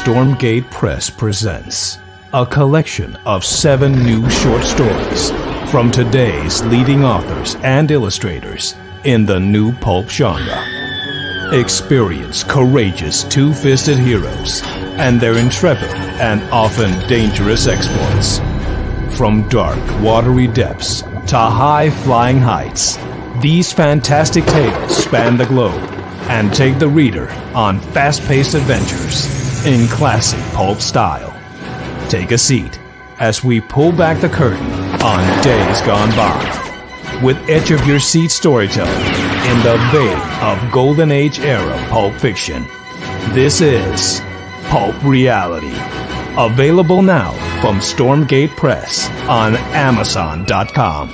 Stormgate Press presents a collection of 7 new short stories from today's leading authors and illustrators in the new pulp genre. Experience courageous two-fisted heroes and their intrepid and often dangerous exploits. From dark, watery depths to high-flying heights, these fantastic tales span the globe and take the reader on fast-paced adventures in classic pulp style. Take a seat as we pull back the curtain on days gone by with edge-of-your-seat storytelling in the vein of Golden Age era pulp fiction. This is Pulp Reality. Available now from Stormgate Press on Amazon.com.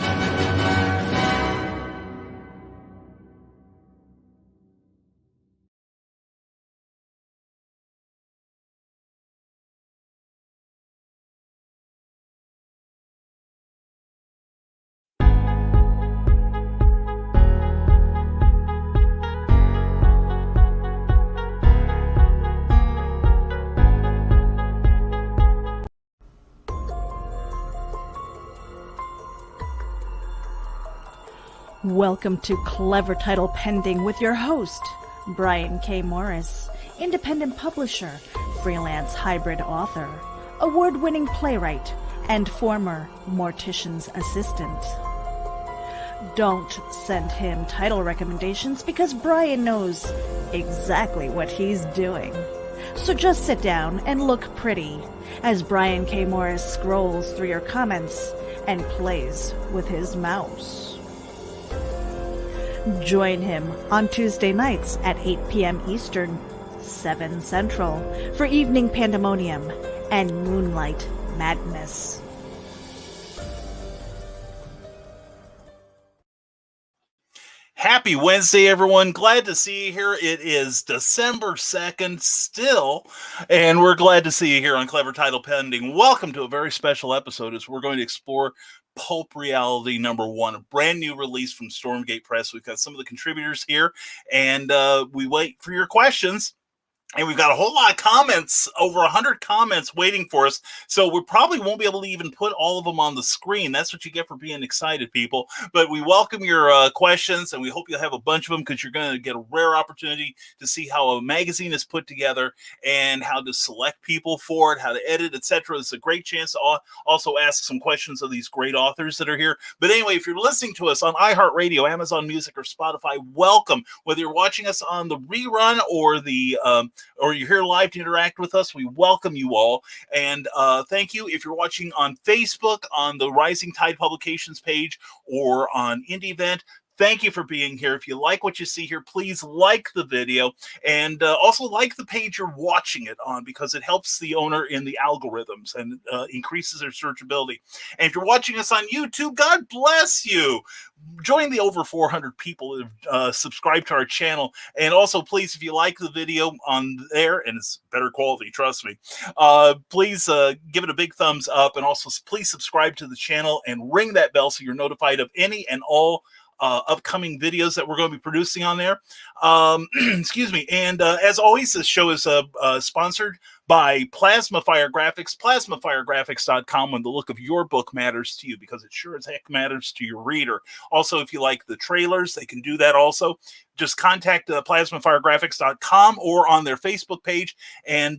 Welcome to Clever Title Pending with your host, Brian K. Morris, independent publisher, freelance hybrid author, award-winning playwright, and former mortician's assistant. Don't send him title recommendations because Brian knows exactly what he's doing. So just sit down and look pretty as Brian K. Morris scrolls through your comments and plays with his mouse. Join him on Tuesday nights at 8 p.m. Eastern, 7 Central, for Evening Pandemonium and Moonlight Madness. Happy Wednesday, everyone. Glad to see you here. It is December 2nd still, and we're glad to see you here on Clever Title Pending. Welcome to a very special episode as we're going to explore Pulp Reality #1, a brand new release from Stormgate Press. We've got some of the contributors here, and we wait for your questions. And we've got a whole lot of comments, over 100 comments waiting for us. So we probably won't be able to even put all of them on the screen. That's what you get for being excited, people. But we welcome your questions, and we hope you'll have a bunch of them because you're going to get a rare opportunity to see how a magazine is put together and how to select people for it, how to edit, etc. It's a great chance to also ask some questions of these great authors that are here. But anyway, if you're listening to us on iHeartRadio, Amazon Music, or Spotify, welcome. Whether you're watching us on the rerun or or you're here live to interact with us, we welcome you all. And thank you. If you're watching on Facebook, on the Rising Tide Publications page, or on Indie Event, thank you for being here. If you like what you see here, please like the video and also like the page you're watching it on because it helps the owner in the algorithms and increases their searchability. And if you're watching us on YouTube, God bless you. Join the over 400 people that have subscribed to our channel. And also, please, if you like the video on there, and it's better quality, trust me, please give it a big thumbs up. And also, please subscribe to the channel and ring that bell so you're notified of any and all upcoming videos that we're going to be producing on there. Excuse me. And as always, this show is sponsored by Plasma Fire Graphics, plasmafiregraphics.com, when the look of your book matters to you, because it sure as heck matters to your reader. Also, if you like the trailers, they can do that also. Just contact plasmafiregraphics.com or on their Facebook page and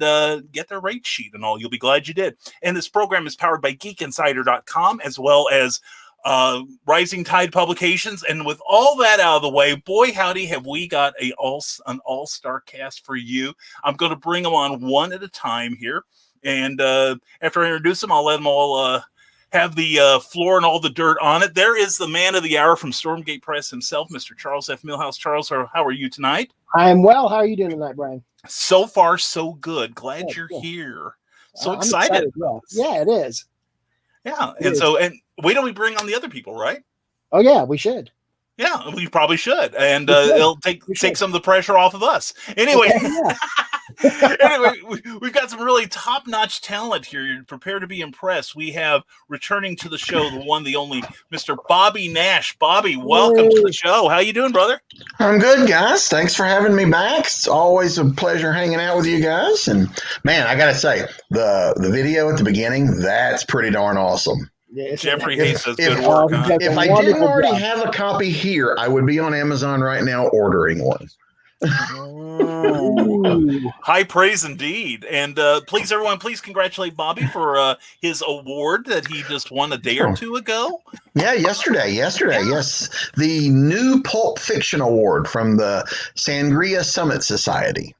get their rate sheet and all. You'll be glad you did. And this program is powered by geekinsider.com as well as Rising Tide Publications. And with all that out of the way, boy howdy, have we got an all-star cast for you. I'm going to bring them on one at a time here, and after I introduce them, I'll let them all have the floor and all the dirt on it. There is the man of the hour from Stormgate Press himself, Mr. Charles F. Millhouse. Charles, how are you tonight? I'm well. How are you doing tonight, Brian? So far, so good. Glad you're here. So I'm excited. well. Yeah, it is. Yeah, and wait till we bring on the other people, right? Oh yeah, we should. Yeah, we probably should, and it'll take some of the pressure off of us. Anyway, Okay, yeah. Anyway, we've got some really top-notch talent here. You're prepared to be impressed. We have returning to the show, the one, the only, Mr. Bobby Nash. Bobby, welcome to the show. How you doing, brother? I'm good, guys. Thanks for having me back. It's always a pleasure hanging out with you guys. And man, I gotta say, the video at the beginning, that's pretty darn awesome. Jeffrey Hayes does good work. Huh? If I didn't already have a copy here, I would be on Amazon right now ordering one. High praise indeed. And please, everyone, please congratulate Bobby for his award that he just won a day or two ago. Yeah, yesterday. Yes. The new Pulp Fiction Award from the Sangria Summit Society.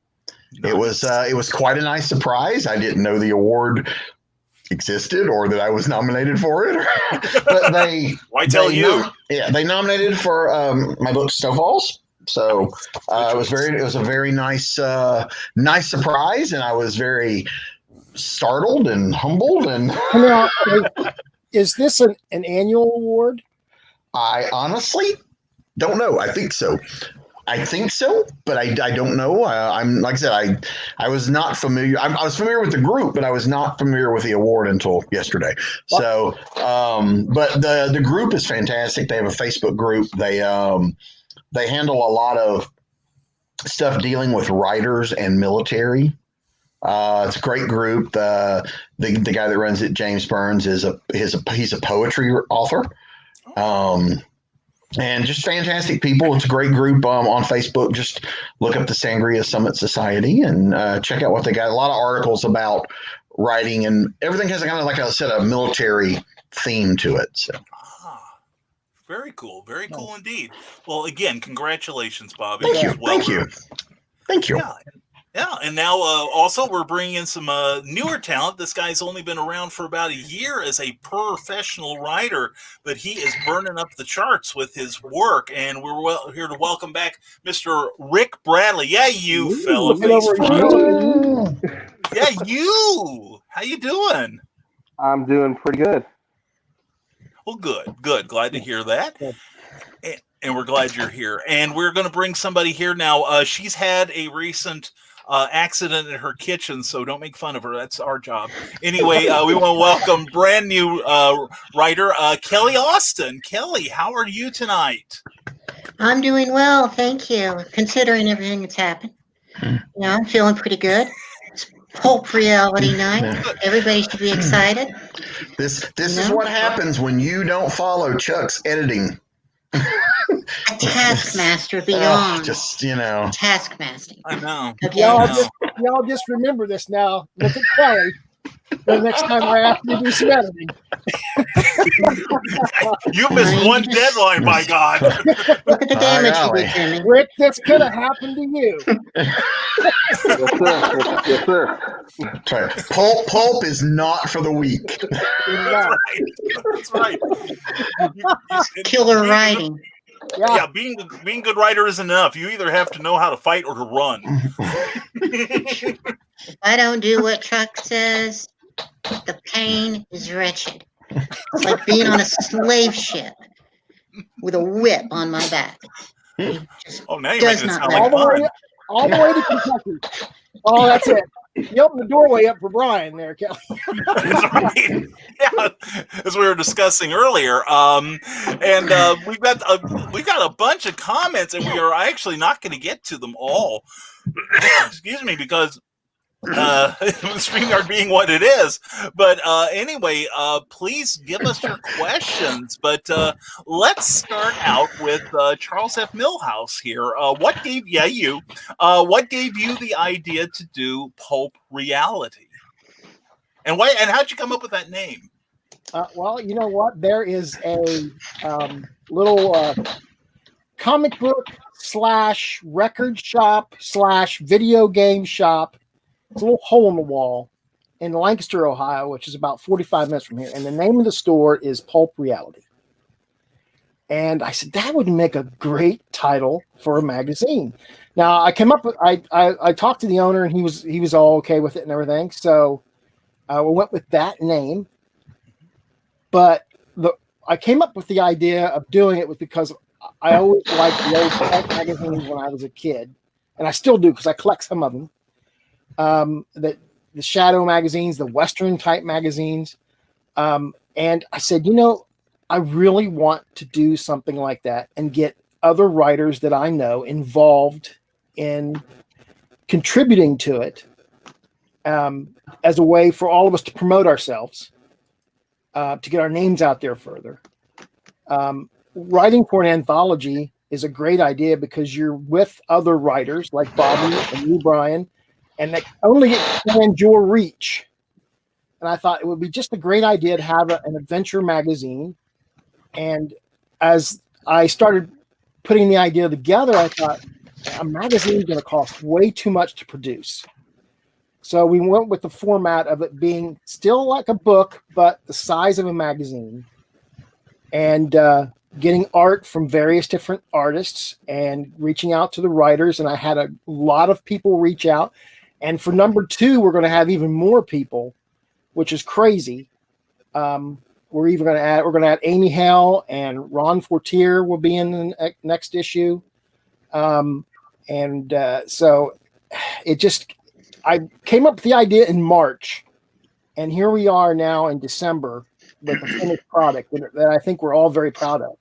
Nice. It was quite a nice surprise. I didn't know the award existed or that I was nominated for it. But why tell you? They nominated for my book Snowfalls. So it was a very nice surprise, and I was very startled and humbled. And now, is this an annual award? I honestly don't know. I think so, but I don't know. I'm like I said, I was not familiar. I was familiar with the group, but I was not familiar with the award until yesterday. So, but the group is fantastic. They have a Facebook group. They handle a lot of stuff dealing with writers and military. It's a great group. The guy that runs it, James Burns, he's a poetry author. And just fantastic people. It's a great group on Facebook. Just look up the Sangria Summit Society and check out what they got. A lot of articles about writing, and everything has kind of, like I said, a military theme to it. So. Very cool. Very cool indeed. Well, again, congratulations, Bobby. Thank you. Yeah. And now also we're bringing in some newer talent. This guy's only been around for about a year as a professional writer, but he is burning up the charts with his work. And we're here to welcome back Mr. Rick Bradley. Yeah, you fella. Yeah, you. How you doing? I'm doing pretty good. Well, good. Glad to hear that. And we're glad you're here. And we're going to bring somebody here now. She's had a recent accident in her kitchen, so don't make fun of her. That's our job. Anyway, we want to welcome brand new writer, Kellie Austin. Kellie, how are you tonight? I'm doing well, thank you. Considering everything that's happened, I'm feeling pretty good. It's Pulp Reality night. Everybody should be excited. This is what happens when you don't follow Chuck's editing. A taskmaster beyond. Taskmaster. I know. Okay. Y'all just remember this now. Look at Kellie. The next time I have to do some editing. You missed one deadline, by God. Look at the damage you did to me. Rick, this could have happened to you. Yes, sir. That's right. Pulp is not for the weak. That's right. Killer writing. Yeah, being a good writer isn't enough. You either have to know how to fight or to run. If I don't do what Chuck says, the pain is wretched. It's like being on a slave ship with a whip on my back. Now you're making it sound all like fun. All the way to Kentucky. Oh, that's it. You opened the doorway up for Brian there, Kellie. That's right. Yeah, as we were discussing earlier, and we've got a bunch of comments, and we are actually not going to get to them all. Excuse me, because StreamYard being what it is. But anyway, please give us your questions. But let's start out with Charles F. Millhouse here. What gave you the idea to do Pulp Reality? And why? And how'd you come up with that name? Well, you know what? There is a little comic book / record shop / video game shop. It's a little hole in the wall in Lancaster, Ohio, which is about 45 minutes from here. And the name of the store is Pulp Reality. And I said, that would make a great title for a magazine. Now, I came up with, I talked to the owner, and he was all okay with it and everything. So we went with that name. But I came up with the idea of doing it because I always liked the old Pulp magazines when I was a kid. And I still do because I collect some of them. that the shadow magazines, the Western type magazines. And I said, I really want to do something like that and get other writers that I know involved in contributing to it, as a way for all of us to promote ourselves, to get our names out there further. Writing for an anthology is a great idea because you're with other writers like Bobby and you, Brian, and that only expands your reach. And I thought it would be just a great idea to have an adventure magazine. And as I started putting the idea together, I thought a magazine is going to cost way too much to produce. So we went with the format of it being still like a book, but the size of a magazine, and getting art from various different artists and reaching out to the writers. And I had a lot of people reach out. And for number 2, we're going to have even more people, which is crazy. We're going to add Amy Hale, and Ron Fortier will be in the next issue. So I came up with the idea in March, and here we are now in December with a finished product that I think we're all very proud of.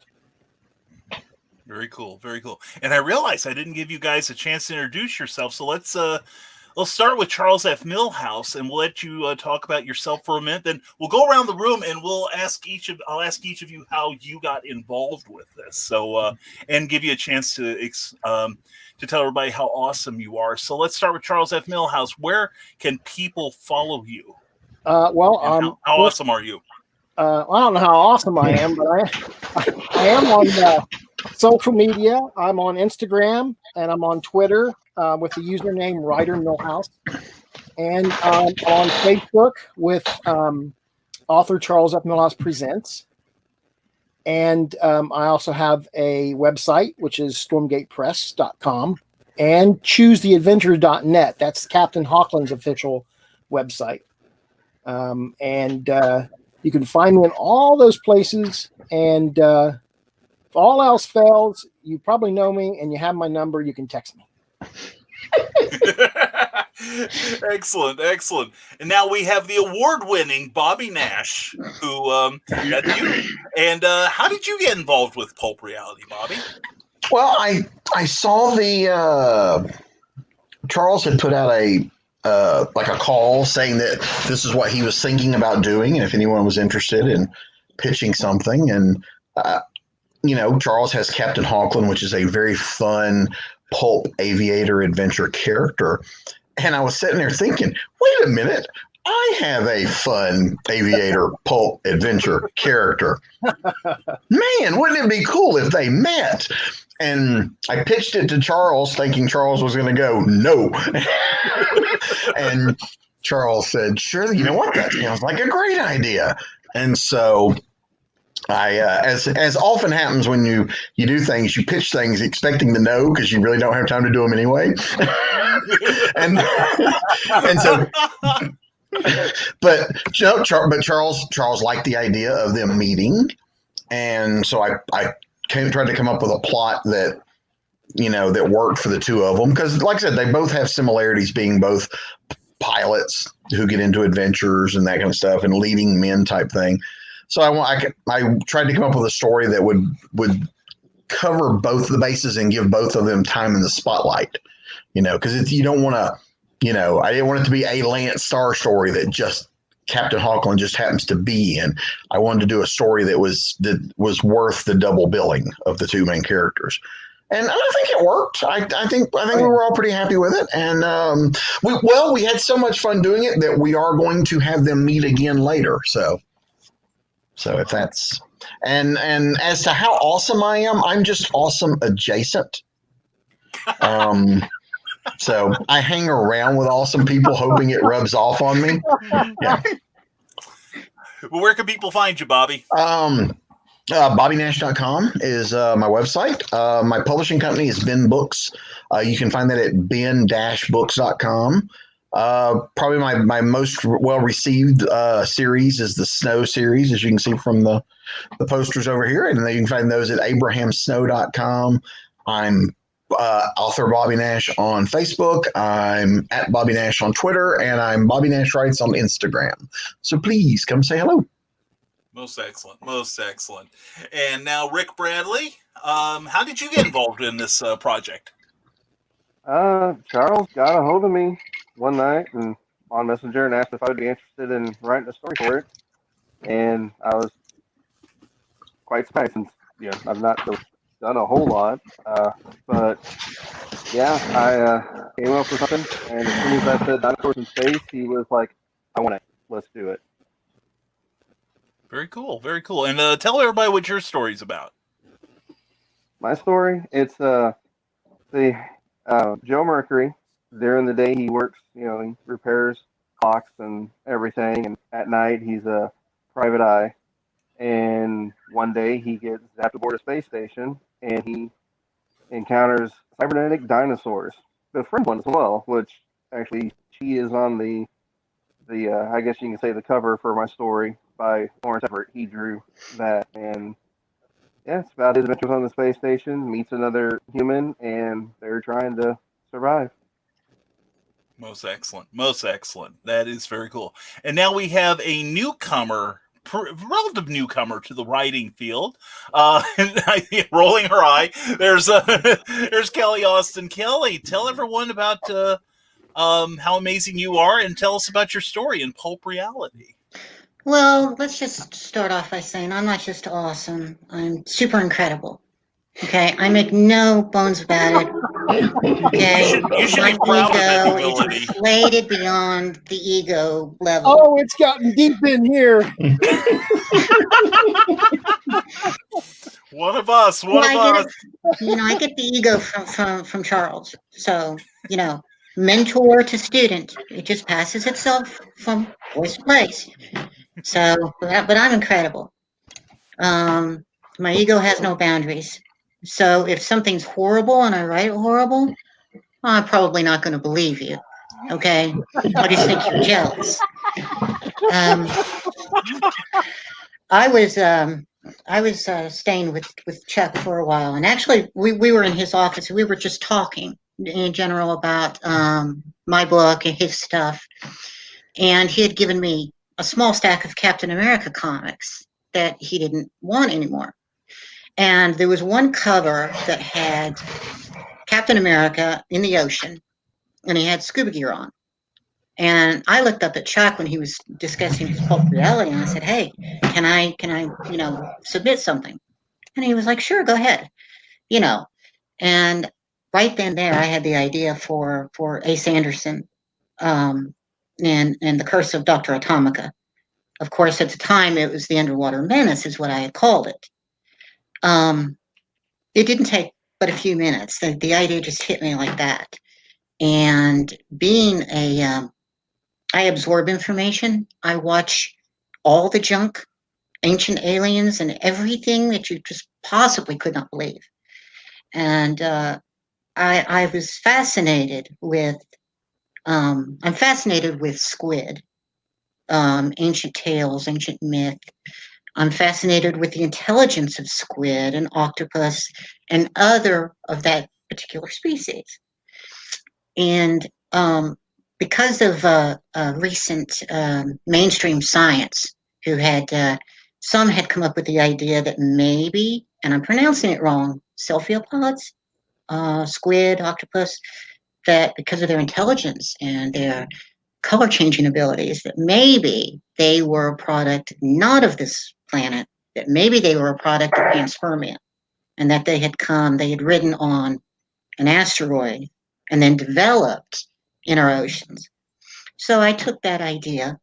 Very cool. Very cool. And I realized I didn't give you guys a chance to introduce yourself. So let's start with Charles F. Millhouse, and we'll let you talk about yourself for a minute. Then we'll go around the room, and I'll ask each of you how you got involved with this. So, and give you a chance to tell everybody how awesome you are. So let's start with Charles F. Millhouse. Where can people follow you? How awesome are you? I don't know how awesome I am, but I am on social media. I'm on Instagram and I'm on Twitter with the username Writer Millhouse, and on Facebook with author Charles F. Millhouse Presents. And I also have a website, which is stormgatepress.com, and choosetheadventure.net. That's Captain Hochland's official website. You can find me in all those places. And if all else fails, you probably know me and you have my number. You can text me. Excellent. And now we have the award-winning Bobby Nash, who that's you. And how did you get involved with Pulp Reality, Bobby? Well, I saw the Charles had put out a call saying that this is what he was thinking about doing, and if anyone was interested in pitching something. And Charles has Captain Hochland, which is a very fun pulp aviator adventure character. And I was sitting there thinking, wait a minute, I have a fun aviator pulp adventure character. Man, wouldn't it be cool if they met? And I pitched it to Charles thinking Charles was going to go, no. And Charles said, sure, you know what? That sounds like a great idea. And so I, as often happens when you do things, you pitch things expecting to know because you really don't have time to do them anyway. and so, but Charles liked the idea of them meeting, and so I tried to come up with a plot that that worked for the two of them, because, like I said, they both have similarities, being both pilots who get into adventures and that kind of stuff, and leading men type thing. So I tried to come up with a story that would cover both the bases and give both of them time in the spotlight. Because you don't want to, I didn't want it to be a Lance Starr story that just Captain Hochland just happens to be in. I wanted to do a story that was worth the double billing of the two main characters. And I think it worked. I think we were all pretty happy with it. And we had so much fun doing it that we are going to have them meet again later. So if that's and as to how awesome I am, I'm just awesome adjacent. So I hang around with awesome people, hoping it rubs off on me. Yeah. Well, where can people find you, Bobby? BobbyNash.com is my website. My publishing company is Ben Books. You can find that at ben-books.com. Probably my most well-received series is the Snow series, as you can see from the posters over here. And then you can find those at abrahamsnow.com. I'm author Bobby Nash on Facebook. I'm at Bobby Nash on Twitter, and I'm Bobby Nash Writes on Instagram. So please come say hello. Most excellent. Most excellent. And now, Rick Bradley, how did you get involved in this project? Charles got a hold of me one night and on Messenger and asked if I would be interested in writing a story for it. And I was quite surprised since I've not really done a whole lot. But yeah, I came up with something, and as soon as I said dinosaurs in space, he was like, "I want it. Let's do it." Very cool. Very cool. And tell everybody what your story's about. My story, it's the Joe Mercury. During the day, he works. He repairs clocks and everything, and at night, he's a private eye. And one day, he gets zapped aboard a space station, and he encounters cybernetic dinosaurs, the friend one as well, which actually she is on the I guess you can say the cover for my story by Lawrence Everett. He drew that, and yeah, it's about his adventures on the space station, meets another human, and they're trying to survive. Most excellent. Most excellent. That is very cool. And now we have a newcomer, relative newcomer to the writing field. Rolling her eye. There's Kellie Austin. Kellie, tell everyone about how amazing you are, and tell us about your story in Pulp Reality. Well, let's just start off by saying I'm not just awesome. I'm super incredible. Okay, I make no bones about it. Okay, You should my be proud of that ego ability. is inflated beyond the ego level. Oh, it's gotten deep in here. One of us. I get the ego from Charles. So, mentor to student, it just passes itself from voice to place. So, but I'm incredible. My ego has no boundaries. So if something's horrible and I write it horrible, I'm probably not going to believe you. Okay, I just think you're jealous. I was staying with Chuck for a while, and actually we were in his office. We were just talking in general about my book and his stuff, and he had given me a small stack of Captain America comics that he didn't want anymore. And there was one cover that had Captain America in the ocean, and he had scuba gear on. And I looked up at Chuck when he was discussing his Pulp Reality, and I said, "Hey, can I, submit something?" And he was like, "Sure, go ahead." And right then there, I had the idea for Ace Anderson, and the Curse of Dr. Atomica. Of course, at the time, it was the Underwater Menace, is what I had called it. It didn't take but a few minutes. The idea just hit me like that. And being I absorb information. I watch all the junk, ancient aliens, and everything that you just possibly could not believe. And I was fascinated with. I'm fascinated with squid, ancient tales, ancient myth. I'm fascinated with the intelligence of squid and octopus and other of that particular species. And because of recent mainstream science, who had some had come up with the idea that maybe, and I'm pronouncing it wrong, cephalopods, squid, octopus, that because of their intelligence and their color changing abilities, that maybe they were a product not of this planet, that maybe they were a product of panspermia, and that they had ridden on an asteroid and then developed in our oceans. So I took that idea,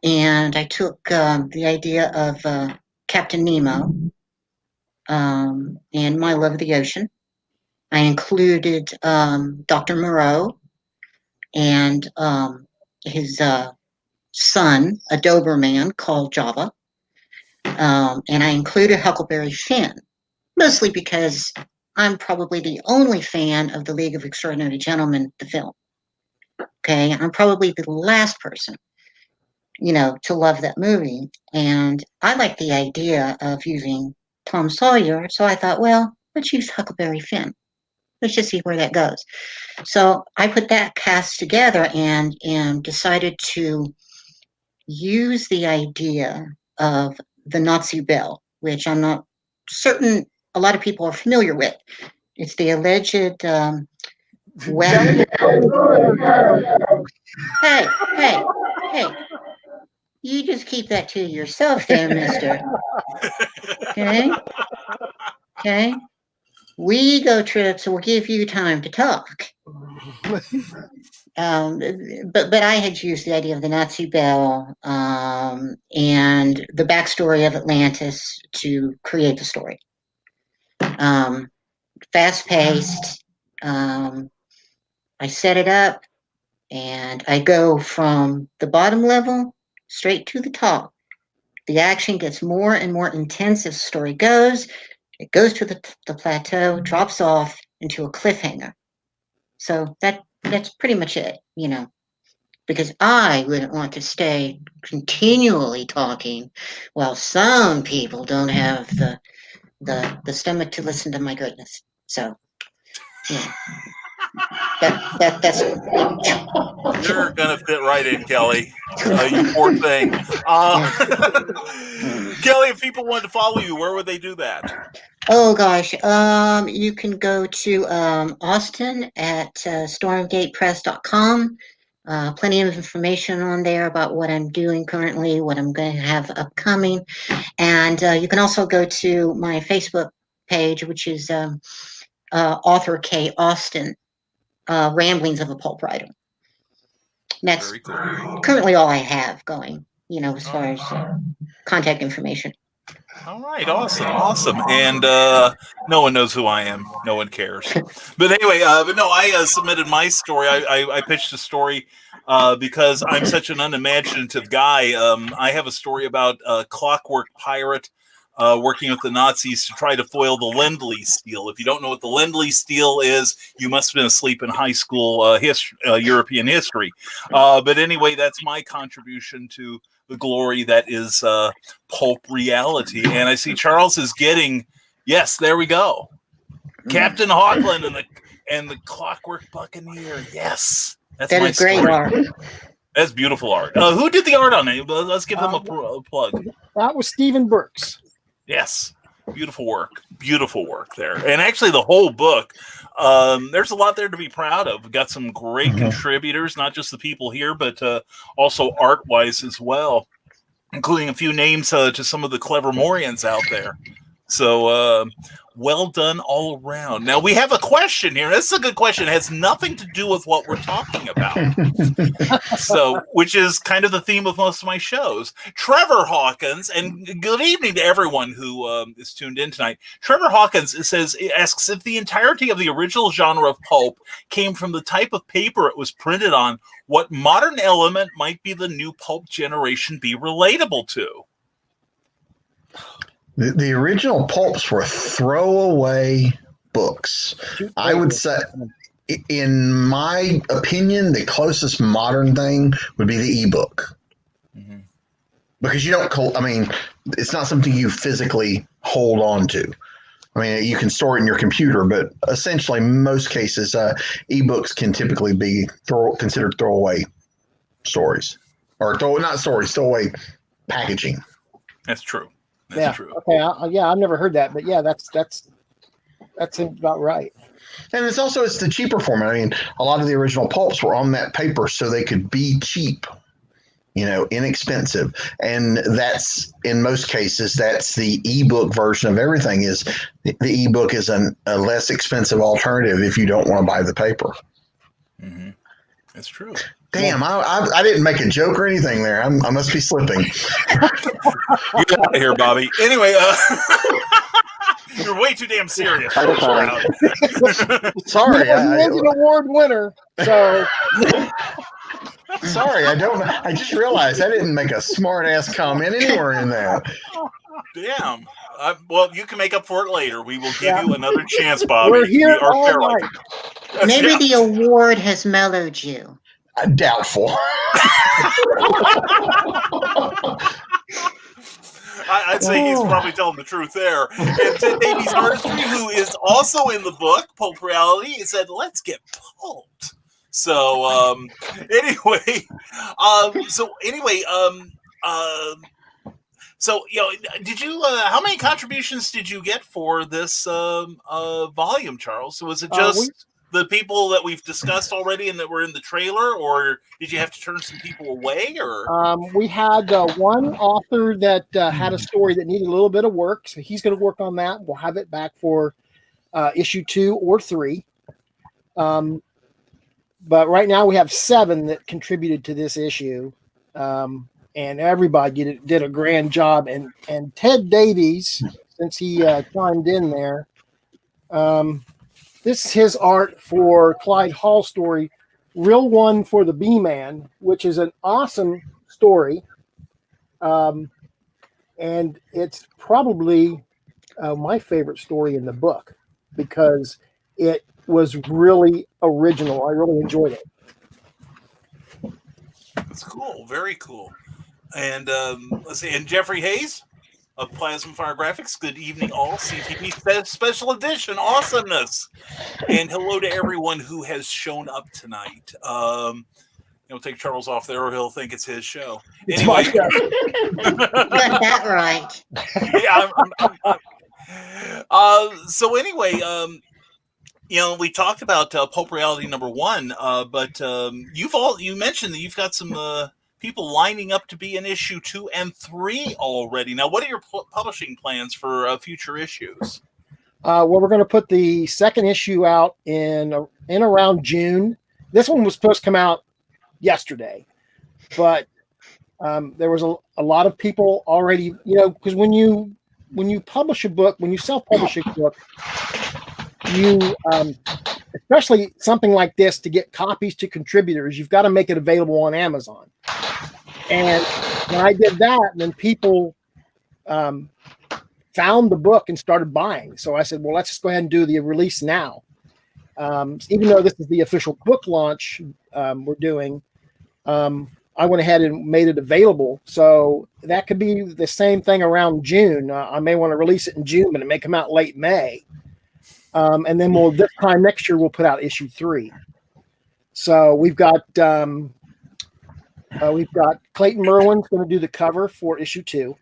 and I took the idea of Captain Nemo and my love of the ocean. I included Dr. Moreau and his son, a Doberman called Java. And I included Huckleberry Finn, mostly because I'm probably the only fan of the League of Extraordinary Gentlemen, the film. Okay, I'm probably the last person, to love that movie. And I like the idea of using Tom Sawyer, so I thought, well, let's use Huckleberry Finn. let's just see where that goes. So I put that cast together and decided to use the idea of the Nazi bell, which I'm not certain a lot of people are familiar with. It's the alleged weapon. Hey, you just keep that to yourself there, mister. Okay? We ego trips will give you time to talk. But I had used the idea of the Nazi bell and the backstory of Atlantis to create the story. Fast paced. I set it up and I go from the bottom level straight to the top. The action gets more and more intense as the story goes. It goes to the plateau, drops off into a cliffhanger. So that's pretty much it, because I wouldn't want to stay continually talking while some people don't have the stomach to listen to my goodness. So, that's You're gonna fit right in, Kelly. You poor thing. Kelly, if people wanted to follow you, where would they do that? Oh gosh, you can go to Austin at stormgatepress.com. Plenty of information on there about what I'm doing currently, what I'm going to have upcoming, and you can also go to my Facebook page, which is author Kellie Austin, Ramblings of a Pulp Writer. And that's Very cool. Currently all I have going, as far as contact information. All right, awesome. And no one knows who I am. No one cares. But anyway, I submitted my story. I pitched a story because I'm such an unimaginative guy. I have a story about a clockwork pirate working with the Nazis to try to foil the Lend-Lease deal. If you don't know what the Lend-Lease deal is, you must have been asleep in high school European history. But anyway, that's my contribution to the glory that is Pulp Reality. And I see Charles is getting, yes, there we go. Captain Hawkland and the Clockwork Buccaneer. Yes, that's that my is great story. art. That's beautiful art. Who did the art on it? Let's give them a plug. That was Stephen Brooks. Yes, beautiful work there. And actually, the whole book, there's a lot there to be proud of. We've got some great contributors, not just the people here, but also art-wise as well, including a few names to some of the clever Morians out there. So, well done all around. Now, we have a question here. This is a good question. It has nothing to do with what we're talking about. Which is kind of the theme of most of my shows. Trevor Hawkins, and good evening to everyone who is tuned in tonight. Trevor Hawkins asks if the entirety of the original genre of pulp came from the type of paper it was printed on, what modern element might be the new pulp generation be relatable to? The original pulps were throwaway books. I would say, in my opinion, the closest modern thing would be the ebook. Mm-hmm. Because you don't, it's not something you physically hold on to. I mean, you can store it in your computer, but essentially, most cases, ebooks can typically be considered throwaway stories. Or throwaway packaging. That's true. That's true. Okay. I've never heard that, but yeah, that's about right. And it's the cheaper format. I mean, a lot of the original pulps were on that paper, so they could be cheap, inexpensive. And that's, in most cases, that's the ebook version of everything. Is the ebook is a less expensive alternative if you don't want to buy the paper. Mm-hmm. That's true. Damn, I didn't make a joke or anything there. I must be slipping. Get out of here, Bobby. Anyway, you're way too damn serious. Sorry, he is an award winner. So sorry, I just realized I didn't make a smart ass comment anywhere in there. Damn. Well, you can make up for it later. We will give you another chance, Bobby. We're here all night. Maybe the award has mellowed you. Doubtful. I I'd say he's probably telling the truth there. And Ted Davies Artistry, who is also in the book, Pulp Reality, he said, let's get pulped. So, anyway, so, did you, how many contributions did you get for this volume, Charles? So was it just the people that we've discussed already and that were in the trailer, or did you have to turn some people away? Or we had one author that had a story that needed a little bit of work, so he's going to work on that. We'll have it back for issue 2 or 3. But right now we have 7 that contributed to this issue. And everybody did a grand job. And Ted Davies, since he chimed in there, this is his art for Clyde Hall's story, Real One for the B-Man, which is an awesome story. And it's probably my favorite story in the book because it was really original. I really enjoyed it. That's cool. Very cool. And let's see. And Jeffrey Hayes of Plasma Fire Graphics. Good evening, all. CTV special edition awesomeness. And hello to everyone who has shown up tonight. He'll take Charles off there, or he'll think it's his show. Anyway, you got that right. Yeah. So anyway, we talked about Pulp Reality #1, but you mentioned that you've got some people lining up to be in issue 2 and 3 already. Now, what are your publishing plans for future issues? Well, we're going to put the second issue out in around June. This one was supposed to come out yesterday, but there was a lot of people already, because when you publish a book, when you self-publish a book, you especially something like this, to get copies to contributors, you've got to make it available on Amazon. And when I did that, then people found the book and started buying. So I said, well, let's just go ahead and do the release now. Even though this is the official book launch we're doing, I went ahead and made it available. So that could be the same thing around June. I may want to release it in June, but it may come out late May. And then this time next year, we'll put out issue 3. So we've got Clayton Merwin's going to do the cover for issue 2.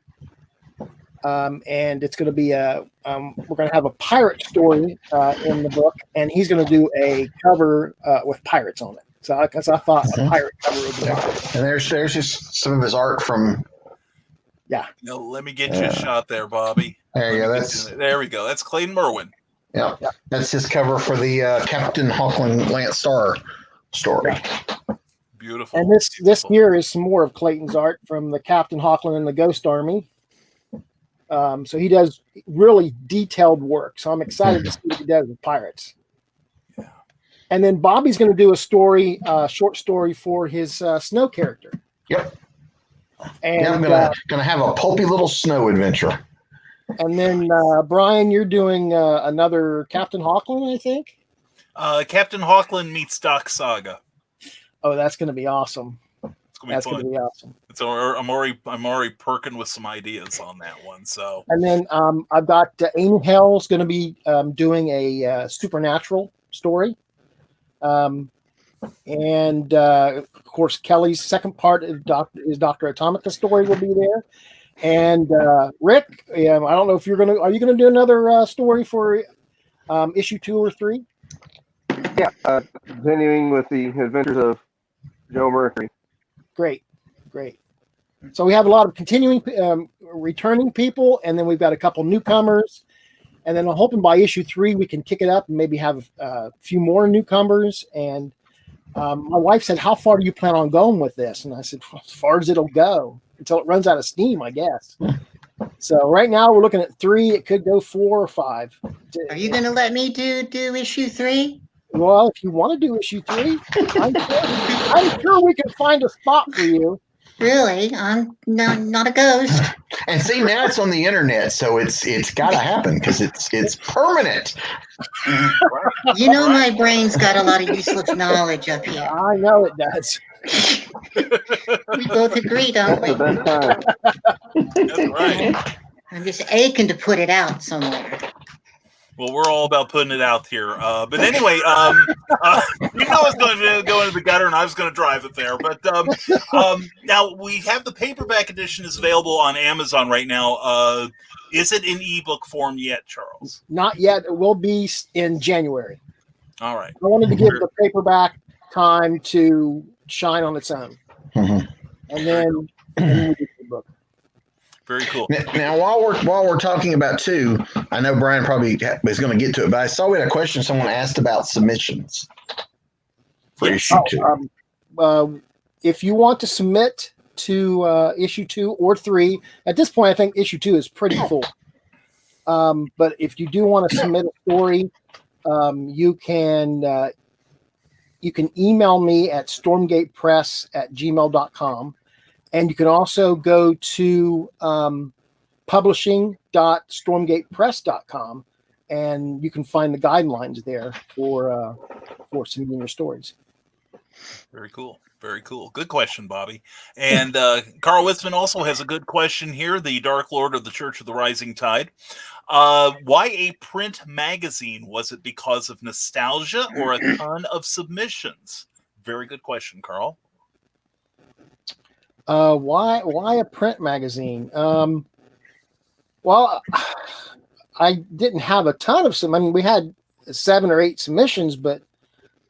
And it's going to be we're going to have a pirate story in the book, and he's going to do a cover with pirates on it. So because I thought a pirate cover would be awesome. And there's just some of his art from. Yeah. No, let me get you a shot there, Bobby. There you go. There we go. That's Clayton Merwin. Yeah, that's his cover for the Captain Hawkland Lance Starr story. Yeah. Beautiful. And this here is some more of Clayton's art from the Captain Hawkland and the Ghost Army. So he does really detailed work. So I'm excited to see what he does with pirates. Yeah. And then Bobby's going to do a story, short story for his snow character. Yep. And I'm gonna have a pulpy little snow adventure. And then Brian, you're doing another Captain Hawkland, I think. Captain Hawkland meets Doc Saga. Oh, that's going to be awesome. It's going to be awesome. I'm already perking with some ideas on that one. So. And then I've got Amy Hell's going to be doing a supernatural story. And of course, Kelly's second part is Dr. Atomica story will be there. And Rick, I don't know if are you going to do another story for issue 2 or 3? Yeah, continuing with the adventures of Joe Mercury. Great. So we have a lot of continuing, returning people, and then we've got a couple newcomers. And then I'm hoping by issue 3 we can kick it up and maybe have a few more newcomers. And my wife said, "How far do you plan on going with this?" And I said, well, as far as it'll go, until it runs out of steam, I guess. So right now we're looking at 3. It could go 4 or 5. Are you going to let me do issue 3? Well, if you want to do issue 3, I'm sure we can find a spot for you. Really? I'm not a ghost. And see, now it's on the internet, so it's got to happen because it's permanent. My brain's got a lot of useless knowledge up here. I know it does. We both agree, don't we? That's right. I'm just aching to put it out somewhere. Well, we're all about putting it out here. But anyway, you know it's going to go into the gutter, and I was going to drive it there. But now we have the paperback edition is available on Amazon right now. Is it in ebook form yet, Charles? Not yet. It will be in January. All right. I wanted to give the paperback time to shine on its own. Mhm. And then we do the book. Very cool. Now, while we're talking about two, I know Brian probably is going to get to it, but I saw we had a question someone asked about submissions for issue two. If you want to submit to issue 2 or 3, at this point, I think issue 2 is pretty full. But if you do want to submit a story, you can email me at stormgatepress@gmail.com. And you can also go to publishing.stormgatepress.com, and you can find the guidelines there for submitting your stories. Very cool. Very cool. Good question, Bobby. And Carl Witzman also has a good question here. The Dark Lord of the Church of the Rising Tide. Why a print magazine? Was it because of nostalgia or a ton of submissions? Very good question, Carl. Why a print magazine? Well, I didn't have a ton of I mean, we had 7 or 8 submissions, but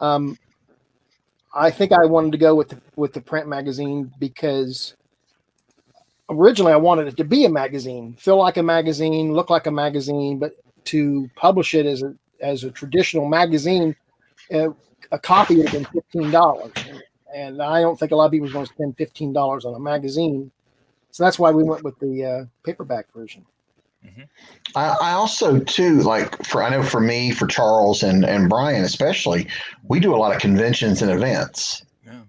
I think I wanted to go with the print magazine because originally I wanted it to be a magazine, feel like a magazine, look like a magazine, but to publish it as a traditional magazine, a copy would have been $15. And I don't think a lot of people are going to spend $15 on a magazine. So that's why we went with the paperback version. Mm-hmm. I also, too, I know for me, for Charles and Brian especially, we do a lot of conventions and events. Yeah.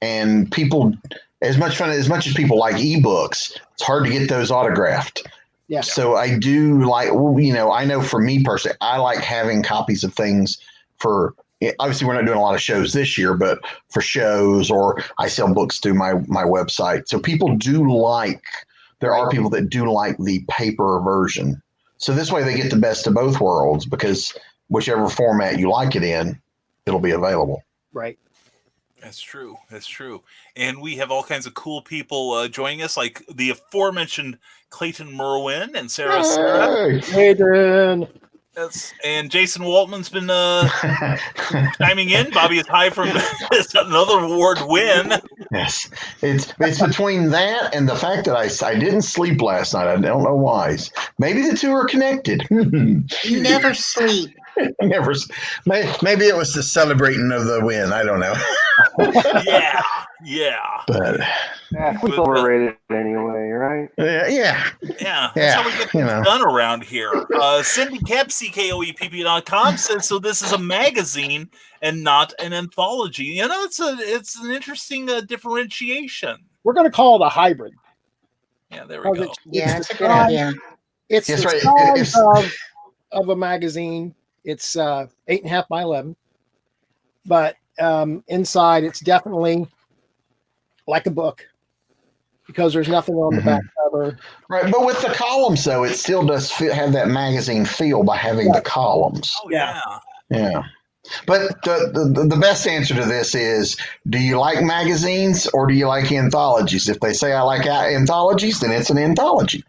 And people, as much as people like ebooks, it's hard to get those autographed. Yeah. So I do like, I know for me personally, I like having copies of things for. Obviously, we're not doing a lot of shows this year, but for shows, or I sell books through my website. So people there are people that do like the paper version. So this way they get the best of both worlds, because whichever format you like it in, it'll be available. Right. That's true. That's true. And we have all kinds of cool people joining us, like the aforementioned Clayton Merwin and Sarah. Clayton. Yes, and Jason Waltman's been chiming in. Bobby is high from another award win. Yes, it's between that and the fact that I didn't sleep last night. I don't know why. Maybe the two are connected. You never sleep. Never. Maybe it was the celebrating of the win. I don't know. Yeah. But it's overrated anyway, right? Yeah. That's how we get things done around here. Cindy Kep, CKOEPP.com says, so this is a magazine and not an anthology. It's an interesting differentiation. We're going to call it a hybrid. Yeah, there we go. It's a good idea. It's the size of a magazine. It's 8.5 by 11, but inside it's definitely like a book because there's nothing on the back cover. Right, but with the columns, though, it still does have that magazine feel by having the columns. Oh, yeah. But the best answer to this is, do you like magazines or do you like anthologies? If they say I like anthologies, then it's an anthology.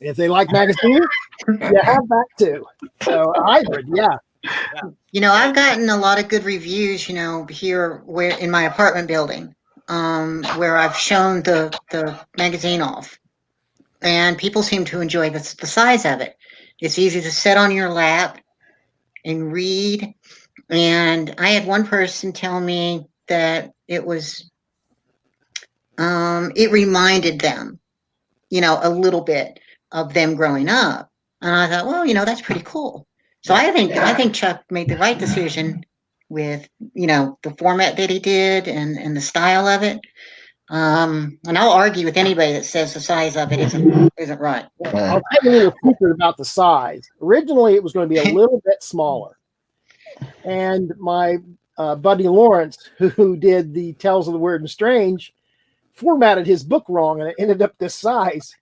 If they like magazines, you have that too. So hybrid, yeah. I've gotten a lot of good reviews, here where in my apartment building, where I've shown the magazine off, and people seem to enjoy the size of it. It's easy to sit on your lap and read. And I had one person tell me that it was, it reminded them, a little bit of them growing up. And I thought, well, that's pretty cool. So I think Chuck made the right decision with, the format that he did and the style of it. And I'll argue with anybody that says the size of it isn't right. I'll tell you a little secret about the size. Originally, it was going to be a little bit smaller. And my buddy Lawrence, who did the Tales of the Weird and Strange, formatted his book wrong, and it ended up this size.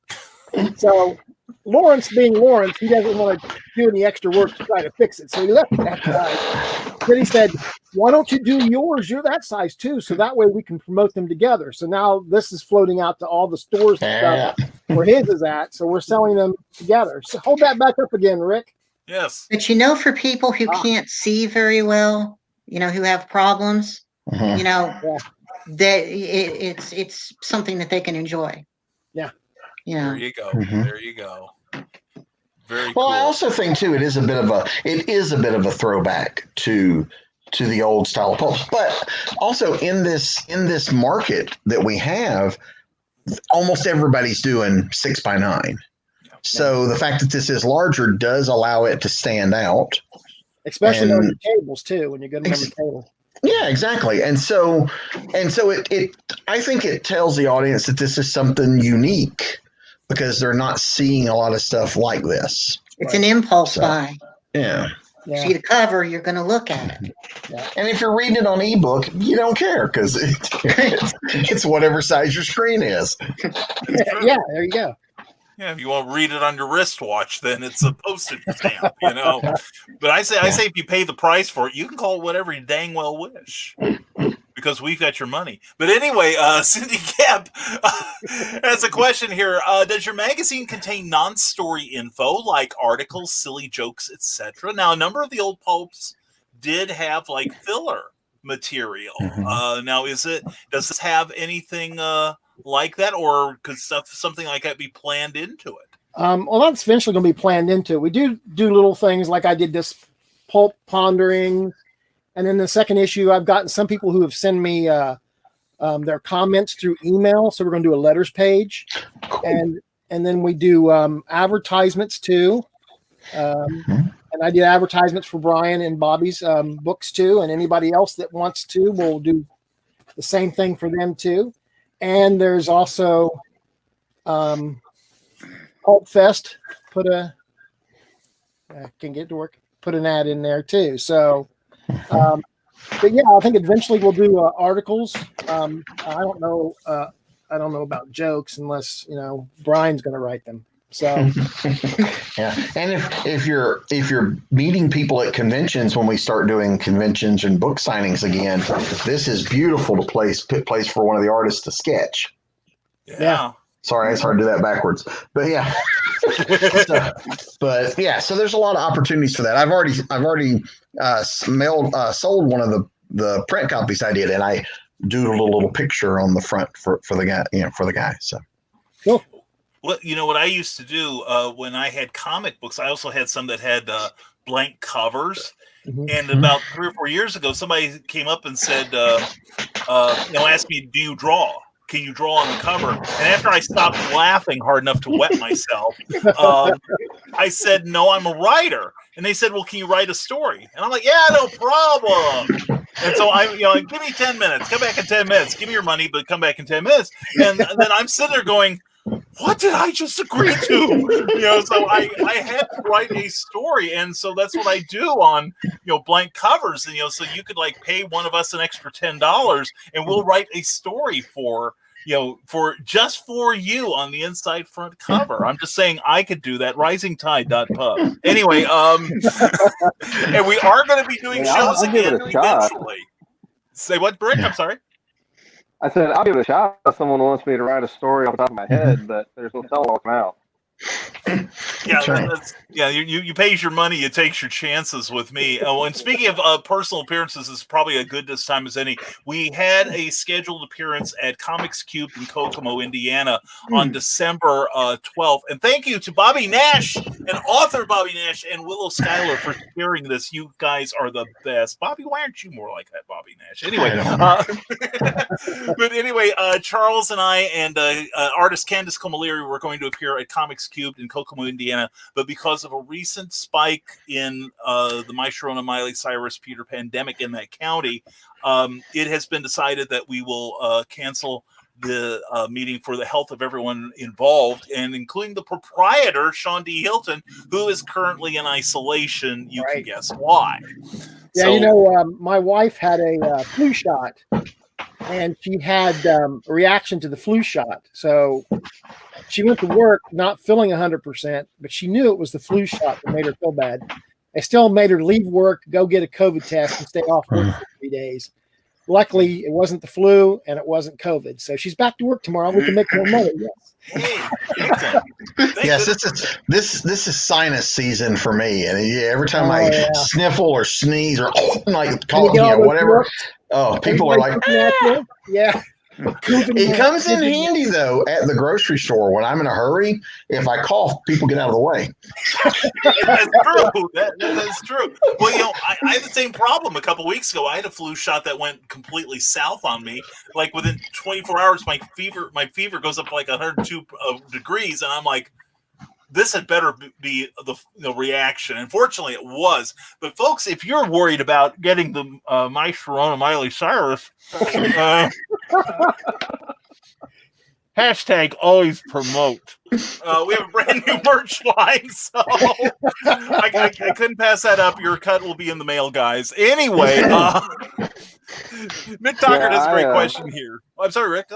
So Lawrence, being Lawrence, he doesn't want to do any extra work to try to fix it. So he left it that size. Then he said, why don't you do yours? You're that size too. So that way we can promote them together. So now this is floating out to all the stores and stuff where his is at. So we're selling them together. So hold that back up again, Rick. Yes. But for people who can't see very well, who have problems, that it's something that they can enjoy. Yeah. There you go. There you go. Very well. Cool. I also think too, it is a bit of a throwback to the old style of pulp. But also in this market that we have, almost everybody's doing 6x9. So the fact that this is larger does allow it to stand out, especially on your tables too. When you get them on the table. Yeah, exactly. And so it I think it tells the audience that this is something unique because they're not seeing a lot of stuff like this. It's an impulse buy. Yeah. See the cover, you're going to look at it. Yeah. And if you're reading it on ebook, you don't care because it's whatever size your screen is. Yeah, there you go. Yeah, if you want to read it on your wristwatch, then it's a postage stamp, But I say if you pay the price for it, you can call it whatever you dang well wish, because we've got your money. But anyway, Cindy Kemp has a question here. Does your magazine contain non-story info like articles, silly jokes, etc.? Now, a number of the old pulps did have like filler material. Now, does this have anything like that, or could something like that be planned into it? Well, that's eventually going to be planned into it. We do little things like I did this pulp pondering, and in the second issue, I've gotten some people who have sent me their comments through email. So we're going to do a letters page, and then we do advertisements too. And I did advertisements for Brian and Bobby's books too, and anybody else that wants to, we'll do the same thing for them too. And there's also Pulp Fest put an ad in there too. So, but yeah, I think eventually we'll do articles. I don't know about jokes unless Brian's going to write them. So yeah, and if you're meeting people at conventions when we start doing conventions and book signings again, this is beautiful to place for one of the artists to sketch. Yeah. Sorry, it's hard to do that backwards, but yeah. So there's a lot of opportunities for that. I've already sold one of the print copies I did, and I doodled a little picture on the front for the guy. So cool. Well, what I used to do when I had comic books, I also had some that had blank covers. And about 3 or 4 years ago, somebody came up and said, asked me, do you draw? Can you draw on the cover? And after I stopped laughing hard enough to wet myself, I said, no, I'm a writer. And they said, well, can you write a story? And I'm like, yeah, no problem. And so I'm, give me 10 minutes, come back in 10 minutes, give me your money, but come back in 10 minutes. And then I'm sitting there going, what did I just agree to? So I had to write a story. And so that's what I do on, blank covers. And, so you could pay one of us an extra $10 and we'll write a story for you on the inside front cover. I'm just saying I could do that. risingtide.pub. Anyway, and we are going to be doing shows again eventually. Say what, Brick? I'm sorry. I said, I'll give it a shot if someone wants me to write a story off the top of my head, but there's no sell now. You pays your money, it takes your chances with me. And speaking of personal appearances, is probably a good this time as any. We had a scheduled appearance at Comics Cube in Kokomo, Indiana on December 12th. And thank you to Bobby Nash and author Bobby Nash and Willow Schuyler for sharing this. You guys are the best. Bobby, why aren't you more like that, Bobby Nash? Anyway, but anyway, Charles and I and artist Candace Comaleri were going to appear at Comics Cube in Kokomo, Indiana, but because of a recent spike in the My Sharona, Miley Cyrus, Peter pandemic in that county, it has been decided that we will cancel the meeting for the health of everyone involved, and including the proprietor, Sean D. Hilton, who is currently in isolation. You can guess why. Yeah, my wife had a flu shot, and she had a reaction to the flu shot. So She went to work not feeling 100%, but she knew it was the flu shot that made her feel bad. They still made her leave work, go get a COVID test, and stay off work for 3 days. Luckily, it wasn't the flu and it wasn't COVID. So she's back to work tomorrow. We can make more money. Yes. Hey, excellent. Yes, this is sinus season for me, and every time I sniffle or sneeze or like call, whatever. Oh, people are like, yeah. It comes in handy though at the grocery store when I'm in a hurry. If I cough, people get out of the way. That's true. That's true. Well, I had the same problem a couple weeks ago. I had a flu shot that went completely south on me. Like within 24 hours, my fever goes up to like 102 degrees, and I'm like, this had better be the reaction. Unfortunately, it was. But folks, if you're worried about getting the My Sharona Miley Cyrus, hashtag always promote. We have a brand new merch line, so I couldn't pass that up. Your cut will be in the mail, guys. Anyway, Mick Tucker has a great question here. I'm sorry, Rick.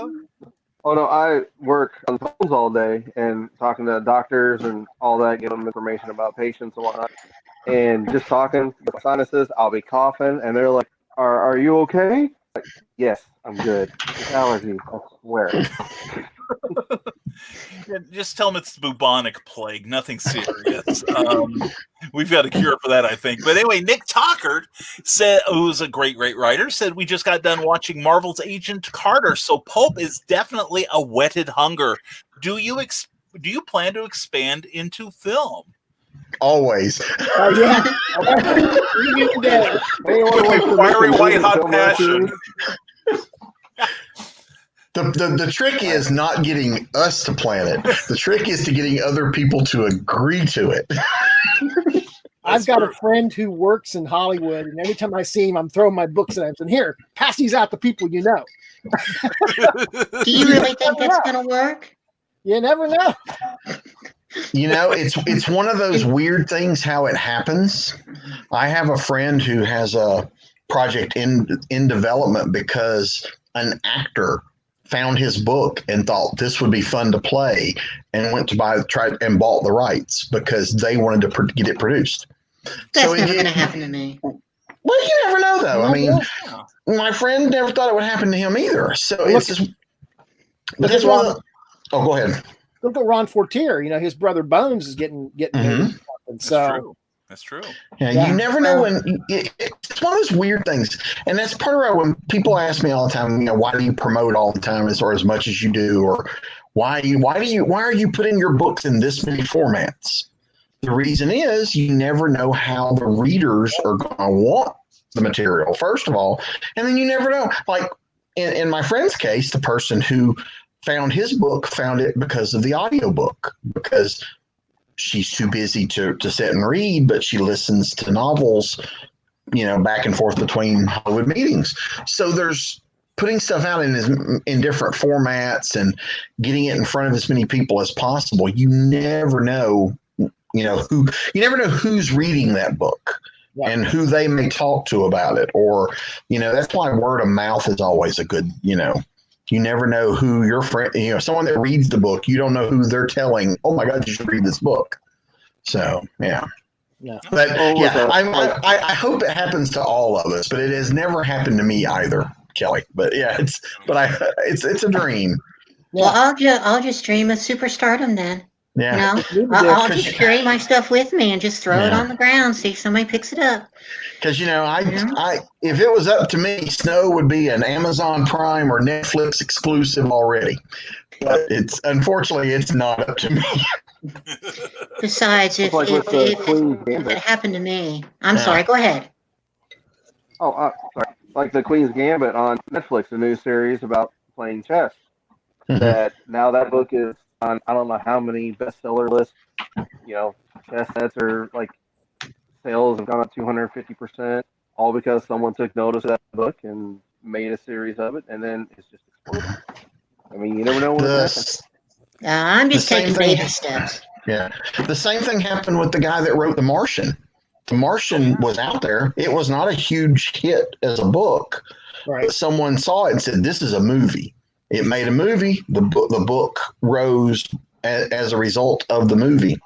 Oh no, I work on the phones all day and talking to doctors and all that, giving them information about patients and whatnot. And just talking with sinuses, I'll be coughing, and they're like, "Are you okay?" Like, yes, I'm good. It's allergies, I swear. Just tell them it's the bubonic plague, nothing serious. We've got a cure for that, I think. But anyway, Nick Tockert said, who's a great writer, said we just got done watching Marvel's Agent Carter, so pulp is definitely a whetted hunger. Do you plan to expand into film? Always. Yeah. Fiery white hot passion. The trick is not getting us to plan it. The trick is to getting other people to agree to it. I've got a friend who works in Hollywood, and every time I see him, I'm throwing my books at him and here, pass these out to people you know. Do you really think that's going to work? You never know. It's one of those weird things how it happens. I have a friend who has a project in development because an actor found his book and thought this would be fun to play and went to try and bought the rights because they wanted to get it produced. That's never going to happen to me. Well, you never know, though. I mean, my friend never thought it would happen to him either. So it's just. But that's one. Oh, go ahead. Look at Ron Fortier. His brother Bones is getting Mm-hmm. and so. That's true. Yeah, you never know when it's one of those weird things, and that's part of when people ask me all the time, why do you promote all the time or as much as you do, or why are you putting your books in this many formats? The reason is you never know how the readers are going to want the material, first of all, and then you never know. Like in my friend's case, the person who found his book found it because of the audiobook, because she's too busy to sit and read, but she listens to novels, back and forth between Hollywood meetings. So there's putting stuff out in different formats and getting it in front of as many people as possible. You never know, who's reading that book and who they may talk to about it. Or, that's why word of mouth is always a good, you never know who your friend, someone that reads the book, you don't know who they're telling, oh my God, you should read this book. So, yeah. But I hope it happens to all of us, but it has never happened to me either, Kelly. But yeah, it's a dream. Well, I'll just dream of superstardom then. Yeah. I'll just carry my stuff with me and just throw it on the ground, see if somebody picks it up. Because I if it was up to me, Snow would be an Amazon Prime or Netflix exclusive already. But unfortunately it's not up to me. Besides, if it happened to me, I'm sorry. Go ahead. Oh, sorry. Like the Queen's Gambit on Netflix, a new series about playing chess. Mm-hmm. That now that book is on I don't know how many bestseller lists. Chess sets are like sales have gone up 250%, all because someone took notice of that book and made a series of it, and then it's just exploded. I mean, you never know what happens. I'm just taking baby steps. Yeah, the same thing happened with the guy that wrote The Martian. The Martian was out there. It was not a huge hit as a book, but someone saw it and said, "This is a movie." It made a movie. The book rose as a result of the movie.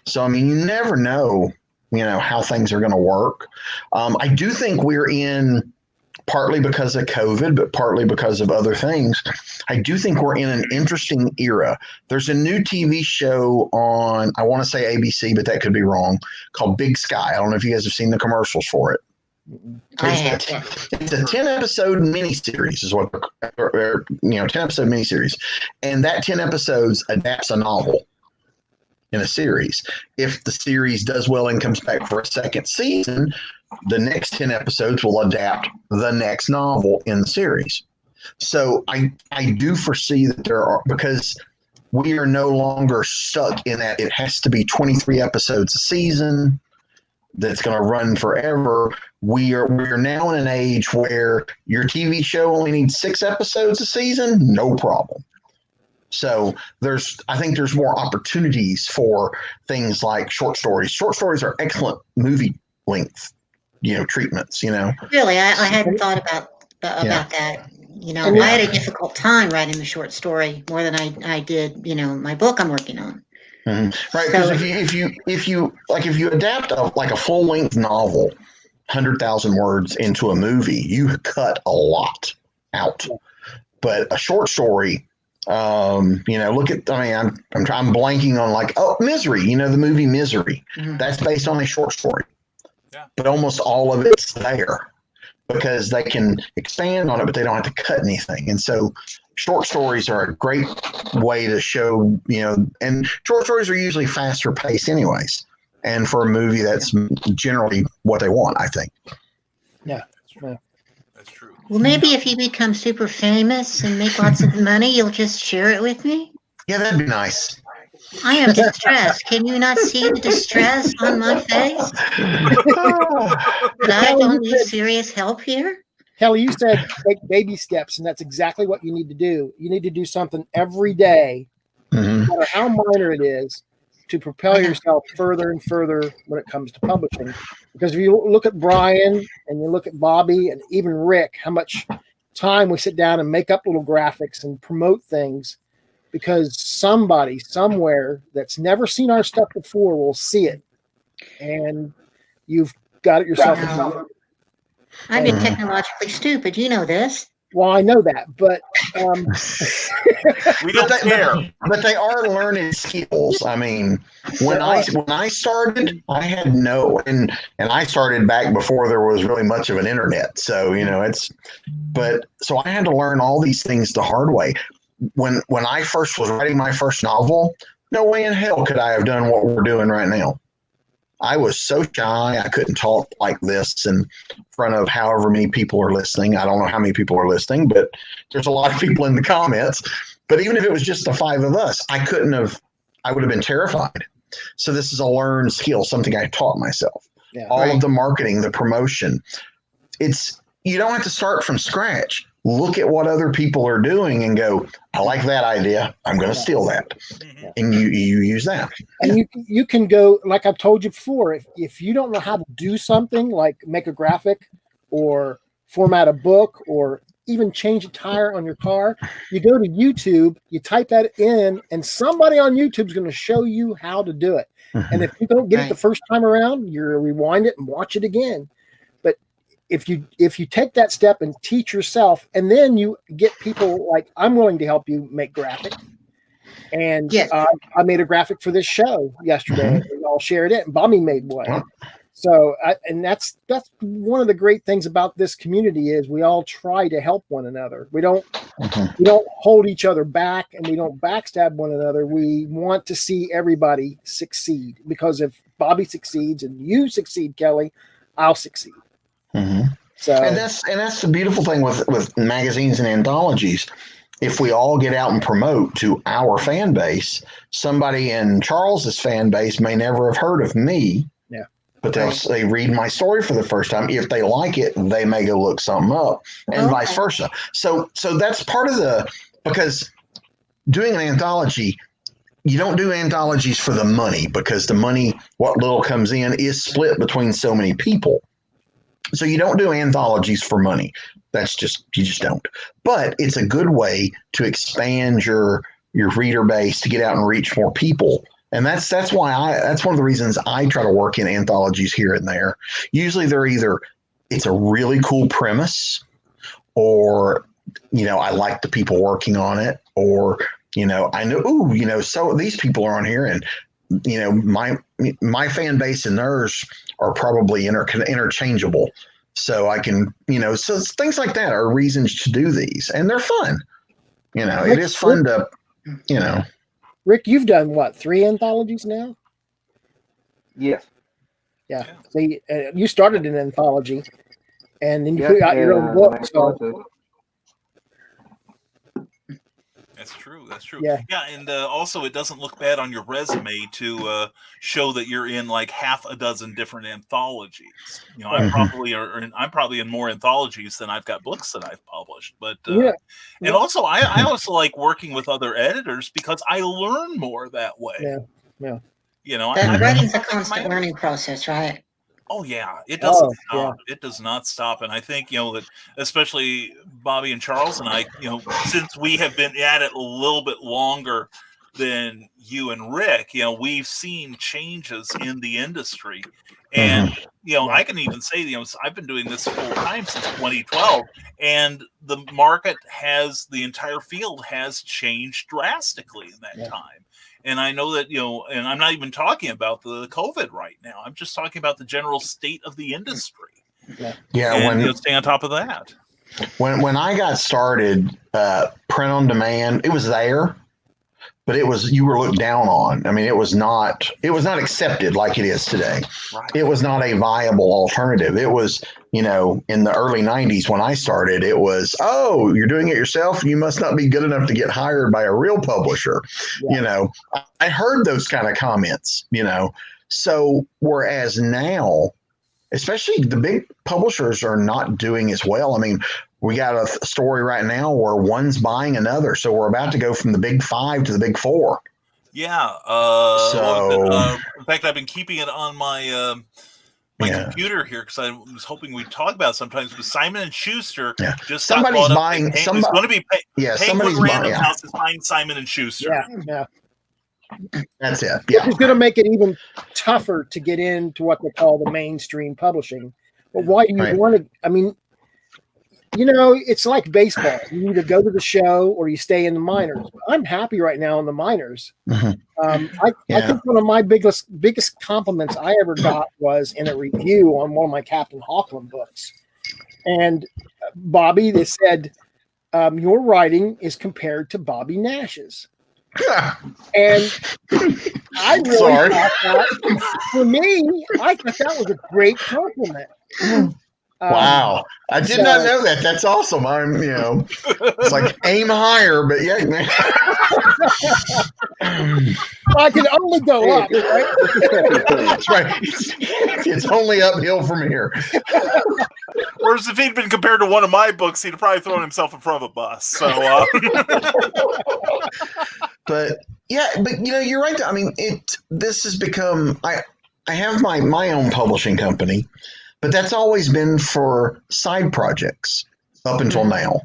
So, I mean, you never know, how things are going to work. I do think we're in, partly because of COVID, but partly because of other things. I do think we're in an interesting era. There's a new TV show on, I want to say ABC, but that could be wrong, called Big Sky. I don't know if you guys have seen the commercials for it. I have. It's a 10-episode miniseries, is what, 10-episode miniseries. And that 10 episodes adapts a novel in a series. If the series does well and comes back for a second season, the next 10 episodes will adapt the next novel in the series. So I do foresee that there are, because we are no longer stuck in that it has to be 23 episodes a season that's going to run forever. We're now in an age where your TV show only needs 6 episodes a season, no problem. So I think there's more opportunities for things like short stories. Short stories are excellent movie length, treatments, Really, I hadn't thought about that. I had a difficult time writing the short story more than I did, my book I'm working on. Mm-hmm. Right, because if you adapt a full length novel, 100,000 words into a movie, you cut a lot out. But a short story, I'm blanking on Misery, the movie Misery. Mm-hmm. That's based on a short story. Yeah. But almost all of it's there because they can expand on it, but they don't have to cut anything. And so short stories are a great way to show, and short stories are usually faster paced anyways. And for a movie, that's generally what they want, I think. Yeah. That's true. Well, maybe if you become super famous and make lots of money, you'll just share it with me. Yeah, that'd be nice. I am distressed. Can you not see the distress on my face? But I don't need serious help here. Kelly, you said take baby steps, and that's exactly what you need to do. You need to do something every day, no matter how minor it is, to propel yourself further and further when it comes to publishing. Because if you look at Brian and you look at Bobby and even Rick, how much time we sit down and make up little graphics and promote things, because somebody somewhere that's never seen our stuff before will see it, and you've got it yourself. I've been technologically stupid. You know this. Well, I know that, but we don't care. But they are learning skills. I mean, when I started, I had no, and I started back before there was really much of an internet. So so I had to learn all these things the hard way. When I first was writing my first novel, no way in hell could I have done what we're doing right now. I was so shy. I couldn't talk like this in front of however many people are listening. I don't know how many people are listening, but there's a lot of people in the comments. But even if it was just the 5 of us, I would have been terrified. So this is a learned skill, something I taught myself. Yeah, all of the marketing, the promotion. You don't have to start from scratch. Look at what other people are doing and go, I like that idea. I'm going to steal that. And you use that. And you can go, like I've told you before, if you don't know how to do something like make a graphic or format a book or even change a tire on your car, you go to YouTube, you type that in, and somebody on YouTube is going to show you how to do it. And if you don't get it the first time around, you're rewind it and watch it again. If you take that step and teach yourself, and then you get people like, I'm willing to help you make graphics. And I made a graphic for this show yesterday. We all shared it, and Bobby made one. So, and that's one of the great things about this community is we all try to help one another. We don't hold each other back, and we don't backstab one another. We want to see everybody succeed, because if Bobby succeeds and you succeed, Kelly, I'll succeed. So, and that's the beautiful thing with magazines and anthologies. If we all get out and promote to our fan base, somebody in Charles's fan base may never have heard of me. Yeah. But they read my story for the first time. If they like it, they may go look something up, and vice versa. So that's part of because doing an anthology, you don't do anthologies for the money, because the money, what little comes in, is split between so many people. So you don't do anthologies for money. You just don't. But it's a good way to expand your your reader base to get out and reach more people. And that's one of the reasons I try to work in anthologies here and there. Usually it's a really cool premise, or, I like the people working on it, or, I know, so these people are on here, and, my fan base and theirs are probably interchangeable. So I can, so things like that are reasons to do these, and they're fun. It is fun to, Rick, you've done what, 3 anthologies now? Yes. Yeah. See, you started an anthology, and then you put out your own book. So. That's true. That's true. Yeah. And also, it doesn't look bad on your resume to show that you're in like half a dozen different anthologies. I'm probably in more anthologies than I've got books that I've published. But and also, I also like working with other editors because I learn more that way. Yeah. Writing's a constant learning process, right? Oh yeah, it doesn't stop. Yeah. It does not stop, and I think that especially Bobby and Charles and I, since we have been at it a little bit longer than you and Rick, we've seen changes in the industry, and I can even say, I've been doing this full time since 2012, and the entire field has changed drastically in that time. And I know that, and I'm not even talking about the COVID right now. I'm just talking about the general state of the industry. Yeah. And stay on top of that. When I got started, print on demand, it was there, but you were looked down on. I mean, it was not accepted like it is today. Right. It was not a viable alternative. It was, in the early 90s when I started, it was, oh, you're doing it yourself. You must not be good enough to get hired by a real publisher. Yeah. I heard those kind of comments, So whereas now, especially the big publishers are not doing as well. I mean, we got a story right now where one's buying another. So we're about to go from the big 5 to the big 4. Yeah. In fact, I've been keeping it on my computer here because I was hoping we'd talk about it sometimes. With Simon & Schuster, just somebody's buying. It's going to be somebody's Random House is buying Simon & Schuster. Yeah. That's it. Yeah. It's going to make it even tougher to get into what they call the mainstream publishing. But why do you want to? I mean, it's like baseball. You either go to the show or you stay in the minors. I'm happy right now in the minors. I think one of my biggest compliments I ever got was in a review on one of my Captain Hawkland books. And Bobby, they said, your writing is compared to Bobby Nash's. And I really thought that, for me, I thought that was a great compliment. Wow. I did not know that. That's awesome. It's like aim higher, but yeah, man. I can only go up, right? That's right. It's only uphill from here. Whereas if he'd been compared to one of my books, he'd have probably thrown himself in front of a bus. So, but you're right. I mean, this has become, I have my own publishing company, but that's always been for side projects up until now.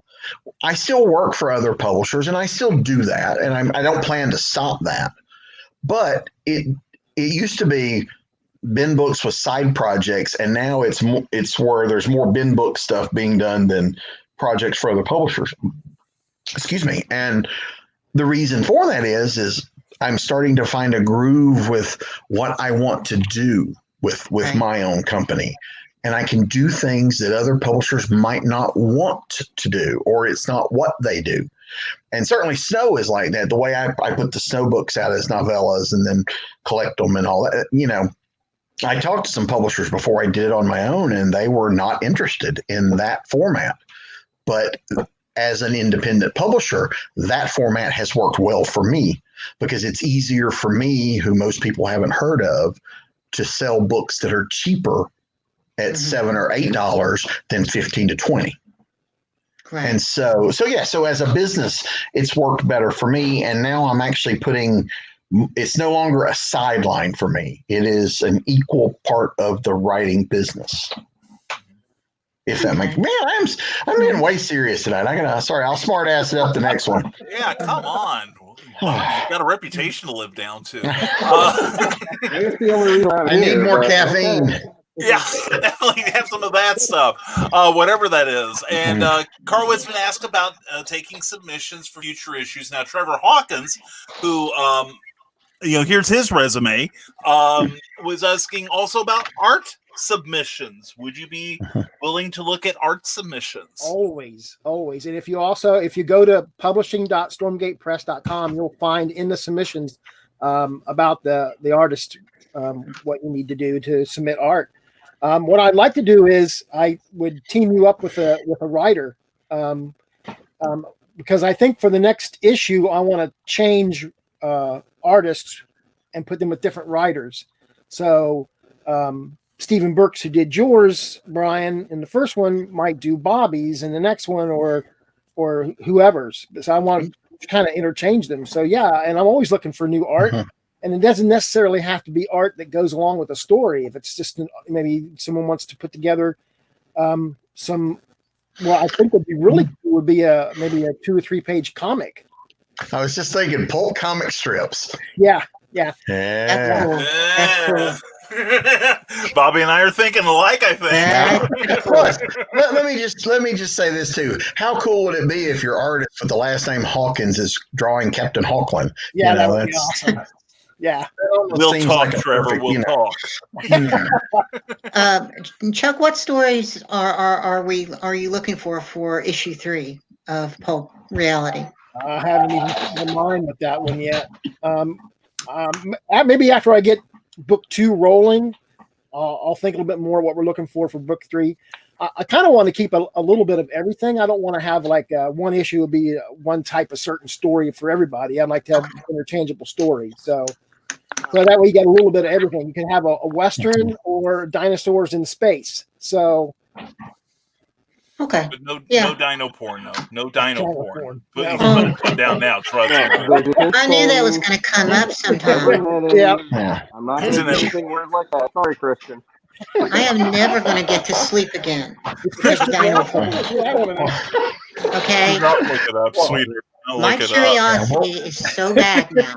I still work for other publishers, and I still do that, and I don't plan to stop that. But it used to be bin books with side projects, and now it's where there's more bin book stuff being done than projects for other publishers. Excuse me. And the reason for that is I'm starting to find a groove with what I want to do with my own company. And I can do things that other publishers might not want to do, or it's not what they do. And certainly Snow is like that. The way I put the Snow books out as novellas and then collect them and all that, I talked to some publishers before I did it on my own, and they were not interested in that format. But as an independent publisher, that format has worked well for me because it's easier for me, who most people haven't heard of, to sell books that are cheaper at $7 or $8 than $15 to $20. Right. And so as a business, it's worked better for me. And now I'm actually it's no longer a sideline for me. It is an equal part of the writing business. If that makes, I'm being way serious tonight. I'll smart ass it up the next one. Yeah, come on. You've got a reputation to live down to. That's the only reason I'm I need here, more but caffeine. okay. Yeah, definitely have some of that stuff, whatever that is. And Carlwood's been asked about taking submissions for future issues. Now, Trevor Hawkins, who, here's his resume, was asking also about art submissions. Would you be willing to look at art submissions? Always. And if you go to publishing.stormgatepress.com, you'll find in the submissions about the artist, what you need to do to submit art. What I'd like to do is I would team you up with a writer, because I think for the next issue I want to change artists and put them with different writers. So Stephen Burks, who did yours, Brian, in the first one, might do Bobby's in the next one, or whoever's. So I want to kind of interchange them. So yeah, and I'm always looking for new art. And it doesn't necessarily have to be art that goes along with a story. If it's just maybe someone wants to put together I think would be really cool would be maybe a 2 or 3 page comic. I was just thinking pulp comic strips. Yeah. That's Yeah. cool. That's cool. Bobby and I are thinking alike, I think. Plus, let me just say this too. How cool would it be if your artist with the last name Hawkins is drawing Captain Hawkland? Yeah, that would be awesome. Yeah. We'll talk, Trevor. We'll talk. Chuck, what stories are you looking for issue 3 of Pulp Reality? I haven't even put in mind with that one yet. Maybe after I get book 2 rolling, I'll think a little bit more what we're looking for book 3. I kind of want to keep a little bit of everything. I don't want to have like one issue will be one type of certain story for everybody. I'd like to have interchangeable stories. So that way you get a little bit of everything. You can have a Western or dinosaurs in space. So okay. But no Yeah. dino porn, no. No dino porn. Put No. it down now, trust me. I knew that was going to come up sometime. Yeah. I'm not It's going an- to do anything weird like that. Sorry, Christian. I am never going to get to sleep again because of dino porn. Okay? Don't look it up, sweetheart. Don't My look it up. curiosity is so bad now,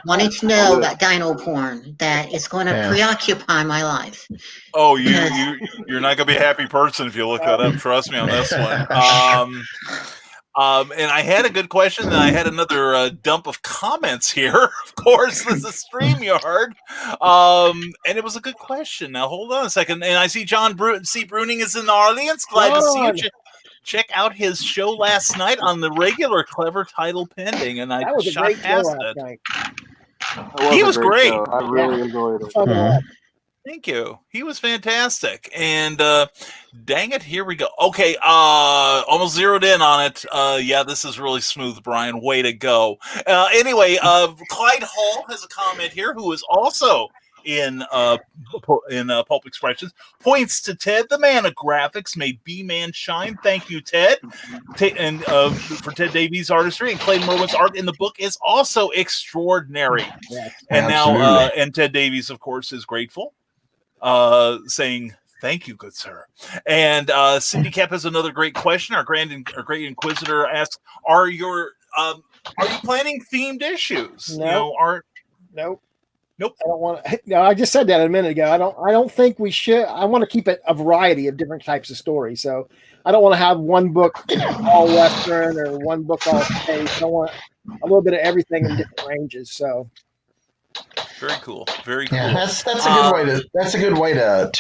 wanting to know about dino porn, that it's going to preoccupy my life. Oh, you're not gonna be a happy person if you look that up. Trust me on this one. And I had a good question, and I had another dump of comments here. Of course, this is StreamYard, and it was a good question. Now hold on a second, and I see John C. Bruning is in the audience. Glad to see you. Check out his show last night on the regular Clever Title Pending, and I That was a shot great show past last it. night. He a was great. show. I really enjoyed it. Thank you. He was fantastic. And dang it, here we go. Okay, almost zeroed in on it. Yeah, this is really smooth, Brian. Way to go. Anyway, Clyde Hall has a comment here, who is also in Pulp Expressions. Points to Ted, the man of graphics, made B-Man shine. Thank you, Ted. And for Ted Davies' artistry, and Clayton Merwin's art in the book is also extraordinary. Yes. And Absolutely. now, and Ted Davies, of course, is grateful, saying, "Thank you, good sir." And Cindy Cap has another great question. Our great inquisitor asks, "Are you planning themed issues? No. You know, Nope. I don't want to. No, I just said that a minute ago. I don't think we should. I want to keep it a variety of different types of stories. So I don't want to have one book all Western or one book all space. I want a little bit of everything in different ranges. So very cool, very cool." Yeah, that's a good way to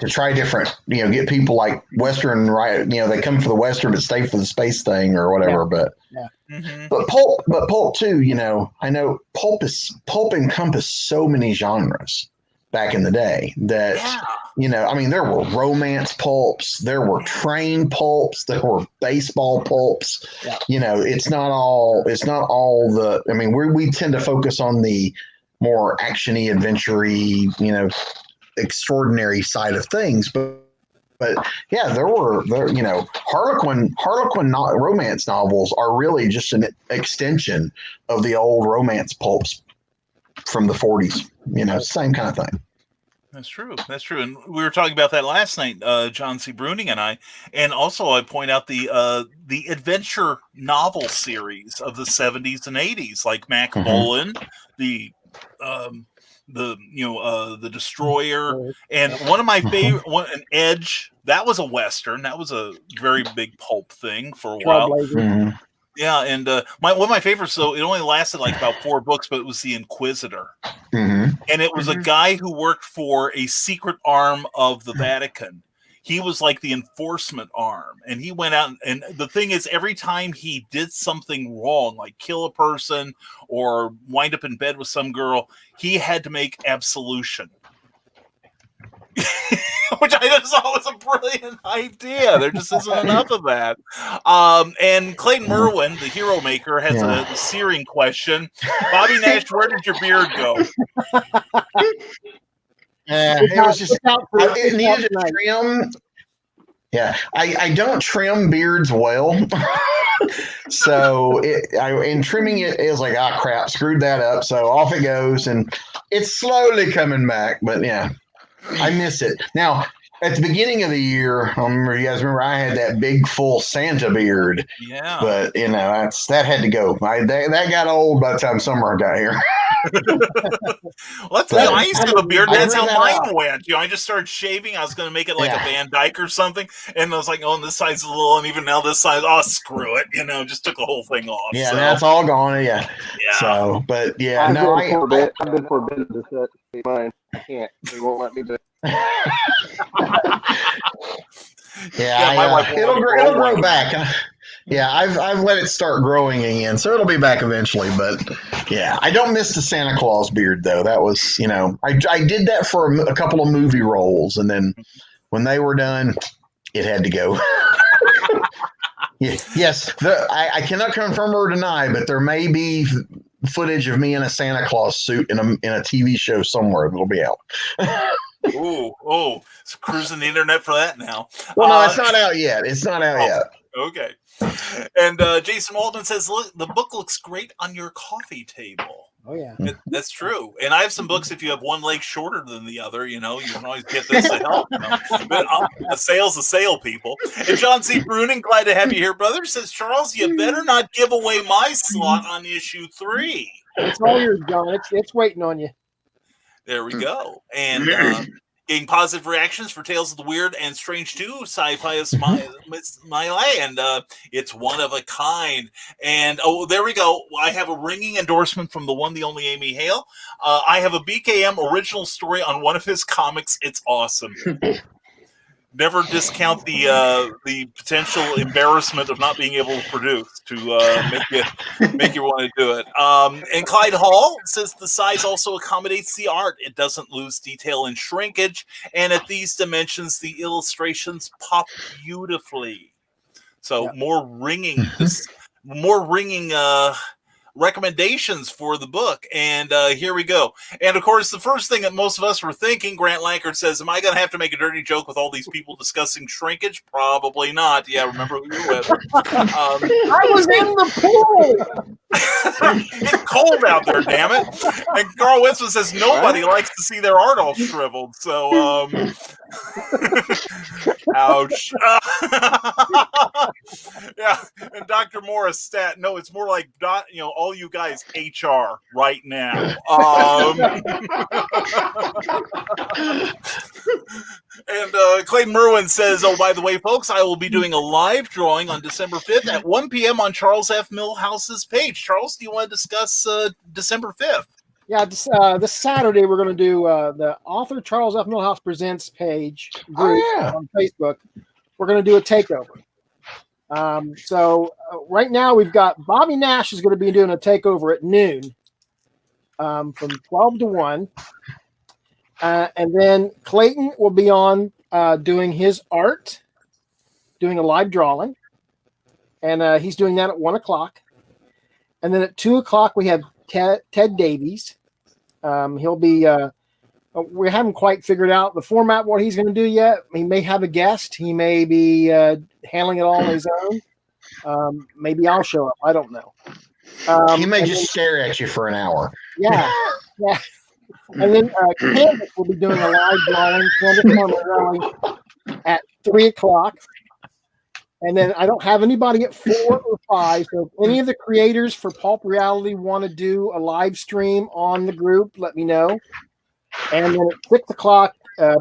try different, get people like Western, right? They come for the Western but stay for the space thing or whatever. But pulp too, I know pulp encompassed so many genres back in the day that there were romance pulps, there were train pulps, there were baseball pulps. It's not all the. We tend to focus on the more actiony, adventure-y, extraordinary side of things, but yeah, there Harlequin romance novels are really just an extension of the old romance pulps from the 40s. Same kind of thing. That's true. That's true. And we were talking about that last night, John C. Bruning and I. And also, I point out the adventure novel series of the 70s and 80s, like Mac Bolan, the the Destroyer, and one of my favorite one, an Edge. That was a Western. That was a very big pulp thing for a while. Trailblazer. Yeah, and one of my favorites, though, it only lasted like about 4 books, but it was The Inquisitor. And it was a guy who worked for a secret arm of the Vatican. He was like the enforcement arm, and he went out, and the thing is, every time he did something wrong, like kill a person or wind up in bed with some girl, he had to make absolution. Which I just thought was a brilliant idea. There just isn't enough of that. And Clayton Merwin, the hero maker, has a searing question. Bobby Nash, where did your beard go? It was just it needed a trim. Yeah, I don't trim beards well, so in trimming it is like, oh crap, screwed that up. So off it goes, and it's slowly coming back. But yeah. I miss it. Now, at the beginning of the year, I remember you guys remember I had that big full Santa beard. Yeah. But that had to go. That got old by the time summer got here. I used to have a beard. That's how mine went. I just started shaving. I was going to make it like a Van Dyke or something, and I was like, "Oh, this side's a little uneven. Now this side, oh, screw it!" Just took the whole thing off. Yeah, so. That's all gone. Yeah. So, but yeah, I've been forbidden to set mine. I can't. They won't let me do it. My wife it'll grow back. Yeah, I've let it start growing again, so it'll be back eventually. But yeah, I don't miss the Santa Claus beard though. That was, I did that for a couple of movie roles, and then when they were done, it had to go. Yes, I cannot confirm or deny, but there may be footage of me in a Santa Claus suit in a TV show somewhere that'll be out. It's cruising the internet for that now. Well, no, it's not out yet. It's not out yet. Okay. And Jason Walden says, "Look, the book looks great on your coffee table." Oh yeah, that's true. And I have some books. If you have one leg shorter than the other, you can always get this to help. But a sale's a sale, people. And John C. Bruning, glad to have you here, brother. Says, Charles, you better not give away my slot on issue 3. It's all yours, John. It's waiting on you. There we go. And getting positive reactions for Tales of the Weird and Strange 2. Sci-fi is my land. It's one of a kind. And, there we go. I have a ringing endorsement from the one, the only Amy Hale. I have a BKM original story on one of his comics. It's awesome. Never discount the potential embarrassment of not being able to produce to make you want to do it. And Clyde Hall says the size also accommodates the art. It doesn't lose detail and shrinkage, and at these dimensions, the illustrations pop beautifully. So more ringing recommendations for the book, and here we go. And of course, the first thing that most of us were thinking, Grant Lankard says, am I going to have to make a dirty joke with all these people discussing shrinkage? Probably not. Yeah, remember who you were with. I was in the pool. It's cold out there, damn it. And Carl Winston says nobody likes to see their art all shriveled, so ouch. Yeah, and Dr. Morris stat, no, it's more like all you guys HR right now. And Clayton Merwin says, oh, by the way, folks, I will be doing a live drawing on December 5th at 1 p.m. on Charles F. Millhouse's page. Charles, do you want to discuss December 5th? Yeah, this Saturday we're going to do the author Charles F. Millhouse Presents page group on Facebook. We're going to do a takeover. So right now we've got Bobby Nash is going to be doing a takeover at noon from 12 to 1. And then Clayton will be on doing his art, doing a live drawing. And he's doing that at 1 o'clock. And then at 2 o'clock we have Ted Davies. He'll be we haven't quite figured out the format, what he's going to do yet. He may have a guest. He may be handling it all on his own. Maybe I'll show up. I don't know. He may just stare at you for an hour. Yeah. Yeah. And then Candace will be doing a live drawing, Candace Marmarelli, at 3 o'clock. And then I don't have anybody at 4 or 5. So if any of the creators for Pulp Reality want to do a live stream on the group, let me know. And then at 6 o'clock,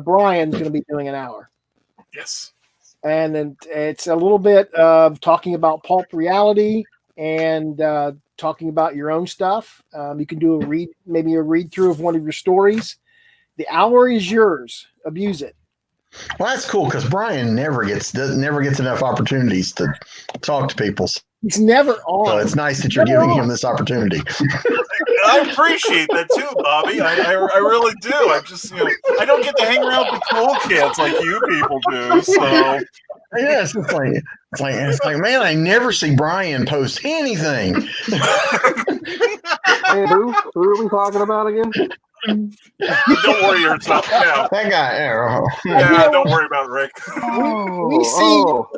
Brian's going to be doing an hour. Yes. And then it's a little bit of talking about Pulp Reality and talking about your own stuff. You can do maybe a read through of one of your stories. The hour is yours. Abuse it. Well, that's cool because Brian never gets enough opportunities to talk to people. He's never on. So it's nice that you're giving him this opportunity. I appreciate that too, Bobby. I really do. I just I don't get to hang around with cool kids like you people do. So yes, it's like man, I never see Brian post anything. Hey, who are we talking about again? Don't worry yourself. Yeah. That guy. Yeah, don't worry about it, Rick.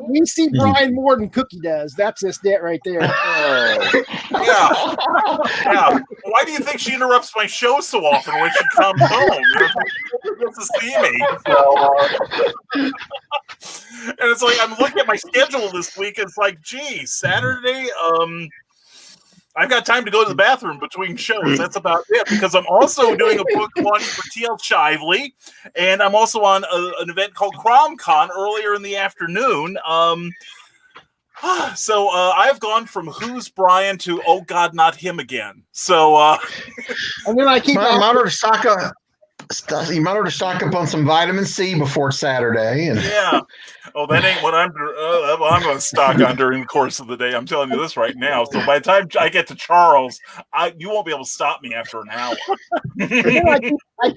We see Brian more than Cookie does. That's this debt right there. Yeah. Why do you think she interrupts my show so often when she comes home? She gets to see me. And it's like I'm looking at my schedule this week. It's like, gee, Saturday. I've got time to go to the bathroom between shows. That's about it, because I'm also doing a book launch for T.L. Shively, and I'm also on an event called CromCon earlier in the afternoon. So I've gone from who's Brian to oh God, not him again. So and then I keep you might order to stock up on some vitamin C before Saturday. And yeah. Oh, that ain't what I'm going to stock on during the course of the day. I'm telling you this right now. So by the time I get to Charles, you won't be able to stop me after an hour.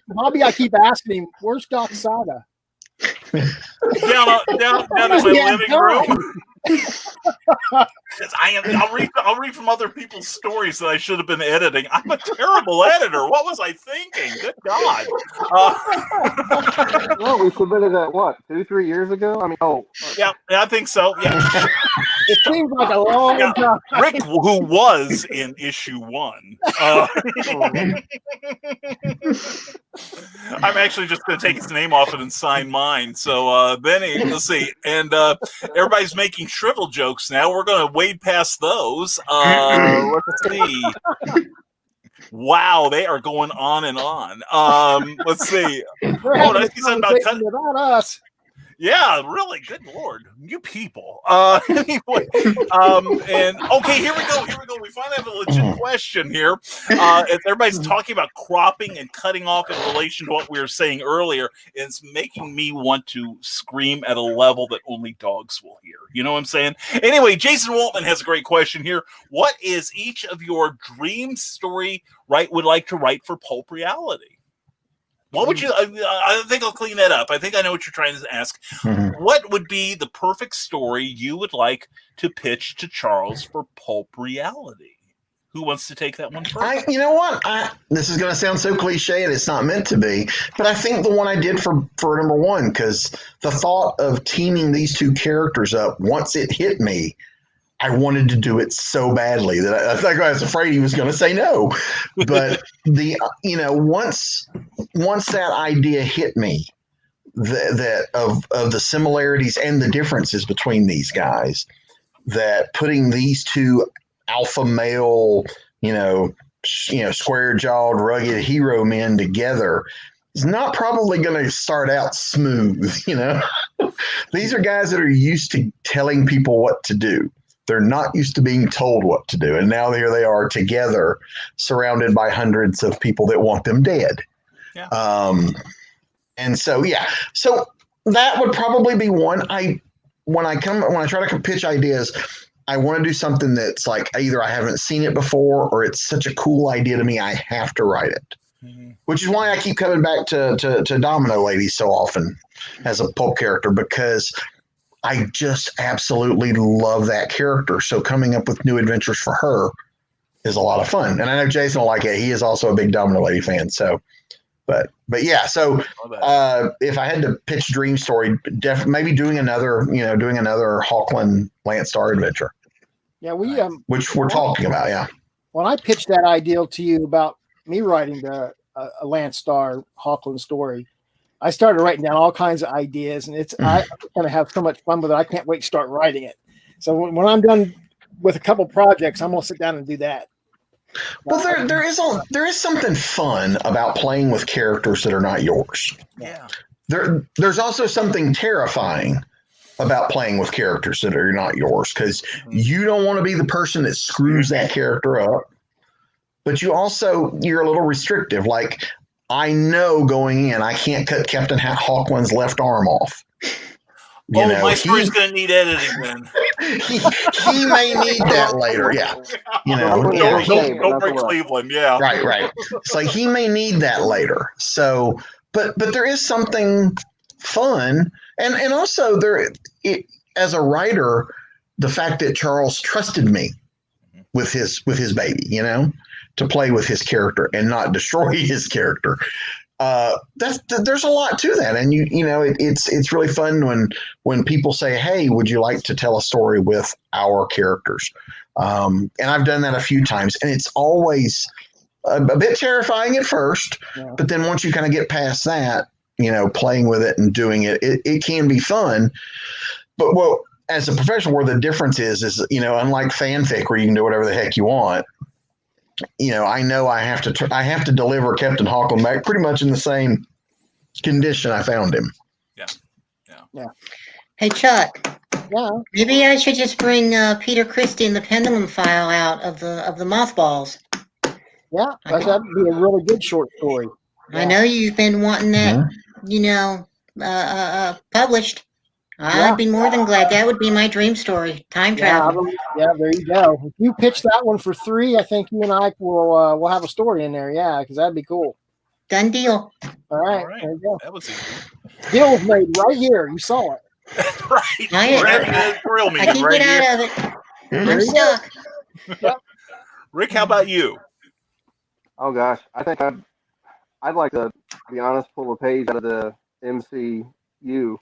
Bobby, I keep asking him, where's Doc Saga? down in my living room. I'll read from other people's stories that I should have been editing. I'm a terrible editor. What was I thinking? Good God. Well, we submitted that, 2-3 years ago? I mean, yeah, I think so. Yeah. It seems like a long time. Rick, who was in issue 1. I'm actually just going to take his name off it and sign mine. So, Benny, let's see. And everybody's making shrivel jokes now. We're going to wade past those. Let's see. Wow, they are going on and on. Let's see. Oh, did I see something about us? Yeah, really. Good Lord, you people. Anyway, and okay, here we go. We finally have a legit question here. Everybody's talking about cropping and cutting off in relation to what we were saying earlier. It's making me want to scream at a level that only dogs will hear. You know what I'm saying? Anyway, Jason Waltman has a great question here. What is each of your dream story would like to write for Pulp Reality? What would you? I think I'll clean that up. I think I know what you're trying to ask. Mm-hmm. What would be the perfect story you would like to pitch to Charles for Pulp Reality? Who wants to take that one first? You know what? This is going to sound so cliche, and it's not meant to be. But I think the one I did for number 1, because the thought of teaming these two characters up, once it hit me, I wanted to do it so badly that I think I was afraid he was going to say no. But once that idea hit me, that of the similarities and the differences between these guys, that putting these two alpha male, square jawed, rugged hero men together is not probably going to start out smooth. These are guys that are used to telling people what to do. They're not used to being told what to do. And now here they are together, surrounded by hundreds of people that want them dead. Yeah. And so, yeah. So that would probably be one. When I try to pitch ideas, I want to do something that's like either I haven't seen it before or it's such a cool idea to me, I have to write it. Mm-hmm. Which is why I keep coming back to Domino Lady so often as a pulp character, because I just absolutely love that character. So coming up with new adventures for her is a lot of fun. And I know Jason will like it. He is also a big Domino Lady fan. So, but yeah. So if I had to pitch dream story, maybe doing another Hawkland Landstar adventure. Yeah, which we're talking about. Yeah. When I pitched that idea to you about me writing the a Lance Starr Hawkland story, I started writing down all kinds of ideas, and I kind of have so much fun with it. I can't wait to start writing it. So when I'm done with a couple projects, I'm gonna sit down and do that. Well, there is something fun about playing with characters that are not yours. Yeah. There's also something terrifying about playing with characters that are not yours, because you don't want to be the person that screws that character up, but you're a little restrictive. Like, I know going in, I can't cut Captain Hawkland's left arm off. My story's going to need editing then. he may need that later. Yeah. Don't break Cleveland. Yeah. Right. It's like he may need that later. So, but there is something fun. And also as a writer, the fact that Charles trusted me with his baby, to play with his character and not destroy his character. There's a lot to that, and it's really fun when people say, "Hey, would you like to tell a story with our characters?" And I've done that a few times, and it's always a bit terrifying at first, but then once you kind of get past that, playing with it and doing it, it can be fun. But as a professional, where the difference is unlike fanfic where you can do whatever the heck you want. I know I have to deliver Captain Hawkland back pretty much in the same condition I found him. Yeah. Hey, Chuck. Yeah. Maybe I should just bring Peter Christie and the Pendulum File out of the mothballs. Yeah, that'd be a really good short story. I know you've been wanting that, published. I'd be more than glad. That would be my dream story. Time travel. Yeah, there you go. If you pitch that one for $3, I think you and I will have a story in there. Yeah, because that'd be cool. Done deal. All right. There you go. That was easy. Deal was made right here. You saw it. Right. I can get out of it. I'm stuck. Rick, how about you? Oh gosh, I think I'd like to be honest, pull a page out of the MCU.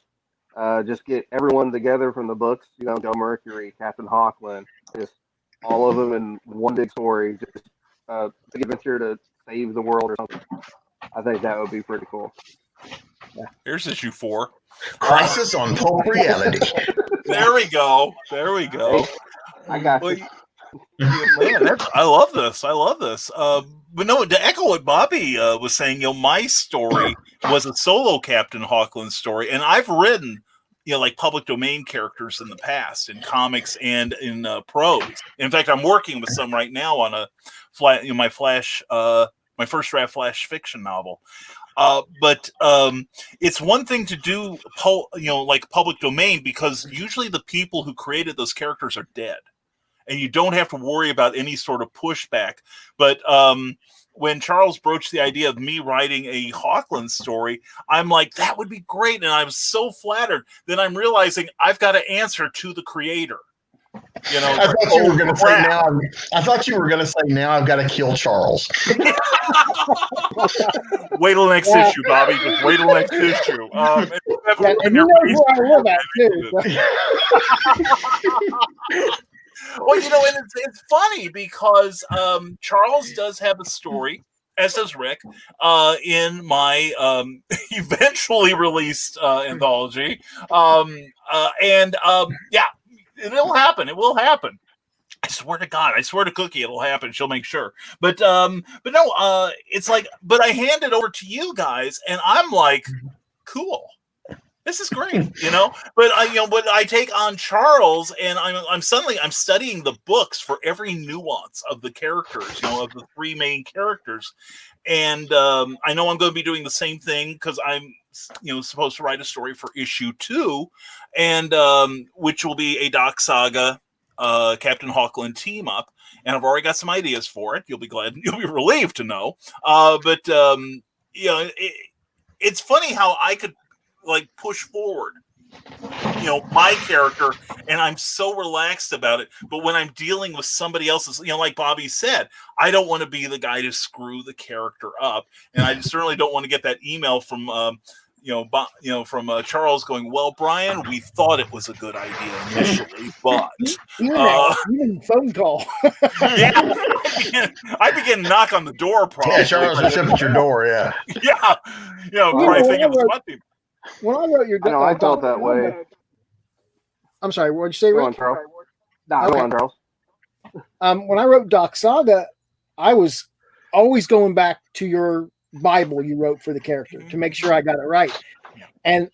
Just get everyone together from the books, Joe Mercury, Captain Hawkland, just all of them in one big story, just big adventure to save the world or something. I think that would be pretty cool. Yeah. Here's issue 4. Crisis on Pulp Reality. There we go. I got you. Man, I love this. But no, to echo what Bobby was saying, my story was a solo Captain Hawkland story, and I've written, like public domain characters in the past, in comics and in prose. In fact, I'm working with some right now on my first draft Flash fiction novel. But it's one thing to do, like public domain, because usually the people who created those characters are dead, and you don't have to worry about any sort of pushback. But when Charles broached the idea of me writing a Hawkland story, I'm like, that would be great, and I was so flattered. Then I'm realizing I've got to answer to the creator. I thought you were going to say now. I thought you were going to say now. I've got to kill Charles. Wait till next issue, Bobby. Just wait till next issue. And you know who I live at too. Well, and it's funny because Charles does have a story, as does Rick, in my eventually released anthology, it'll happen. It will happen. I swear to God. I swear to Cookie, it'll happen. She'll make sure. But no. It's like, but I hand it over to you guys, and I'm like, cool. This is great, But I take on Charles, and I'm studying the books for every nuance of the characters, of the 3 main characters, and I know I'm going to be doing the same thing because I'm supposed to write a story for issue 2, and which will be a Doc Saga Captain Hawkland team up, and I've already got some ideas for it. You'll be relieved to know. It's funny how I could push forward, my character, and I'm so relaxed about it. But when I'm dealing with somebody else's, like Bobby said, I don't want to be the guy to screw the character up, and I certainly don't want to get that email from from Charles going, well, Brian, we thought it was a good idea initially, but even phone call. yeah, I began to knock on the door. Probably, Charles was up at your door. Yeah, probably thinking it was my people. When I wrote your, I felt that way. I'm sorry. What did you say, Go Rick? on, Charles. Go on, Charles. When I wrote Doc Saga, I was always going back to your Bible you wrote for the character to make sure I got it right. And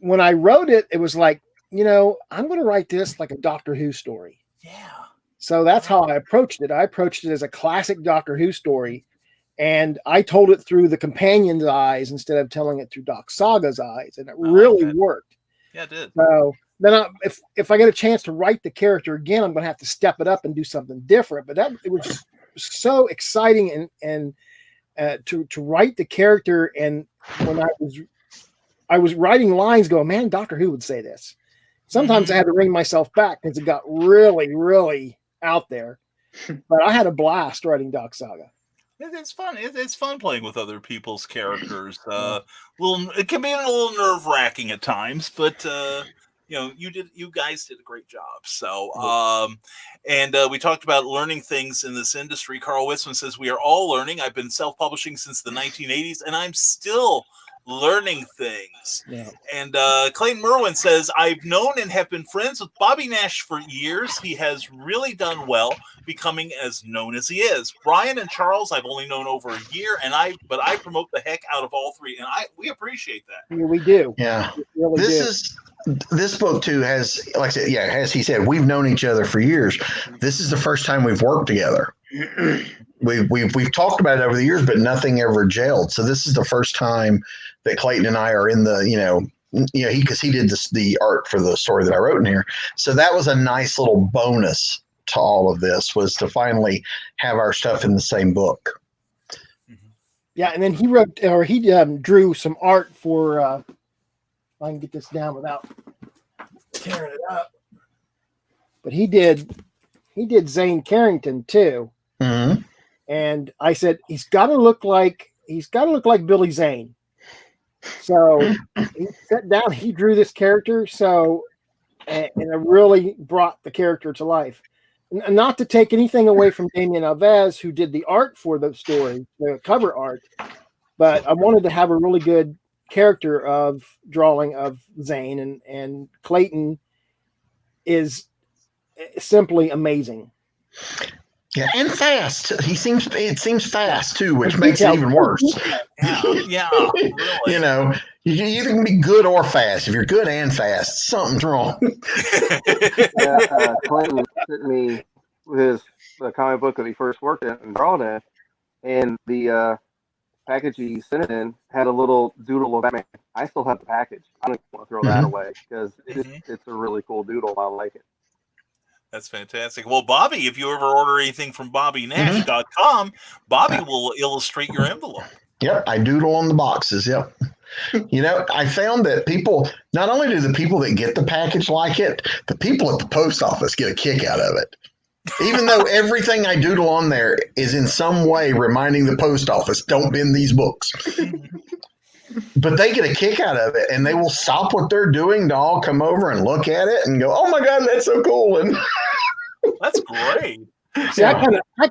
when I wrote it, it was like, I'm going to write this like a Doctor Who story. Yeah. So that's how I approached it. I approached it as a classic Doctor Who story. And I told it through the companion's eyes instead of telling it through Doc Saga's eyes. And it really worked. Yeah, it did. So then if I get a chance to write the character again, I'm going to have to step it up and do something different. But it was so exciting and to write the character. And when I was writing lines going, man, Doctor Who would say this. Sometimes I had to ring myself back because it got really, really out there. But I had a blast writing Doc Saga. It's fun. It's fun playing with other people's characters. It can be a little nerve-wracking at times, but you guys did a great job. So, we talked about learning things in this industry. Carl Witzman says we are all learning. I've been self-publishing since the 1980s, and I'm still learning things. Yeah. And Clayton Merwin says, I've known and have been friends with Bobby Nash for years. He has really done well, becoming as known as he is. Brian and Charles, I've only known over a year, but I promote the heck out of all three, and we appreciate that. Yeah, we do. Yeah. Really This book too has, like I said, as he said, we've known each other for years. This is the first time we've worked together. We've talked about it over the years, but nothing ever gelled. So this is the first time that Clayton and I are in the, because he did the art for the story that I wrote in here. So that was a nice little bonus to all of this, was to finally have our stuff in the same book. Yeah, and then he drew some art for. If I can get this down without tearing it up, but he did Zane Carrington too. Mm-hmm. And I said he's got to look like Billy Zane. So he sat down, he drew this character, and it really brought the character to life. Not to take anything away from Damien Alves, who did the art for the story, the cover art, but I wanted to have a really good character of drawing of Zane, and Clayton is simply amazing. Yeah, and fast. It seems fast too, which makes it even worse. Yeah, really. You can be good or fast. If you're good and fast, something's wrong. Clinton sent me the comic book that he first worked at and drawn at, and the package he sent it in had a little doodle of Batman. I still have the package. I don't want to throw that away because it's a really cool doodle. I like it. That's fantastic. Well, Bobby, if you ever order anything from BobbyNash.com, Bobby will illustrate your envelope. Yep, I doodle on the boxes. Yep. I found that people, not only do the people that get the package like it, the people at the post office get a kick out of it. Even though everything I doodle on there is in some way reminding the post office, don't bin these books. But they get a kick out of it, and they will stop what they're doing to all come over and look at it and go, "Oh my God, that's so cool!" And that's great. See, I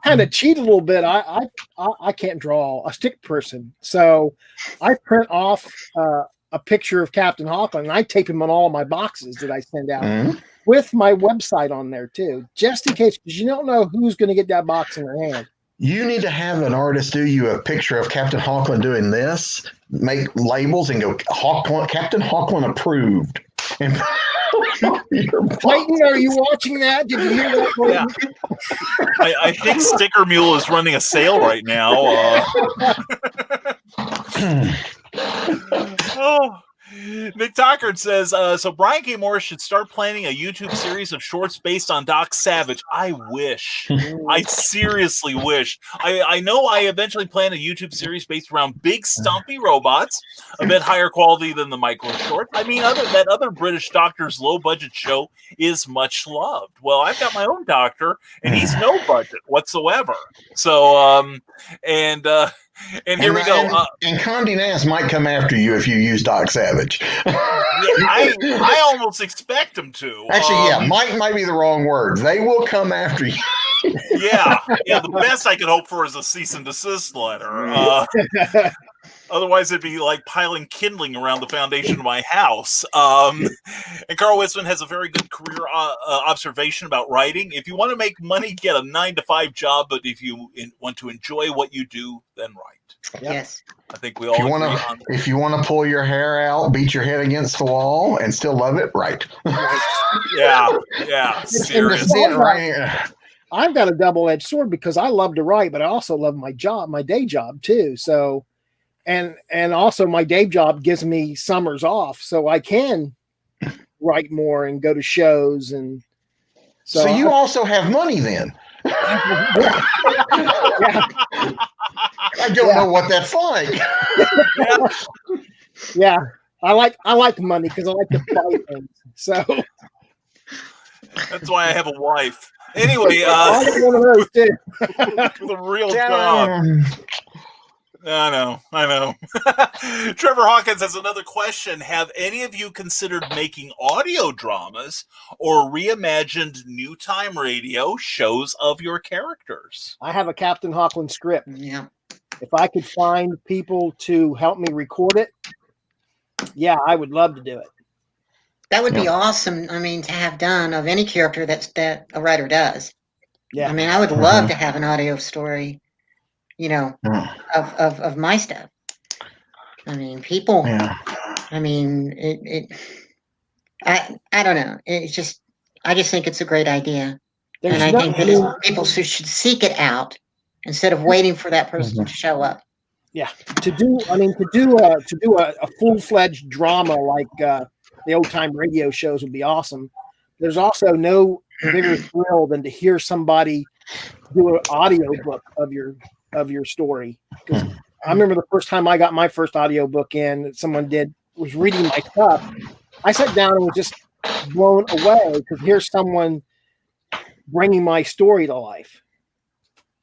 kind of cheat a little bit. I can't draw a stick person, so I print off a picture of Captain Hawkland, and I tape him on all of my boxes that I send out with my website on there too, just in case, because you don't know who's going to get that box in their hand. You need to have an artist do you a picture of Captain Hawkland doing this, make labels, and go, Captain Hawkland approved. And Clayton, are you watching that? Did you hear that? Yeah. I think Sticker Mule is running a sale right now. Nick Tockard says, so Brian K. Morris should start planning a YouTube series of shorts based on Doc Savage. I wish. I seriously wish. I know I eventually plan a YouTube series based around big stumpy robots, a bit higher quality than the micro short. I mean, that other British doctor's low-budget show is much loved. Well, I've got my own doctor, and he's no budget whatsoever. So, And here we go. And Condé Nast might come after you if you use Doc Savage. I almost expect them to. Actually, might be the wrong word. They will come after you. Yeah. The best I could hope for is a cease and desist letter. Otherwise, it'd be like piling kindling around the foundation of my house. And Carl Witzman has a very good career observation about writing. If you want to make money, get a 9-to-5 job. But if you want to enjoy what you do, then write. Yes. I think we all agree on that. If you want to pull your hair out, beat your head against the wall, and still love it, right? Yeah. Seriously. I've got a double-edged sword because I love to write, but I also love my day job too. So, and also my day job gives me summers off, so I can write more and go to shows. And so you also have money then. Yeah. I don't know what that's like. Yeah, I like money because I like to buy things. So that's why I have a wife. Anyway, I like one of those too. The real job. I know. Trevor Hawkins has another question. Have any of you considered making audio dramas or reimagined new time radio shows of your characters? I have a Captain Hawkland script. Yeah. If I could find people to help me record it, yeah, I would love to do it. That would be awesome. I mean, to have done of any character that a writer does. Yeah. I mean, I would love to have an audio story, of my stuff. I mean, people. Yeah. I mean, I don't know. I just think it's a great idea, and I think that people should seek it out instead of waiting for that person to show up. Yeah, to do a full-fledged drama like the old-time radio shows would be awesome. There's also no bigger thrill than to hear somebody do an audio book of your story. Because I remember the first time I got my first audio book in, someone was reading my stuff. I sat down and was just blown away because here's someone bringing my story to life.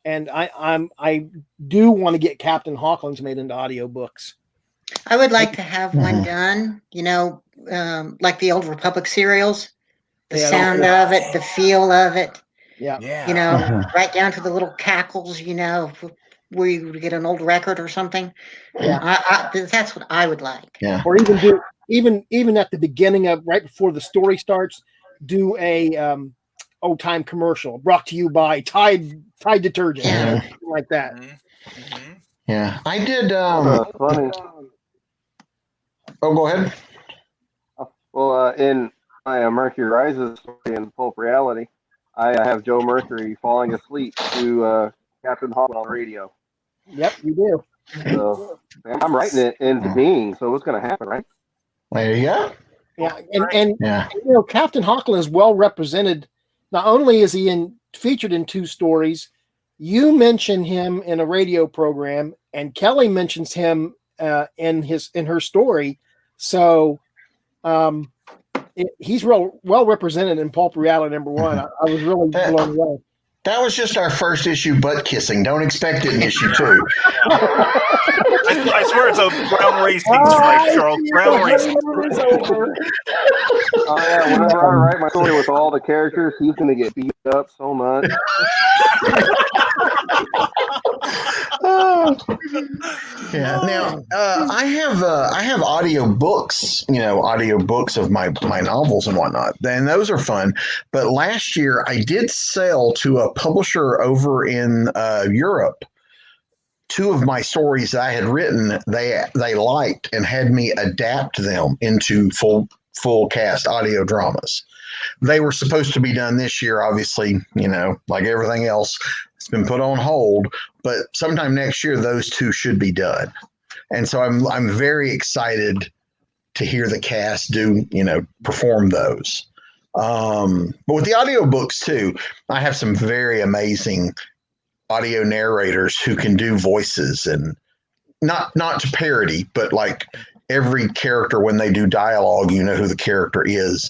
And I do want to get Captain Hawkland's made into audiobooks. I would like to have one done, like the old Republic serials, the sound of it, the feel of it. Yeah. Right down to the little cackles, where you get an old record or something. Yeah. That's what I would like. Yeah. Or even at the beginning of right before the story starts, do a old time commercial brought to you by Tide detergent, something like that. Mm-hmm. Yeah, I did. Funny. Oh, go ahead. Well, in my Mercury Rises story in Pulp Reality, I have Joe Mercury falling asleep to Captain Hawkland on the radio. Yep, you do. So I'm writing it into being, so it's going to happen, right? There you go. Yeah, and Captain Hawkland is well represented. Not only is he featured in 2 stories, you mention him in a radio program, and Kelly mentions him in her story. So he's well represented in Pulp Reality #1. I was really blown away. That was just our first issue, butt kissing. Don't expect it in issue 2. I swear it's a brown racing strike, Charles. Brown racing. Oh yeah, whenever I write my story with all the characters, he's gonna get beat up so much. Yeah. Now I have audio books, audio books of my novels and whatnot. And those are fun. But last year I did sell to a publisher over in Europe 2 of my stories that I had written. They liked and had me adapt them into full cast audio dramas. They were supposed to be done this year, obviously, like everything else, it's been put on hold, but sometime next year those 2 should be done. And so I'm very excited to hear the cast perform those. But with the audiobooks too, I have some very amazing audio narrators who can do voices, and not to parody, but like every character, when they do dialogue, who the character is.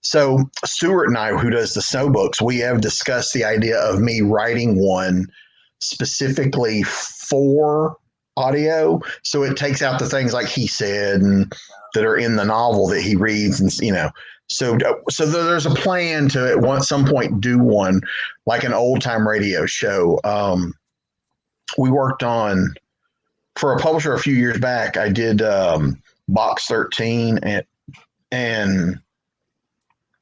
So Stuart and I, who does the Snow books, we have discussed the idea of me writing one specifically for audio, so it takes out the things like he said and that are in the novel that he reads, and So there's a plan to at some point do one like an old time radio show. We worked on for a publisher a few years back. I did Box 13 and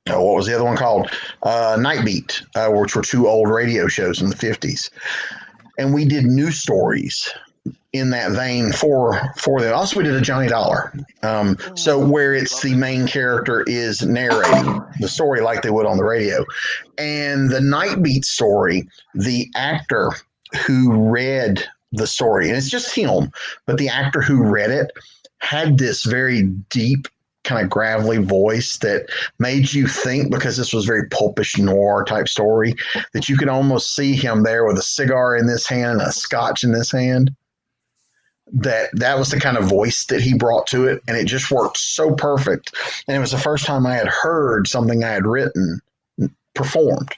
what was the other one called? Night Beat, which were two old radio shows in the 50s. And we did news stories in that vein for them. Also, we did a Johnny Dollar. So where it's the main character is narrating the story like they would on the radio. And the Night Beat story, the actor who read the story, and it's just him, but the actor who read it had this very deep, kind of gravelly voice that made you think, because this was very pulpish noir type story, that you could almost see him there with a cigar in this hand and a scotch in this hand. That was the kind of voice that he brought to it, and it just worked so perfect. And it was the first time I had heard something I had written performed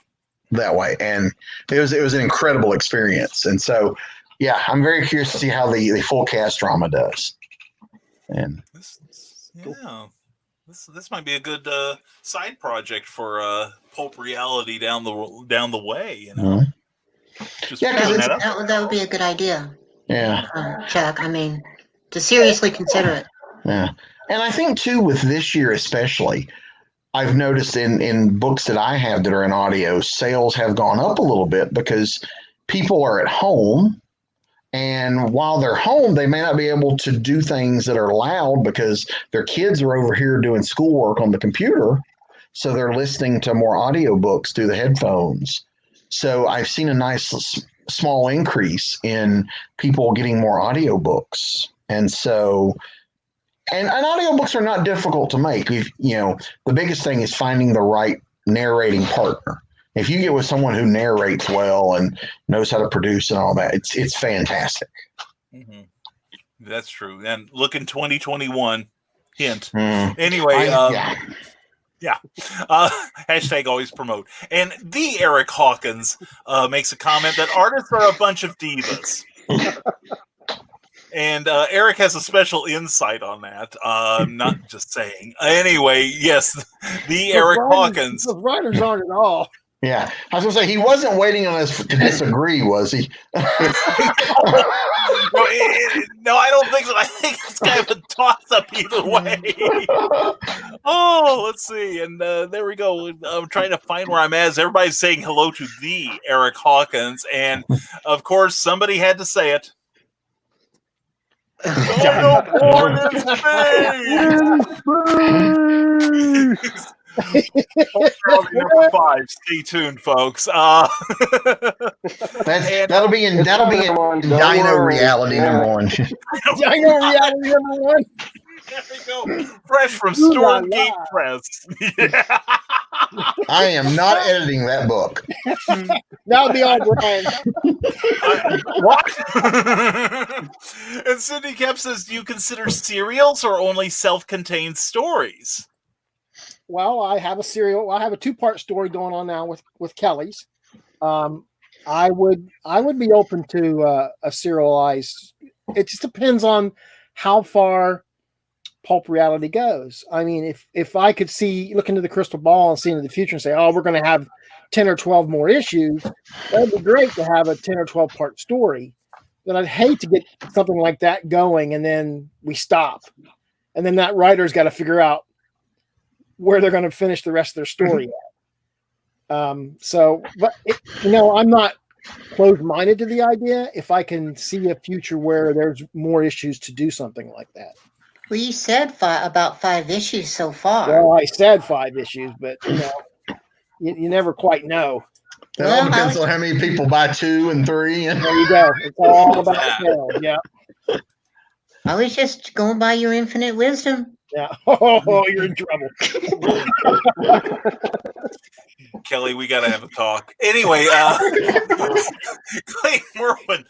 that way, and it was an incredible experience. And so, yeah, I'm very curious to see how the full cast drama does. And this might be a good side project for Pulp Reality down the way. Just that would be a good idea. Yeah, Chuck. I mean, to seriously consider it. Yeah, and I think too with this year especially, I've noticed in books that I have that are in audio, sales have gone up a little bit because people are at home. And while they're home, they may not be able to do things that are loud because their kids are over here doing schoolwork on the computer. So they're listening to more audiobooks through the headphones. So I've seen a nice small increase in people getting more audiobooks. And so, and audiobooks are not difficult to make. The biggest thing is finding the right narrating partner. If you get with someone who narrates well and knows how to produce and all that, it's fantastic. Mm-hmm. That's true. And look in 2021, hint. Anyway, hashtag always promote. And the Eric Hawkins makes a comment that artists are a bunch of divas. And Eric has a special insight on that. I'm not just saying. Anyway, yes, the Eric Hawkins. The writers aren't at all. Yeah, I was going to say, he wasn't waiting on us to disagree, was he? No, I don't think so. I think it's kind of a toss-up either way. Let's see. And there we go. I'm trying to find where I'm at. As everybody's saying hello to the Eric Hawkins. And, of course, somebody had to say it. Number 5. Stay tuned, folks. That'll be in Dino Reality number 1. Dino Reality number 1. There we go. Fresh from Stormgate Press. Yeah. I am not editing that book. That would be all Brian. What? And Cindy Kemp says, do you consider serials or only self-contained stories? Well, I have a 2-part story going on now with Kellie's. I would be open to a serialized. It just depends on how far Pulp Reality goes. I mean, if I could look into the crystal ball and see into the future and say, oh, we're going to have 10 or 12 more issues, that'd be great to have a 10 or 12 part story. But I'd hate to get something like that going and then we stop, and then that writer's got to figure out where they're going to finish the rest of their story at. I'm not closed-minded to the idea if I can see a future where there's more issues to do something like that. Well, you said about 5 issues so far. Well, I said 5 issues, but you never quite know. It all depends on how many people buy 2 and 3. And there you go. It's all about sales. Yeah. I was just going by your infinite wisdom. Yeah. Oh, you're in trouble. Kelly, we got to have a talk. Anyway, Clayton Merwin,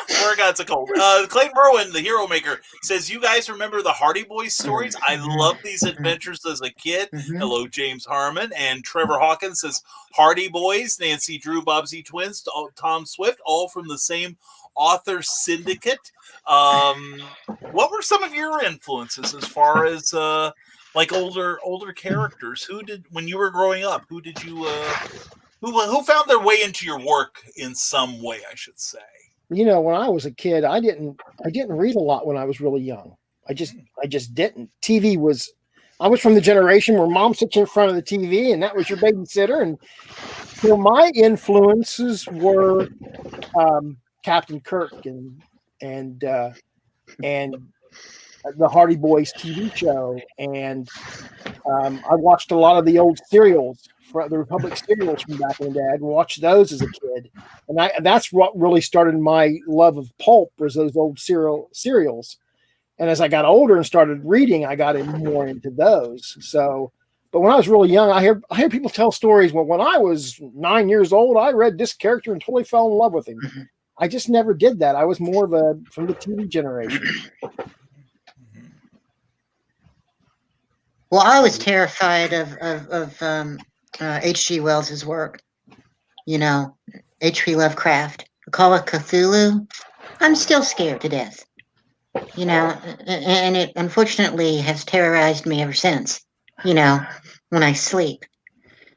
where God's a cold. Clayton Merwin, the hero maker, says, you guys remember the Hardy Boys stories? I love these adventures as a kid. Hello, James Harmon. And Trevor Hawkins says, Hardy Boys, Nancy Drew, Bobbsey Twins, Tom Swift, all from the same author syndicate. What were some of your influences as far as like older characters? Who did, when you were growing up, who did you who found their way into your work in some way, I should say? You know, when I was a kid, I didn't read a lot when I was really young. I just didn't. I was from the generation where mom sits in front of the TV and that was your babysitter. And so my influences were Captain Kirk and the Hardy Boys TV show, and I watched a lot of the old serials, the Republic serials from back in the day, and watched those as a kid, and that's what really started my love of pulp, was those old serials. And as I got older and started reading, I got more into those. So, but when I was really young, I hear people tell stories. Well, when I was 9 years old, I read this character and totally fell in love with him. I just never did that. I was more of from the TV generation. Well, I was terrified of H.G. Wells's work. You know, H.P. Lovecraft, Call of Cthulhu. I'm still scared to death. You know, and it unfortunately has terrorized me ever since. You know, when I sleep.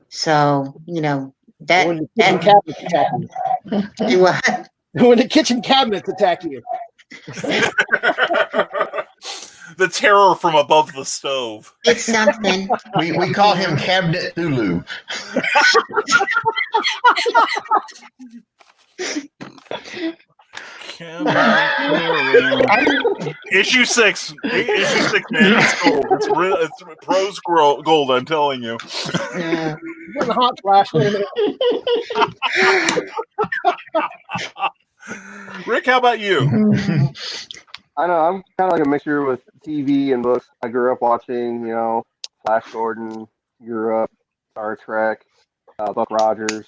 So, you know, When the kitchen cabinets attack you. What? When the kitchen cabinets attack you. The terror from above the stove. It's something. We call him Cabinet Thulu. Issue 6. Issue 6, man. It's gold. It's prose gold, I'm telling you. Yeah. Getting a hot flash. Wait a minute. Rick, how about you? I know, I'm kind of like a mixture with TV and books. I grew up watching, you know, Flash Gordon, grew up, Star Trek, Buck Rogers,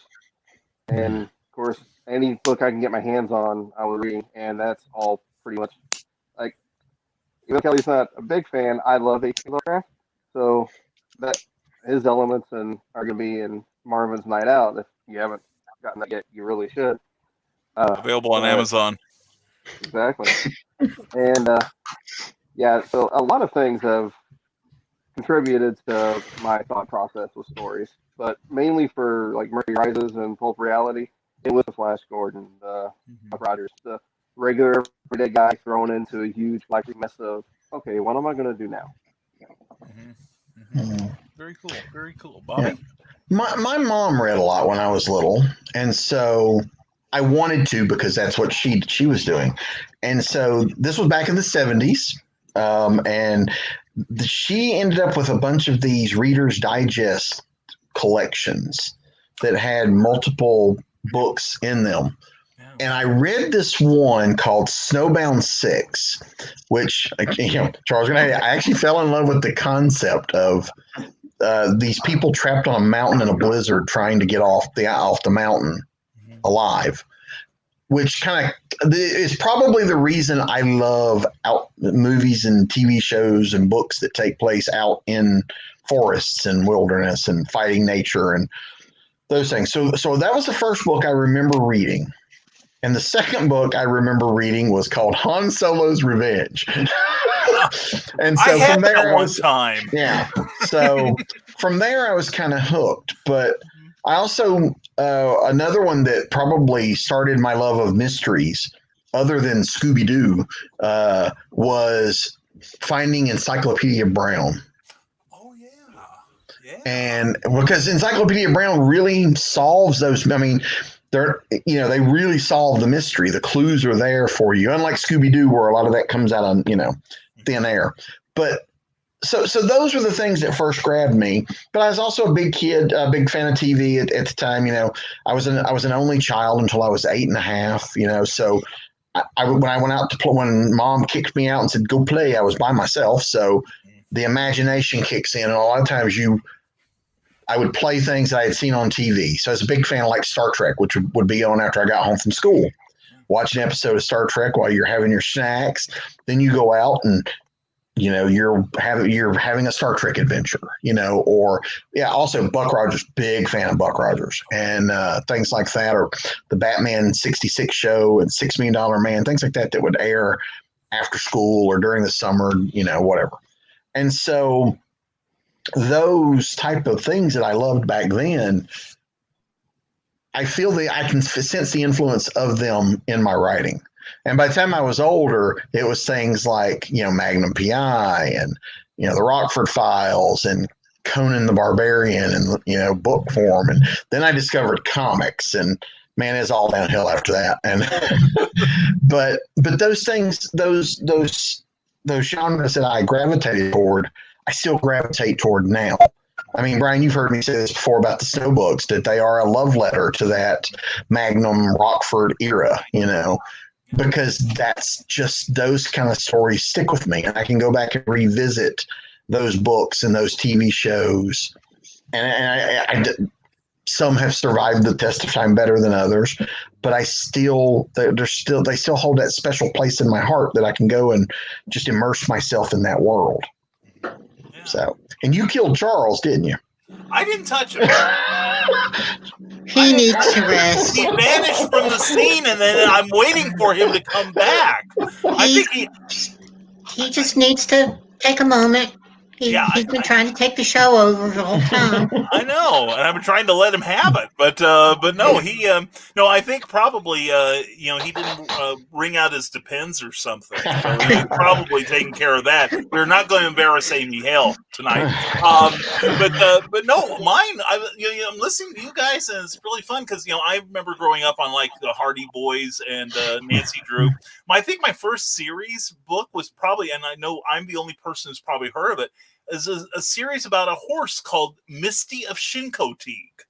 and of course, any book I can get my hands on, I was reading, and that's all pretty much like. Even though Kelly's not a big fan, I love H.P. Lovecraft, so that his elements are going to be in Marvin's Night Out. If you haven't gotten that yet, you really should. Available on Amazon. Exactly. And yeah, so a lot of things have contributed to my thought process with stories, but mainly for like Murray Rises and Pulp Reality, it was the Flash Gordon, Buck Rogers, the regular everyday guy thrown into a huge black mess of, okay, what am I going to do now? Very cool. Very cool. Bobby? Yeah. My mom read a lot when I was little, and so I wanted to, because that's what she was doing. And so this was back in the 70s, and she ended up with a bunch of these Reader's Digest collections that had multiple books in them. And I read this one called Snowbound 6, which, you know, Charles, I actually fell in love with the concept of these people trapped on a mountain in a blizzard trying to get off the mountain alive, which kind of is probably the reason I love movies and TV shows and books that take place out in forests and wilderness and fighting nature and those things. So that was the first book I remember reading. And the second book I remember reading was called Han Solo's Revenge. And so from there, time. Yeah. So from there, I was kind of hooked. But I also, another one that probably started my love of mysteries, other than Scooby-Doo, was Finding Encyclopedia Brown. Oh, yeah. And because Encyclopedia Brown really solves those, I mean, they really solve the mystery. The clues are there for you, unlike Scooby-Doo, where a lot of that comes out on, thin air. But so those were the things that first grabbed me. But I was also a big kid, a big fan of TV at the time. I was an only child until I was 8.5. So when I went out to play, when Mom kicked me out and said go play, I was by myself. So the imagination kicks in, and a lot of times I would play things that I had seen on TV. So I was a big fan of like Star Trek, which would be on after I got home from school. Watch an episode of Star Trek while you're having your snacks. Then you go out and you're having a Star Trek adventure, or also Buck Rogers, big fan of Buck Rogers and things like that, or the Batman 66 show and $6 Million Man, things like that would air after school or during the summer, whatever. And so those type of things that I loved back then, I feel that I can sense the influence of them in my writing. And by the time I was older, it was things like, Magnum PI and, the Rockford Files and Conan the Barbarian and, book form. And then I discovered comics, and man, it's all downhill after that. And, but those things, those genres that I gravitated toward, I still gravitate toward now. I mean, Brian, you've heard me say this before about the snow books, that they are a love letter to that Magnum Rockford era, because that's just those kind of stories stick with me, and I can go back and revisit those books and those TV shows. And I some have survived the test of time better than others, but they still hold that special place in my heart that I can go and just immerse myself in that world. Yeah. So, and you killed Charles, didn't you? I didn't touch him. He needs to rest. He vanished from the scene, and then I'm waiting for him to come back. He just needs to take a moment. He's been trying to take the show over the whole time. I know, and I've been trying to let him have it, but no, he I think probably he didn't ring out his Depends or something. So he's probably taking care of that. We're not going to embarrass Amy Hale tonight, but no, mine. I'm listening to you guys, and it's really fun because I remember growing up on like the Hardy Boys and Nancy Drew. I think my first series book was probably, and I know I'm the only person who's probably heard of it, is a series about a horse called Misty of Chincoteague.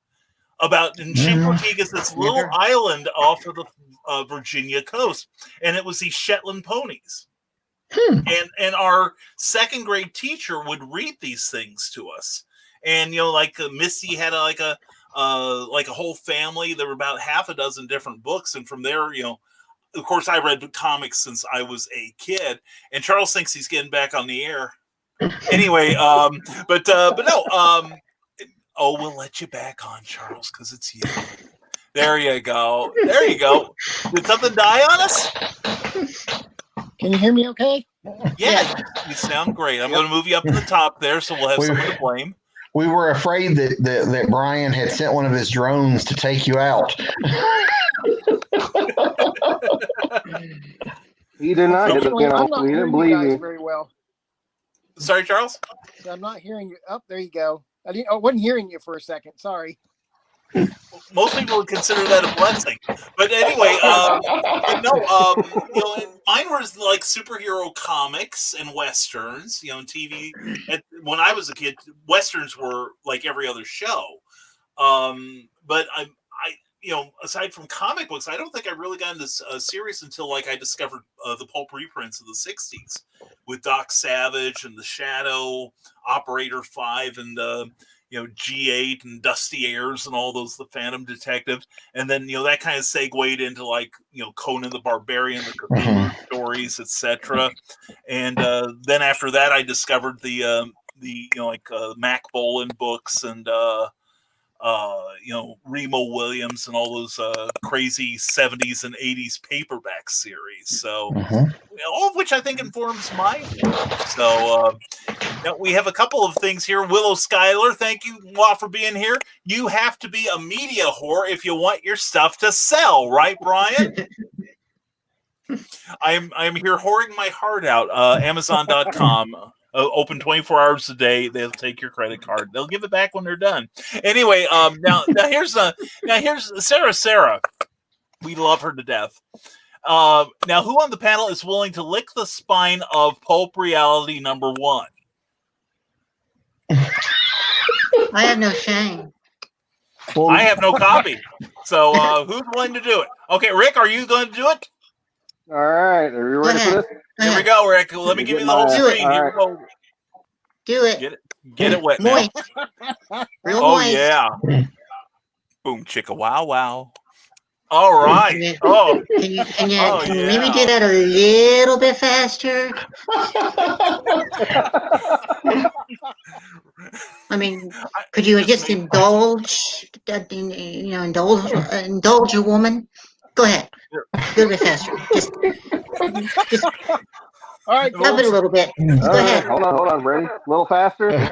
Chincoteague is this little island off of the Virginia coast, and it was these Shetland ponies. And our second grade teacher would read these things to us, and Misty had a whole family. There were about half a dozen different books, and from there, of course, I read comics since I was a kid, and Charles thinks he's getting back on the air. Anyway, but no, we'll let you back on, Charles, because it's you. There you go. There you go. Did something die on us? Can you hear me okay? Yeah, you sound great. I'm going to move you up to the top there, so we'll have someone to blame. We were afraid that Brian had sent one of his drones to take you out. He denied it, but we didn't believe you. Very well. Sorry, Charles? So I'm not hearing you. Oh, there you go. I wasn't hearing you for a second. Sorry. Most people would consider that a blessing. But anyway, mine was like superhero comics and westerns, TV. When I was a kid, westerns were like every other show. But I aside from comic books, I don't think I really got into series until I discovered the pulp reprints of the 60s with Doc Savage and The Shadow, Operator 5, and G8 and Dusty Ayers and all those, the Phantom Detective. And then, that kind of segued into Conan the Barbarian, the Cthulhu stories, etc. And then after that, I discovered the Mac Bolan books and Remo Williams and all those crazy 70s and 80s paperback series. So all of which I think informs my work. So we have a couple of things here. Willow Schuyler, thank you a lot for being here. You have to be a media whore if you want your stuff to sell, right, Brian? I'm here whoring my heart out. Amazon.com. Open 24 hours a day. They'll take your credit card. They'll give it back when they're done. Anyway, now here's Sarah. We love her to death. Now, who on the panel is willing to lick the spine of Pulp Reality #1? I have no shame. I have no copy. So who's willing to do it? Okay, Rick, are you going to do it? All right. Are you ready for this? Here we go, Rick. Let me give you the whole screen. Right. Here we go. Do it. Get it wet now. Moist. Real Oh moist. yeah. Boom chicka wow wow. All right. Oh, Can you Oh, maybe yeah. do that a little bit faster? I mean, could you just indulge a woman? Go ahead. A little bit faster. Just All right, love it a little bit. All Go right, ahead. hold on. Ready? A little faster.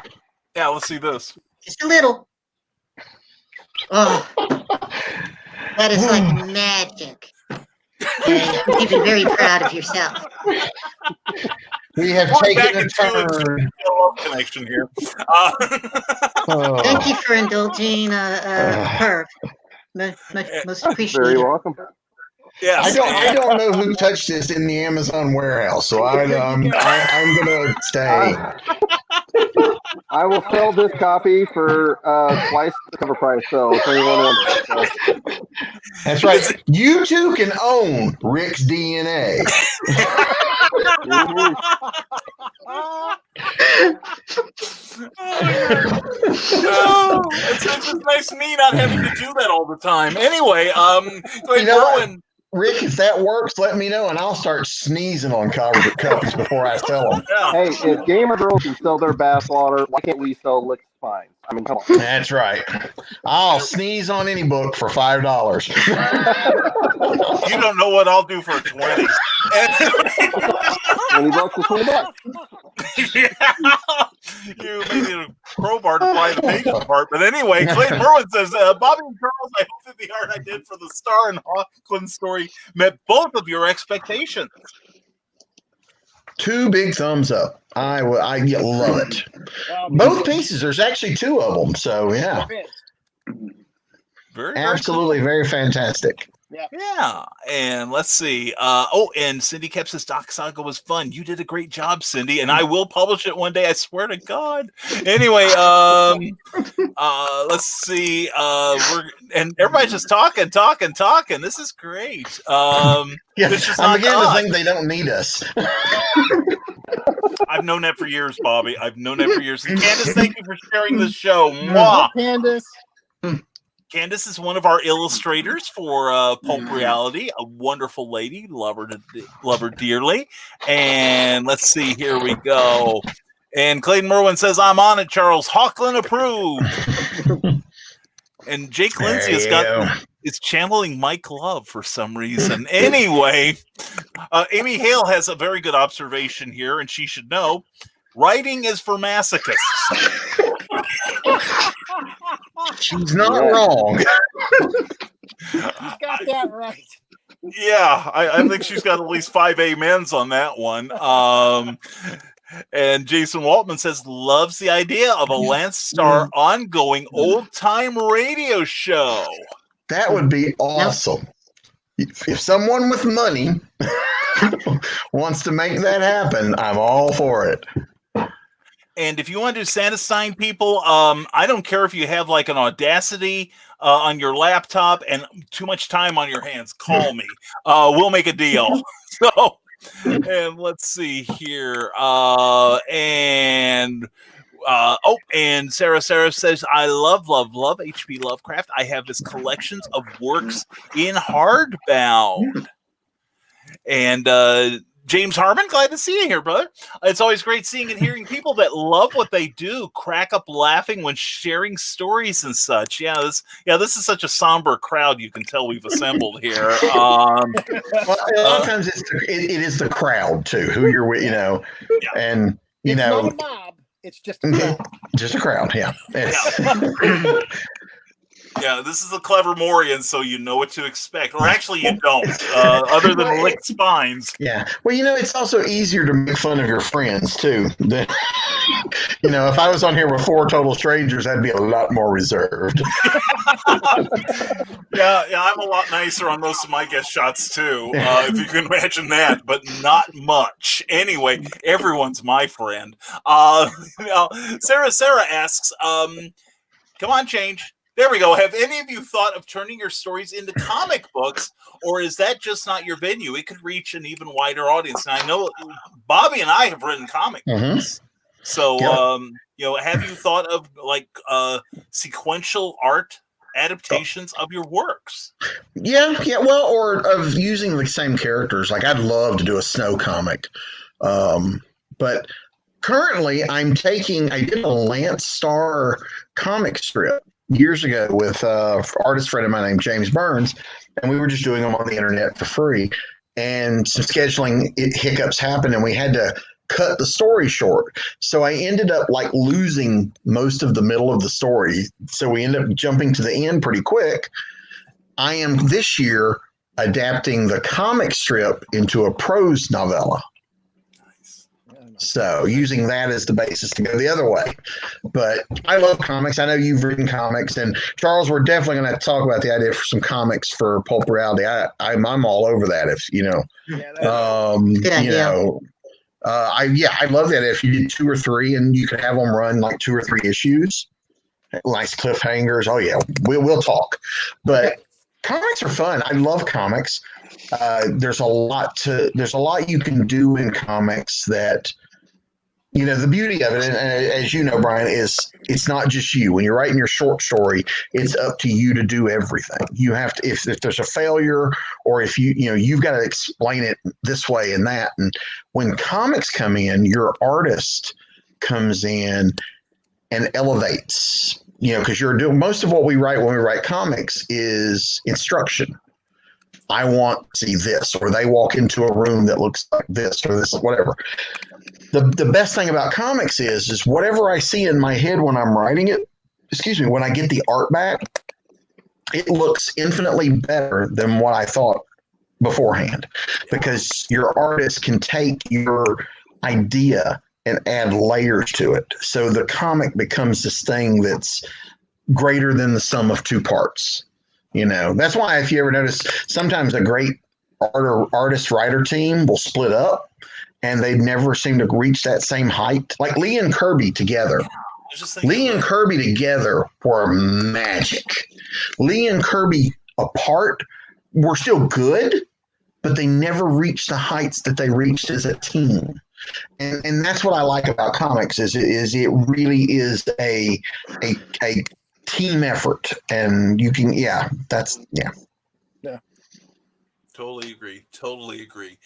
yeah. Let's see this. Just a little. Oh, that is like magic. And you should be very proud of yourself. We have We're back taken a into turn. love connection here. Thank you for indulging her. Most Very appreciated. welcome. Yes. I don't know who touched this in the Amazon warehouse, so I'm gonna stay. I will sell this copy for twice the cover price. So if anyone wants, That's right. You too can own Rick's DNA. It's just nice to me not having to do that all the time. Anyway, You know what? Rick, if that works, let me know, and I'll start sneezing on copies before I sell them. Yeah. hey, if gamer girls can sell their bathwater, why can't we sell lick spines? I mean, come on. That's right. I'll sneeze on any book for $5. You don't know what I'll do for 20. $20 is $20. Yeah. You may need a crowbar to pry the pages apart. But anyway, Clayton Merwin says, Bobby and Charles, I hope that the art I did for the Star and Hawkland story met both of your expectations. 2 big thumbs up. I love it. Both pieces. There's actually 2 of them. So yeah, Very absolutely, very fantastic. Yeah, and let's see. And Cindy Kep says Doc Saga was fun. You did a great job, Cindy, and I will publish it one day. I swear to God. Anyway, let's see. And everybody's just talking. This is great. Yeah, I'm beginning to us. think they don't need us. I've known that for years, Bobby. I've known that for years. And Candace, thank you for sharing the show. Mwah. Candace. Candace is one of our illustrators for Pulp Reality, a wonderful lady, love her dearly. And let's see, here we go. And Clayton Merwin says, I'm on it, Charles. Hawkland approved. And Jake Lindsay is channeling Mike Love for some reason. Anyway, Amy Hale has a very good observation here, and she should know. Writing is for masochists. She's not wrong. She's got that right. Yeah, I think she's got at least 5 amens on that one. And Jason Waltman says, loves the idea of a Lance Starr ongoing old-time radio show. That would be awesome. If someone with money wants to make that happen, I'm all for it. And if you want to do Santa sign people, I don't care if you have like an Audacity on your laptop and too much time on your hands. Call me. We'll make a deal. So, and let's see here. And Sarah says, I love H.P. Lovecraft. I have his collections of works in hardbound. And James Harmon, glad to see you here, brother. It's always great seeing and hearing people that love what they do crack up laughing when sharing stories and such. This is such a somber crowd. You can tell we've assembled here. Well, a lot of times it is the crowd too, who you're with, and it's not a mob. It's just a crowd. Just a crowd. Yeah. Yeah, this is a clever Morian, so you know what to expect. Or actually, you don't, other than lick spines. Yeah. Well, it's also easier to make fun of your friends, too. If I was on here with 4 total strangers, I'd be a lot more reserved. Yeah, I'm a lot nicer on most of my guest shots, too, if you can imagine that, but not much. Anyway, everyone's my friend. Sarah asks, come on, change. There we go. Have any of you thought of turning your stories into comic books, or is that just not your venue? It could reach an even wider audience. And I know Bobby and I have written comic books. So, Yep. have you thought of like sequential art adaptations of your works? Yeah. Well, or of using the same characters. Like I'd love to do a snow comic, but currently I did a Lance Starr comic strip years ago with an artist friend of mine named James Burns, and we were just doing them on the internet for free. And some scheduling hiccups happened, and we had to cut the story short. So I ended up like losing most of the middle of the story. So we ended up jumping to the end pretty quick. I am this year adapting the comic strip into a prose novella. So using that as the basis to go the other way. But I love comics. I know you've written comics, and Charles, we're definitely going to have to talk about the idea for some comics for Pulp Reality. I'm all over that. If you know, Good idea. I love that if you did 2 or 3, and you could have them run like 2 or 3 issues, nice cliffhangers. Oh yeah, we'll talk. But comics are fun. I love comics. There's a lot you can do in comics that, the beauty of it, and as you know, Brian, is it's not just you. When you're writing your short story, it's up to you to do everything. You have to, if there's a failure, or if you've got to explain it this way and that. And when comics come in, your artist comes in and elevates, because you're doing most of what we write when we write comics is instruction. I want to see this, or they walk into a room that looks like this, or this, whatever. The best thing about comics is whatever I see in my head when I'm writing it, when I get the art back, it looks infinitely better than what I thought beforehand, because your artist can take your idea and add layers to it. So the comic becomes this thing that's greater than the sum of 2 parts. That's why, if you ever notice, sometimes a great artist writer team will split up and they never seem to reach that same height. Like Lee and Kirby together. Lee and Kirby together were magic. Lee and Kirby apart were still good, but they never reached the heights that they reached as a team. And that's what I like about comics is it really is a team effort, and you can Totally agree.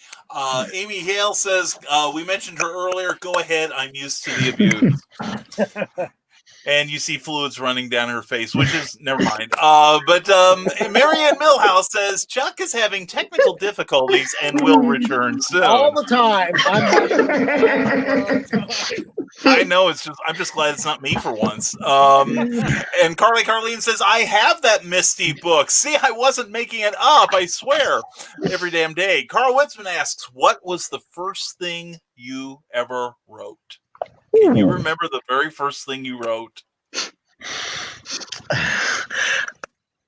Amy Hale says, we mentioned her earlier. Go ahead, I'm used to the abuse. And you see fluids running down her face, which is never mind. But Marianne Millhouse says Chuck is having technical difficulties and will return soon. All the time. I know, I'm just glad it's not me for once. And Carleen says, I have that Misty book. See, I wasn't making it up, I swear. Every damn day. Carl Witzman asks, what was the first thing you ever wrote? Can you remember the very first thing you wrote?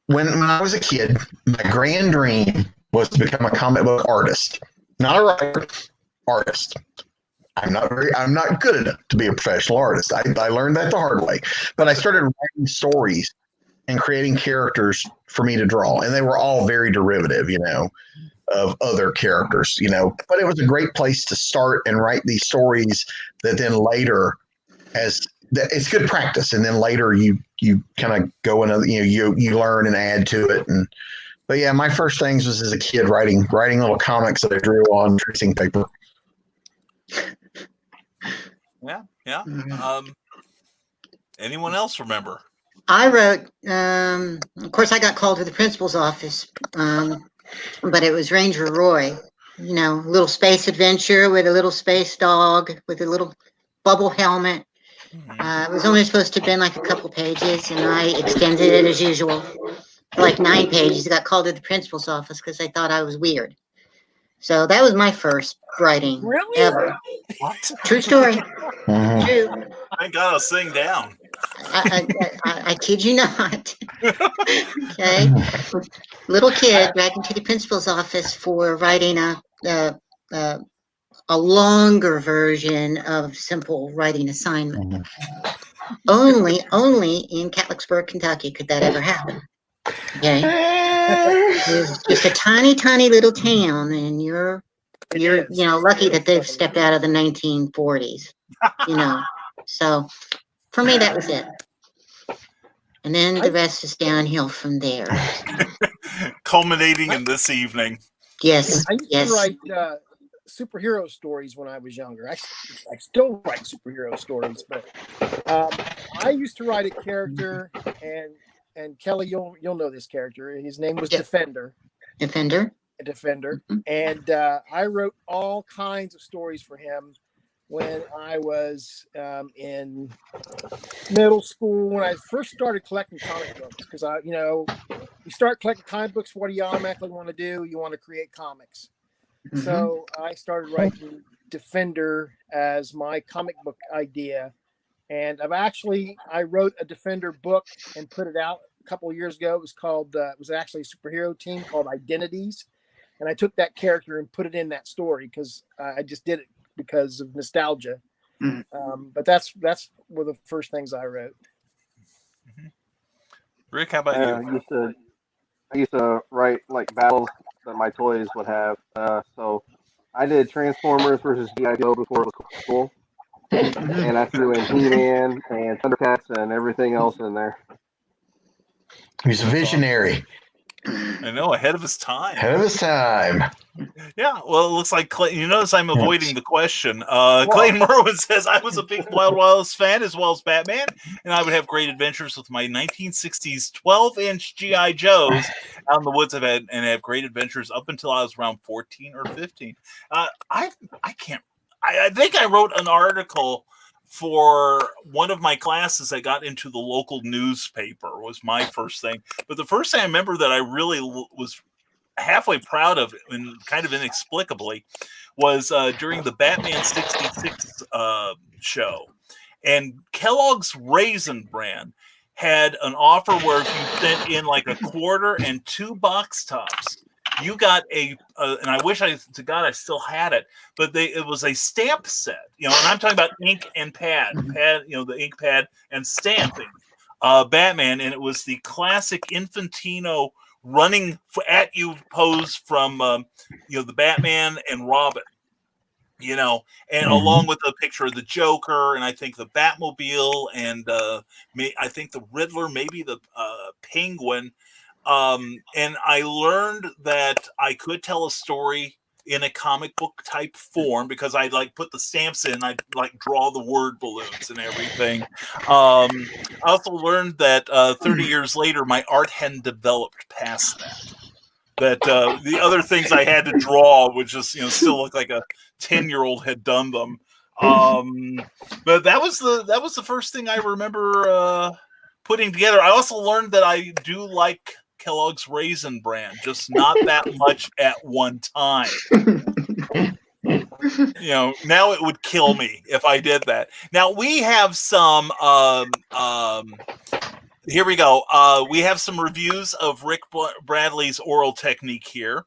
When I was a kid, my grand dream was to become a comic book artist. Not a writer, artist. I'm not good enough to be a professional artist. I learned that the hard way. But I started writing stories and creating characters for me to draw. And they were all very derivative, of other characters, but it was a great place to start and write these stories that then later it's good practice. And then later you kind of go into, you learn and add to it. But yeah, my first things was as a kid writing little comics that I drew on tracing paper. Yeah. Anyone else remember? I wrote, of course, I got called to the principal's office, but it was Ranger Roy, a little space adventure with a little space dog with a little bubble helmet. It was only supposed to have been like a couple pages, and I extended it as usual for like 9 pages. I got called to the principal's office because they thought I was weird. So that was my first writing ever. What? True story. Mm-hmm. True. I gotta sing down. I kid you not. Okay, little kid dragged into the principal's office for writing a longer version of simple writing assignment. Only in Catlettsburg, Kentucky, could that ever happen. Okay, it's just a tiny little town, and you're lucky that they've stepped out of the 1940s. So for me, that was it. And then the rest is downhill from there. Culminating in this evening. Yes, I used yes. to write superhero stories when I was younger. I still write superhero stories, but I used to write a character, and Kelly, you'll know this character. His name was Defender. Defender. A Defender, and I wrote all kinds of stories for him when I was in middle school, when I first started collecting comic books, because you start collecting comic books, what do you automatically want to do? You want to create comics. Mm-hmm. So I started writing Defender as my comic book idea, and I wrote a Defender book and put it out a couple of years ago. It was called it was actually a superhero team called Identities, and I took that character and put it in that story because I just did it because of nostalgia. Mm-hmm. But that's one of the first things I wrote. Mm-hmm. Rick, how about you? I used to write like battles that my toys would have. So I did Transformers versus G.I. Joe before it was cool. And I threw in He-Man and Thundercats and everything else in there. He's a visionary. I know, ahead of his time. Yeah, well, it looks like you notice I'm avoiding the question. Clayton Merwin says, I was a big Wild Wildest fan as well as Batman, and I would have great adventures with my 1960s 12-inch G.I. Joes out in the woods and have great adventures up until I was around 14 or 15. I think I wrote an article for one of my classes that got into the local newspaper was my first thing. But the first thing I remember that I really was halfway proud of, and kind of inexplicably, was during the Batman 66 show. And Kellogg's Raisin Bran had an offer where if you sent in like a quarter and 2 box tops, you got and I wish to God I still had it, but it was a stamp set, and I'm talking about ink and pad, the ink pad and stamping Batman, and it was the classic Infantino running at you pose from the Batman and Robin, and along with a picture of the Joker, and I think the Batmobile, and I think the Riddler, maybe the Penguin. And I learned that I could tell a story in a comic book type form because I'd put the stamps in, I'd draw the word balloons and everything. I also learned that 30 years later, my art hadn't developed past that. That the other things I had to draw would just, still look like a 10-year-old had done them. But that was the first thing I remember putting together. I also learned that I do like Kellogg's Raisin Bran, just not that much at one time. Now it would kill me if I did that. Now we have some here we go. We have some reviews of Rick Bradley's oral technique here.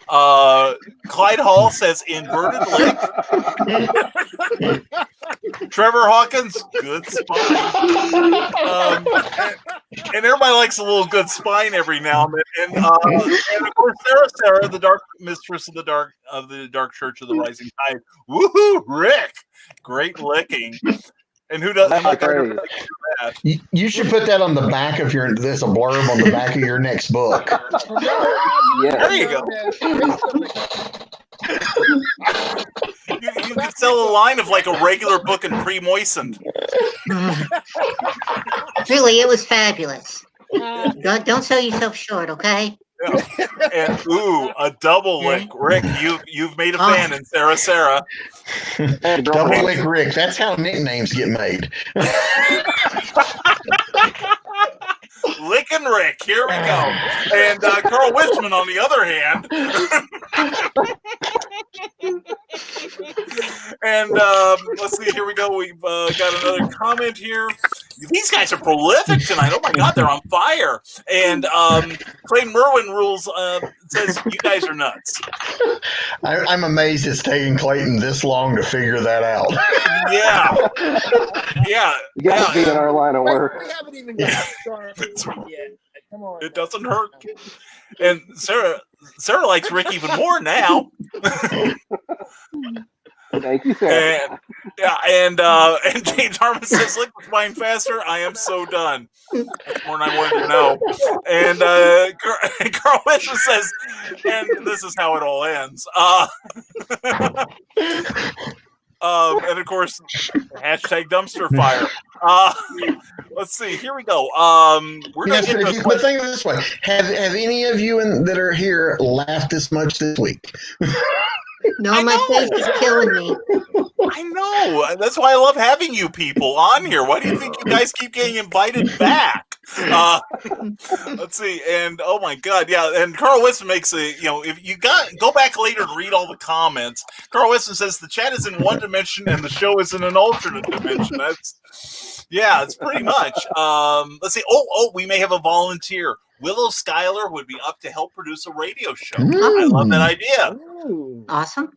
Clyde Hall says inverted lick. Trevor Hawkins, good spine. And everybody likes a little good spine every now and then. And of course, Sarah, the Dark Mistress of the Dark Church of the Rising Tide. Woohoo, Rick! Great licking. And who doesn't like that? You should put that on the back of there's a blurb on the back of your next book. Yeah. There you go. You could sell a line of a regular book and pre-moistened. Really, it was fabulous. Don't sell yourself short, okay? Yeah. And a double lick, Rick. You've made a fan in Sarah. Double lick Rick. That's how nicknames get made. Lickin' Rick. Here we go. And Carl Witzman, on the other hand. And let's see. Here we go. We've got another comment here. These guys are prolific tonight. Oh my God, they're on fire. And Clayton Merwin rules says you guys are nuts. I'm amazed it's taking Clayton this long to figure that out. Yeah. You got to be in our line of work. We haven't even got started yet. Come on. It doesn't hurt. And Sarah likes Rick even more now. Thank you, sir. And James Harmon says, "Liquid flying faster. I am so done." That's more than I wanted to know. And Carl Wisman says, "And this is how it all ends." And of course, hashtag dumpster fire. Let's see. Here we go. We're gonna Yes, get to but think of it this way: have any of you that are here laughed this much this week? No, my face is killing me. I know. That's why I love having you people on here. Why do you think you guys keep getting invited back? Let's see. And oh my God, yeah. And Carl Wisman makes if you go back later and read all the comments. Carl Wisman says the chat is in one dimension and the show is in an alternate dimension. It's pretty much. Let's see. Oh, we may have a volunteer. Willow Schuyler would be up to help produce a radio show. I love that idea. Awesome.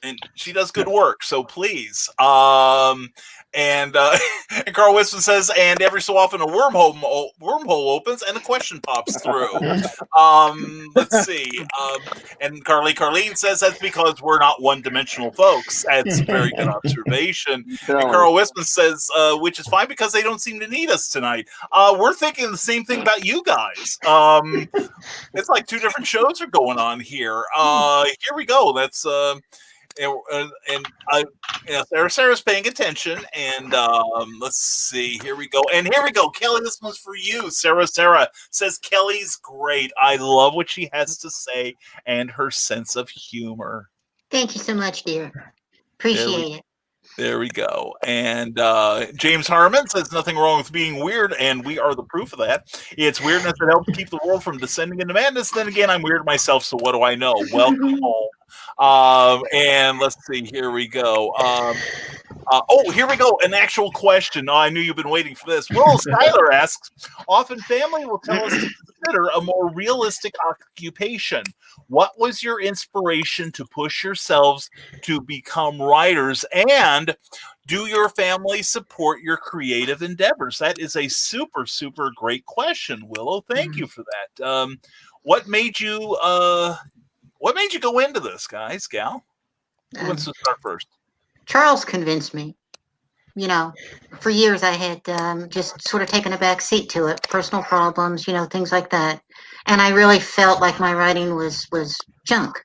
And she does good work, so please. And Carl Wisman says, and every so often a wormhole opens and a question pops through. Let's see. And Carlene says that's because we're not one-dimensional folks. That's a very good observation. And Carl Wisman says, which is fine because they don't seem to need us tonight. We're thinking the same thing about you guys. It's like two different shows are going on here. Here we go. That's Sarah's paying attention, and let's see. Here we go. Kelly, this one's for you. Sarah says Kelly's great. I love what she has to say and her sense of humor. Thank you so much, dear. Appreciate it. There we go. And James Harmon says nothing wrong with being weird, and we are the proof of that. It's weirdness that helps keep the world from descending into madness. Then again, I'm weird myself, so what do I know? Welcome home. And let's see. Here we go. Here we go. An actual question. I knew you've been waiting for this. Will Schuyler asks, often family will tell us to consider a more realistic occupation. What was your inspiration to push yourselves to become writers, and do your family support your creative endeavors? That is a super, super great question, Willow. Thank you for that. What made you go into this, gal? Who wants to start first? Charles convinced me. For years I had just sort of taken a back seat to it, personal problems, things like that. And I really felt like my writing was junk.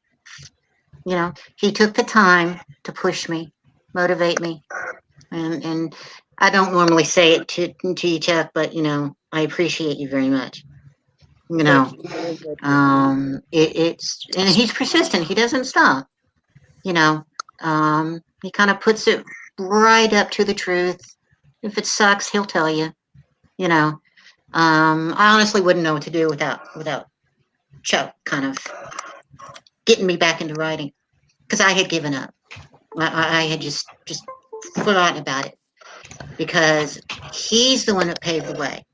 He took the time to push me, motivate me. And I don't normally say it to you, Chuck, but, I appreciate you very much. It's and he's persistent. He doesn't stop. He kind of puts it right up to the truth. If it sucks, he'll tell you. I honestly wouldn't know what to do without Chuck kind of getting me back into writing, because I had given up. I had just forgotten about it, because he's the one that paved the way.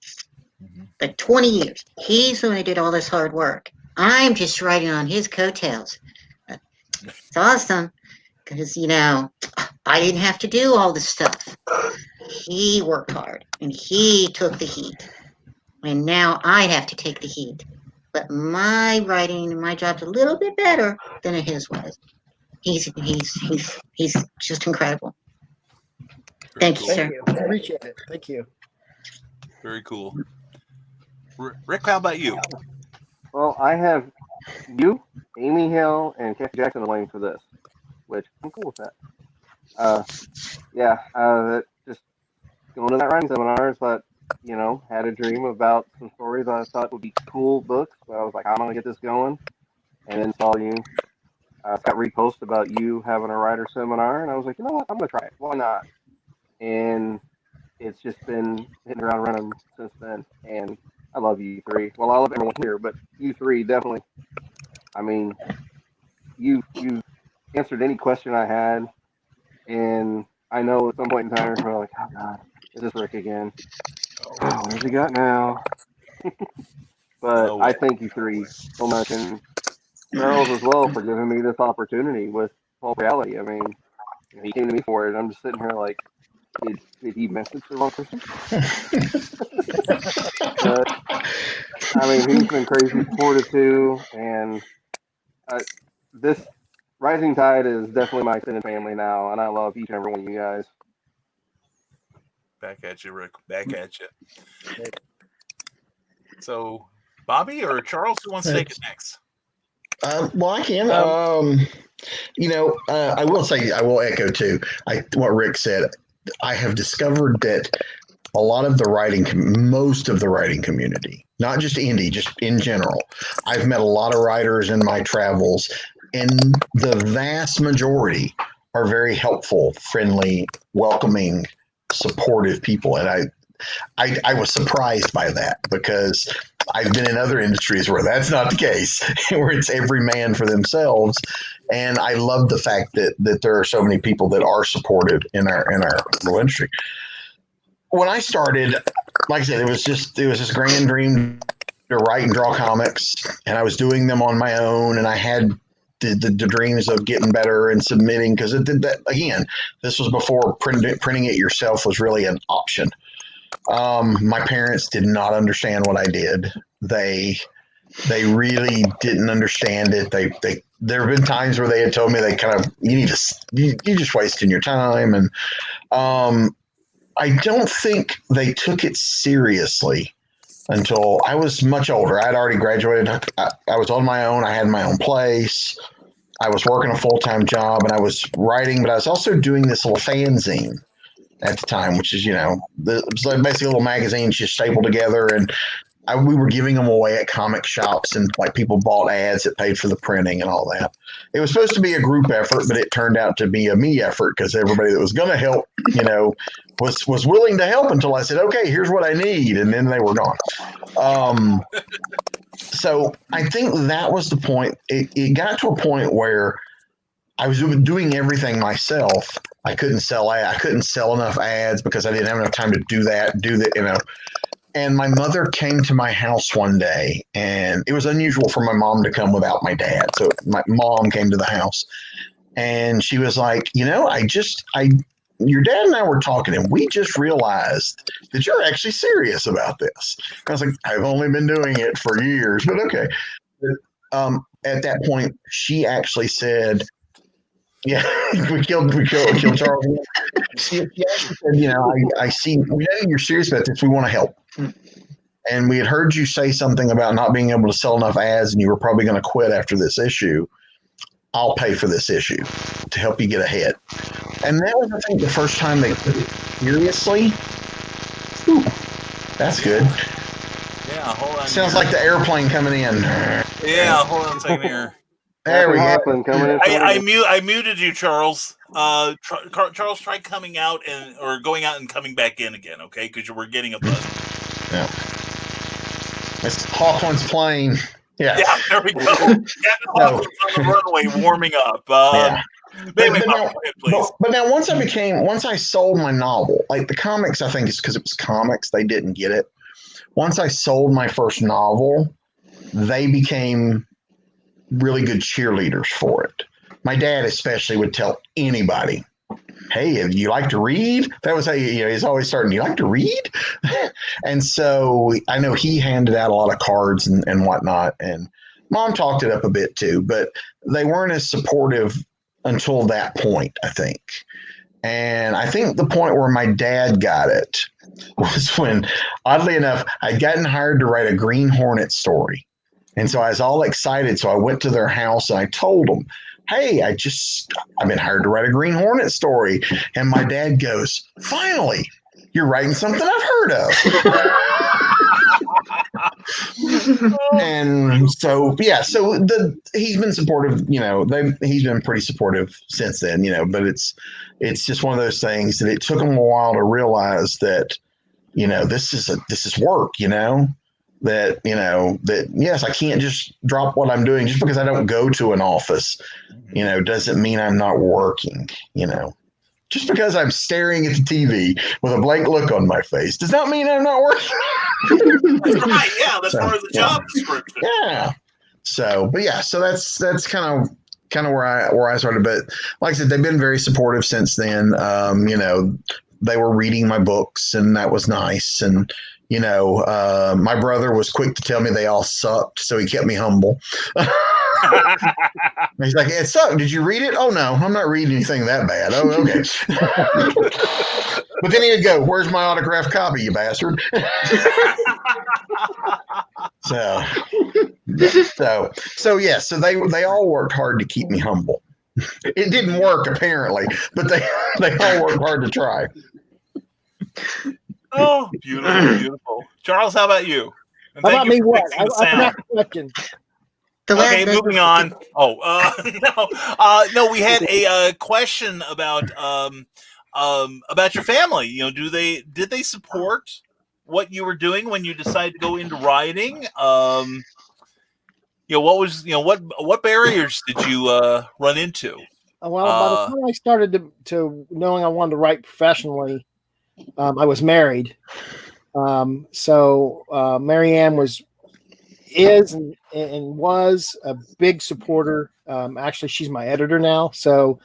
Like 20 years, he's the one who did all this hard work. I'm just riding on his coattails. It's awesome, because I didn't have to do all this stuff. He worked hard and he took the heat, and now I have to take the heat. But my writing and my job's a little bit better than his was. He's just incredible. Thank you, sir. Thank you. Appreciate it. Thank you. Very cool. Rick, how about you? Well, I have you, Amy Hill, and Kathy Jackson to blame for this, which I'm cool with that. Just going to that writing seminar, but had a dream about some stories I thought would be cool books. So I was like, I'm gonna get this going, and then saw you. Got repost about you having a writer seminar, and I was like, you know what, I'm gonna try it. Why not? And it's just been hitting around running since then. And I love you three. Well, I love everyone here, but you three definitely. I mean, you answered any question I had, and I know at some point in time you're like, oh God, is this Rick again? Oh, what has he got now? But I thank you three so much, and Charles as well, for giving me this opportunity with Pulp Reality. I mean, he came to me for it. I'm just sitting here like, did he message the wrong person? But, I mean, he's been crazy supportive too, and this Rising Tide is definitely my extended family now, and I love each and every one of you guys. Back at you, Rick. Back at you. So, Bobby or Charles, who wants to take it next? Well, I can. I will say, I will echo too. What Rick said. I have discovered that a lot of the most of the writing community, not just indie, just in general. I've met a lot of writers in my travels, and the vast majority are very helpful, friendly, welcoming, supportive people. And I was surprised by that because I've been in other industries where that's not the case, where it's every man for themselves. And I love the fact that there are so many people that are supportive in our little industry. When I started, like I said, it was this grand dream to write and draw comics, and I was doing them on my own, and I had the dreams of getting better and submitting, because it did that again. This was before printing it yourself was really an option. My parents did not understand what I did. They really didn't understand it. There have been times where they had told me you're just wasting your time, and I don't think they took it seriously until I was much older. I'd already graduated. I was on my own. I had my own place. I was working a full-time job, and I was writing, but I was also doing this little fanzine at the time, which is, it's like basically little magazines just stapled together, and we were giving them away at comic shops, and like people bought ads that paid for the printing and all that. It was supposed to be a group effort, but it turned out to be a me effort, because everybody that was going to help, was willing to help until I said, okay, here's what I need. And then they were gone. So I think that was the point. It got to a point where I was doing everything myself. I couldn't sell enough ads because I didn't have enough time to do that. And my mother came to my house one day, and it was unusual for my mom to come without my dad. So my mom came to the house, and she was like, your dad and I were talking, and we just realized that you're actually serious about this. I was like, I've only been doing it for years, but okay. At that point, she actually said, yeah, we killed Charles. She actually said, I see, we know you're serious about this. We want to help. And we had heard you say something about not being able to sell enough ads, and you were probably going to quit after this issue. I'll pay for this issue to help you get ahead. And that was, I think, the first time they took it seriously. Ooh, that's good. Yeah, hold on. Sounds like the airplane coming in. Yeah, hold on a second here. There we go. I muted you, Charles. Charles, try coming out or going out and coming back in again, okay? Because we're getting a buzz. Yeah. It's Hawthorne's plane. Yeah. Yeah, there we go. Hawthorne's on the runway warming up. Yeah. But now once I sold my novel, like the comics, I think it's because it was comics, they didn't get it. Once I sold my first novel, they became really good cheerleaders for it. My dad especially would tell anybody, hey, if you like to read, that was how he's always starting, you like to read? And so I know he handed out a lot of cards and whatnot, and Mom talked it up a bit too, but they weren't as supportive until that point, I think. And I think the point where my dad got it was when, oddly enough, I'd gotten hired to write a Green Hornet story. And so I was all excited. So I went to their house and I told them, hey, I've been hired to write a Green Hornet story. And my dad goes, finally, you're writing something I've heard of. And so, yeah, he's been supportive, he's been pretty supportive since then, but it's just one of those things that it took him a while to realize that, this is work, that yes, I can't just drop what I'm doing just because I don't go to an office, doesn't mean I'm not working, just because I'm staring at the TV with a blank look on my face does not mean I'm not working. That's right. Yeah. That's part of the job description. Yeah. So that's kind of where I started. But like I said, they've been very supportive since then. They were reading my books, and that was nice. And, my brother was quick to tell me they all sucked, so he kept me humble. He's like, it sucked. Did you read it? Oh no, I'm not reading anything that bad. Oh, okay. But then he'd go, "Where's my autographed copy, you bastard?" So yeah. So they all worked hard to keep me humble. It didn't work apparently, but they all worked hard to try. Oh, beautiful, beautiful. Charles, how about you? And How thank about you me? for What? fixing I the sound. forgot the question. Okay, moving on. Oh, no, we had a question about your family. You know, did they support what you were doing when you decided to go into writing? You know, what barriers did you run into? Well, by the time I started to knowing I wanted to write professionally, I was married. So Marianne is and was a big supporter. Actually, she's my editor now, so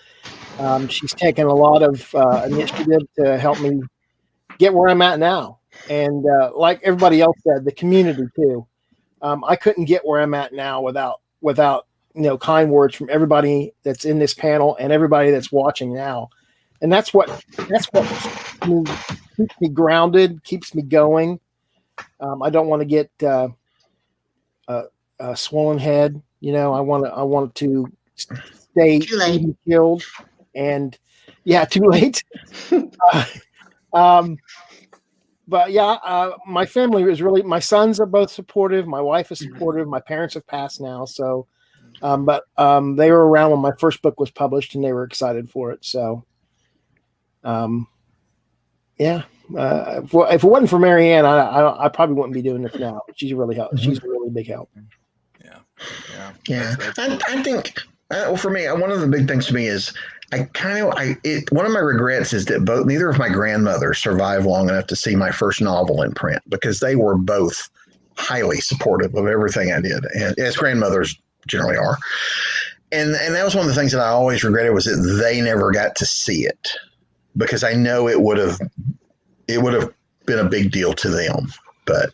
she's taken a lot of initiative to help me get where I'm at now. And like everybody else said, the community too. I couldn't get where I'm at now without kind words from everybody that's in this panel and everybody that's watching now. And that's what keeps me grounded, keeps me going. I don't want to get a swollen head. I want to stay even killed, and too late. But my family is really. My sons are both supportive. My wife is supportive. My parents have passed now, so. But they were around when my first book was published, and they were excited for it. So, if it wasn't for Marianne, I probably wouldn't be doing this now. She's really helped. She's a really big help. Yeah. I think for me, one of the big things to me is one of my regrets is that neither of my grandmothers survived long enough to see my first novel in print, because they were both highly supportive of everything I did, and as grandmothers generally are. And that was one of the things that I always regretted, was that they never got to see it, because I know it would have been a big deal to them. But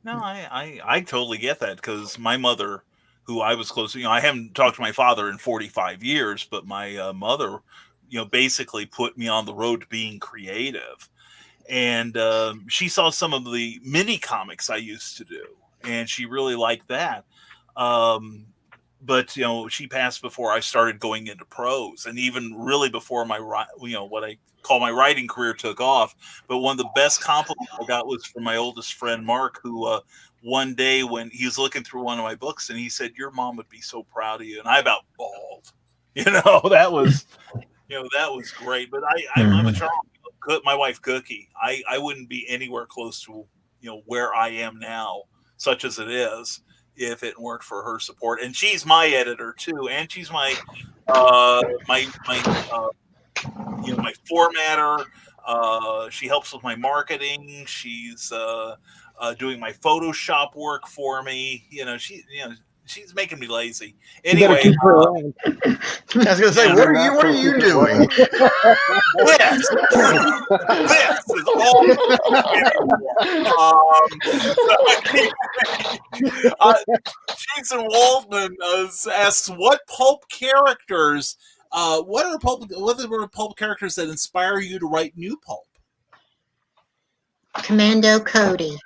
No, I totally get that, because my mother, who I was close to, I haven't talked to my father in 45 years, but my mother, basically put me on the road to being creative. And she saw some of the mini comics I used to do, and she really liked that. But she passed before I started going into prose, and even really before my what I call my writing career took off. But one of the best compliments I got was from my oldest friend Mark, who one day when he was looking through one of my books, and he said, "Your mom would be so proud of you," and I about bawled. That was that was great. But I'm a Charles. My wife Cookie, I wouldn't be anywhere close to where I am now, such as it is, if it weren't for her support. And she's my editor too, and she's my my formatter. She helps with my marketing. She's doing my Photoshop work for me. She's making me lazy. Anyway, I was going to say, what are you doing? This is all. Jason Waldman asks, "What pulp characters? What are the pulp characters that inspire you to write new pulp?" Commando Cody.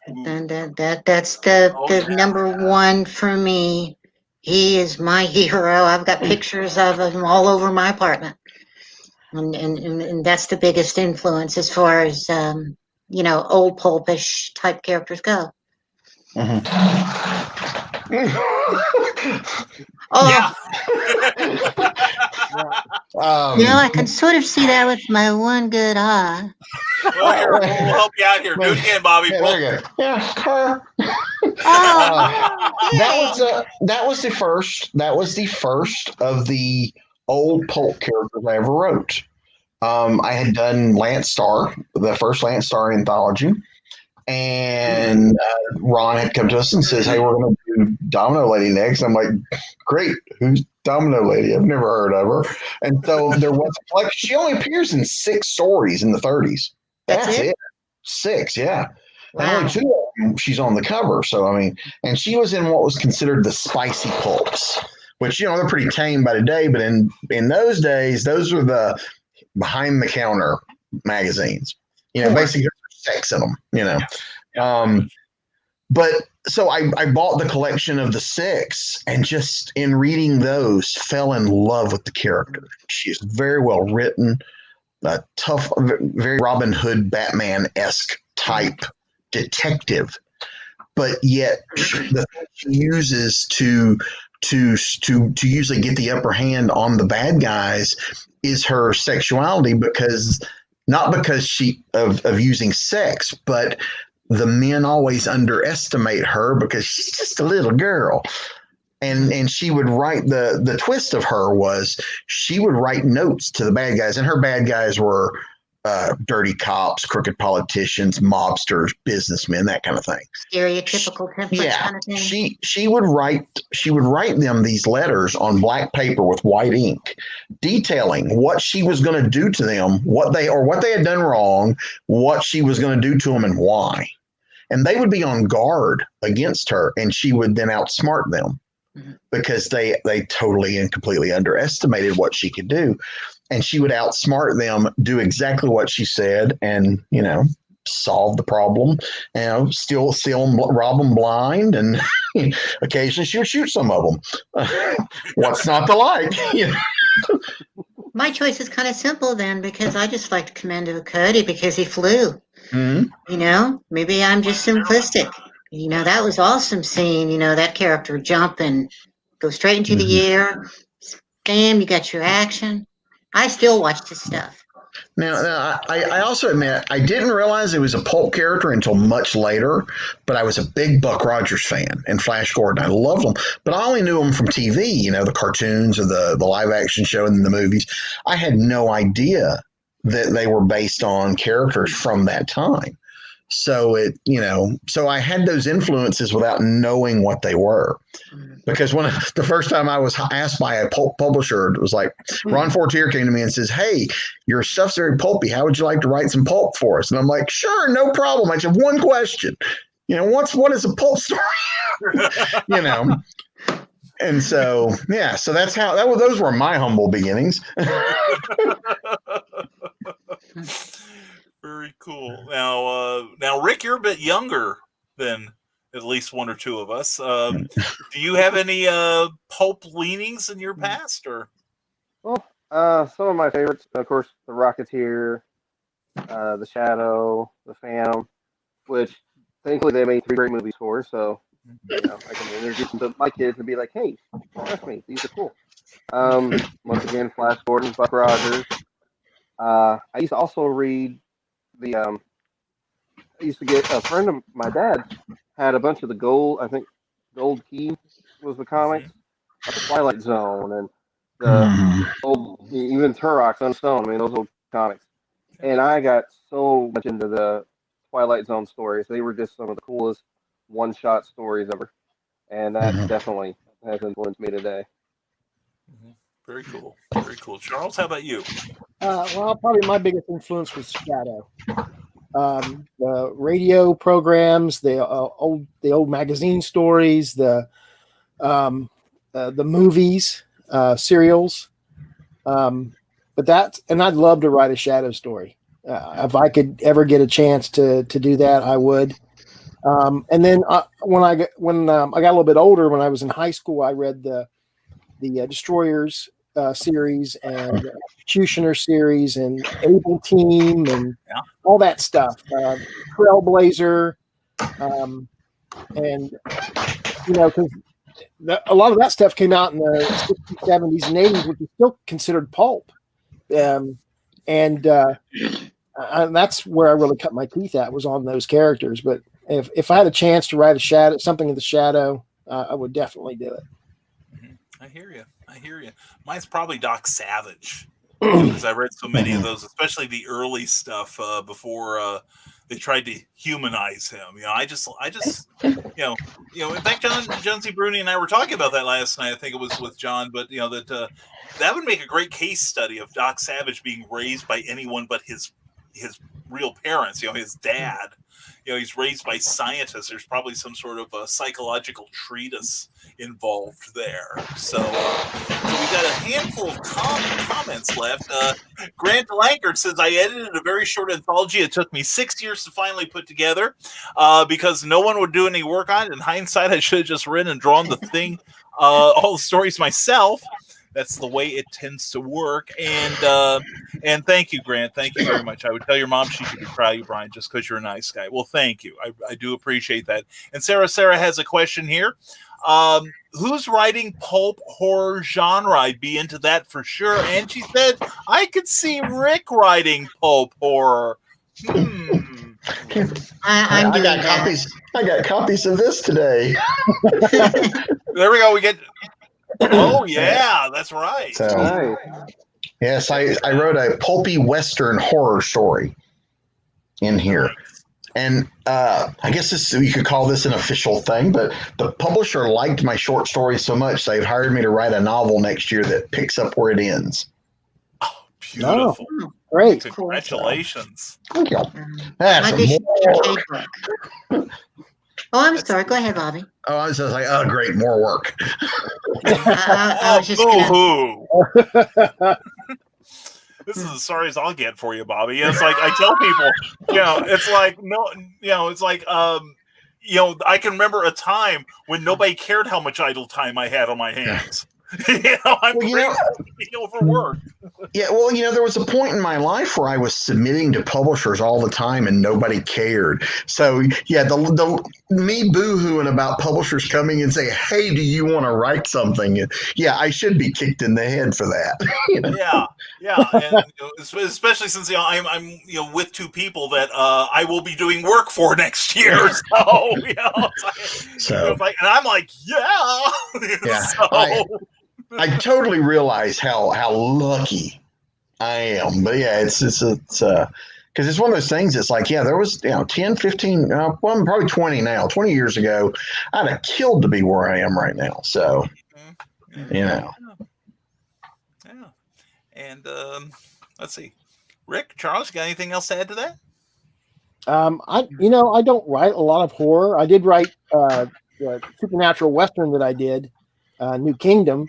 And that's the number one for me. He is my hero. I've got pictures of him all over my apartment, and that's the biggest influence as far as old pulpish type characters go. Yeah. I can sort of see that with my one good eye. Well, here, we'll help you out here. Do it again, Bobby. Yeah, there you go. Yeah. That was the first of the old pulp characters I ever wrote. I had done Lance Starr, the first Lance Starr anthology, and Ron had come to us and says, "Hey, we're going to do Domino Lady next." I'm like, "Great, who's Domino Lady? I've never heard of her." And so there was she only appears in 6 stories in the 30s. That's it. 6, yeah. Wow. And only 2 she's on the cover. So I mean, and she was in what was considered the spicy pulps, which they're pretty tame by today, but in those days, those were the behind the counter magazines. Basically sex in them. But so I bought the collection of the 6, and just in reading those, fell in love with the character. She's very well written, a tough, very Robin Hood, Batman-esque type detective, but yet the thing she uses to usually get the upper hand on the bad guys is her sexuality, because she of using sex, but the men always underestimate her because she's just a little girl. And she would write, the twist of her was she would write notes to the bad guys, and her bad guys were dirty cops, crooked politicians, mobsters, businessmen, that kind of thing. Stereotypical template kind of thing. She would write them these letters on black paper with white ink, detailing what she was going to do to them, what they had done wrong, what she was going to do to them, and why. And they would be on guard against her, and she would then outsmart them because they totally and completely underestimated what she could do. And she would outsmart them, do exactly what she said, and solve the problem. Still rob them blind, and occasionally she would shoot some of them. What's not to like? My choice is kind of simple then, because I just liked Commando Cody because he flew. Mm-hmm. Maybe I'm just simplistic. That was awesome seeing, that character jump and go straight into the air. Bam, you got your action. I still watch this stuff. Now, I also admit I didn't realize it was a pulp character until much later, but I was a big Buck Rogers fan and Flash Gordon. I loved them, but I only knew them from TV, the cartoons or the live action show and the movies. I had no idea that they were based on characters from that time. So so I had those influences without knowing what they were. Because the first time I was asked by a pulp publisher, it was like Ron Fortier came to me and says, "Hey, your stuff's very pulpy. How would you like to write some pulp for us?" And I'm like, "Sure, no problem. I just have one question. What is a pulp story?" And so so that's how those were my humble beginnings. Very cool. Now, Rick, you're a bit younger than at least one or two of us. Do you have any pulp leanings in your past, or? Well, some of my favorites, of course, The Rocketeer, The Shadow, The Phantom, which thankfully they made 3 great movies for. So I can introduce them to my kids and be like, "Hey, trust me, these are cool." Once again, Flash Gordon, Buck Rogers. I used to also read I used to get a friend of my dad had a bunch of the Gold Key was the comics, the Twilight Zone, and the old, even Turok's Unstone. I mean, those old comics. And I got so much into the Twilight Zone stories. They were just some of the coolest one-shot stories ever. And that definitely has influenced me today. Very cool. Very cool. Charles, how about you? Well, probably my biggest influence was Shadow. The radio programs, the old magazine stories, the movies, serials. But I'd love to write a Shadow story. If I could ever get a chance to do that, I would. And then when I got a little bit older, when I was in high school, I read the Destroyers series and Executioner series and Able Team and all that stuff. Trailblazer, and because a lot of that stuff came out in the 60s, 70s, and 80s, which is still considered pulp. And that's where I really cut my teeth at, was on those characters. But if I had a chance to write something in the Shadow, I would definitely do it. I hear you. Mine's probably Doc Savage, because I read so many of those, especially the early stuff before they tried to humanize him. I just in fact, John C. Bruni and I were talking about that last night. I think it was with John, but that would make a great case study of Doc Savage being raised by anyone but his real parents. His dad. He's raised by scientists. There's probably some sort of a psychological treatise involved there. So we got a handful of comments left. Grant Lankard says, I edited a very short anthology. It took me 6 years to finally put together because no one would do any work on it. In hindsight, I should have just written and drawn the thing, all the stories myself. That's the way it tends to work. And thank you, Grant. Thank you very much. I would tell your mom she should be proud of you, Brian, just because you're a nice guy. Well, thank you. I do appreciate that. And Sarah has a question here. Who's writing pulp horror genre? I'd be into that for sure. And she said, I could see Rick writing pulp horror. I'm doing got that. copies. I got copies of this today. There we go. We get. Oh yeah, that's right. So, Nice. yes, I wrote a pulpy Western horror story in here. And I guess you could call this an official thing, but the publisher liked my short stories so much, they've hired me to write a novel next year that picks up where it ends. Oh, beautiful. Oh, great. Congratulations. Thank you. My That's Bishop more Kincaid work. book. Oh, I'm sorry. Go ahead, Bobby. Oh, I was just like, oh, great, more work. I was just gonna, Boo-hoo. This is as sorry as I'll get for you, Bobby. It's like I tell people, it's like it's like I can remember a time when nobody cared how much idle time I had on my hands. I'm crazy for work. Yeah, well, there was a point in my life where I was submitting to publishers all the time and nobody cared. So, yeah, the me boo-hooing about publishers coming and say, hey, do you want to write something? Yeah, I should be kicked in the head for that. Yeah, and especially since I'm with two people that I will be doing work for next year. So, and I'm like, yeah. So. I totally realize how lucky I am, but yeah, it's because it's one of those things. It's like, there was 10, 15, well, I'm probably 20 now. 20 years ago, I'd have killed to be where I am right now. So, Yeah. And let's see, Rick, Charles, you got anything else to add to that? I don't write a lot of horror. I did write the supernatural Western that I did, New Kingdom.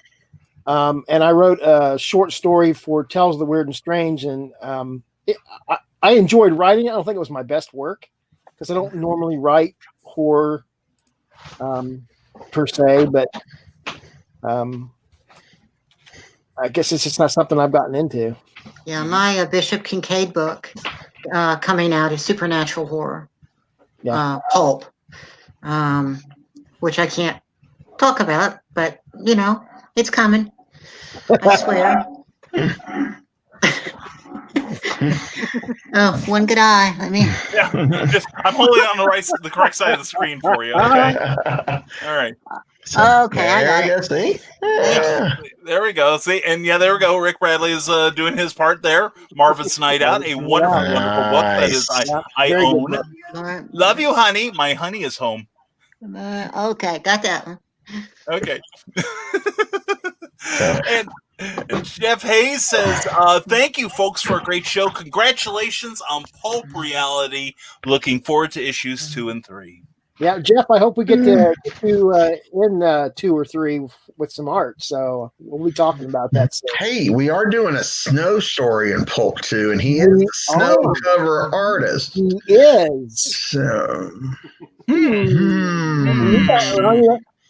And I wrote a short story for Tales of the Weird and Strange, and I enjoyed writing it. I don't think it was my best work because I don't normally write horror per se, but I guess it's just not something I've gotten into. yeah, my Bishop Kincaid book coming out is supernatural horror, pulp, which I can't talk about, but it's coming. I swear. Oh, one good eye. I'm holding on the correct side of the screen for you. Okay. All right. so Okay, I got it. See? There we go. See, and there we go. Rick Bradley is doing his part there. Marvin's Night Out, a wonderful, wonderful book that is I Very own. good. All right. Love you, honey. My honey is home. Okay, got that one. Okay. and Jeff Hayes says, thank you, folks, for a great show. Congratulations on Pulp Reality. Looking forward to issues 2 and 3. Yeah, Jeff, I hope we get to in 2 or 3 with some art. So we'll be talking about that soon. Hey, we are doing a snow story in Pulp 2, and he is a snow cover artist. He is. So,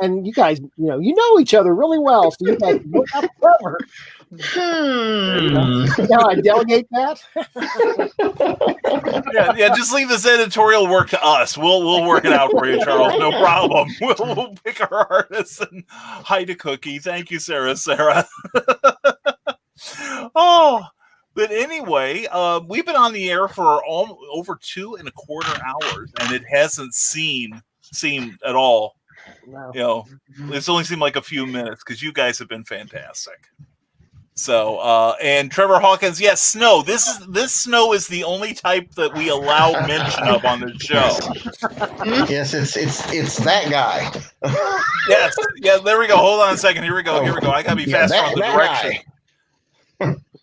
And you guys, you know each other really well, so you guys look up clever. See how I delegate that? Yeah, just leave this editorial work to us. We'll work it out for you, Charles. No problem. We'll pick our artists and hide a cookie. Thank you, Sarah. Oh, but anyway, we've been on the air for over 2.25 hours, and it hasn't seemed at all. No. It's only seemed like a few minutes because you guys have been fantastic. So, and Trevor Hawkins, yes, snow. This snow is the only type that we allow mention of on the show. yes, it's that guy. Yes, yeah. There we go. Hold on a second. Here we go. I gotta be faster on the direction.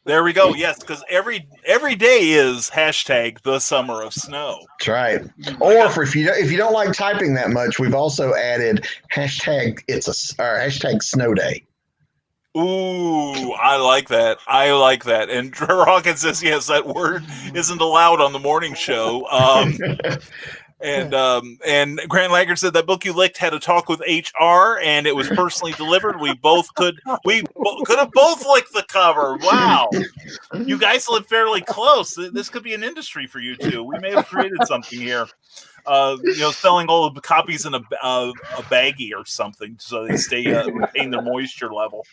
There we go. Yes, because every day is hashtag the summer of snow. That's right. Or if you don't like typing that much, we've also added hashtag hashtag snow day. Ooh, I like that. And Trevor Hawkins says, yes, that word isn't allowed on the morning show. And Grant Laggard said that book you licked had a talk with HR, and it was personally delivered. We could have both licked the cover. Wow, you guys live fairly close. This could be an industry for you two. We may have created something here. Selling all of the copies in a baggie or something, so they retain their moisture level.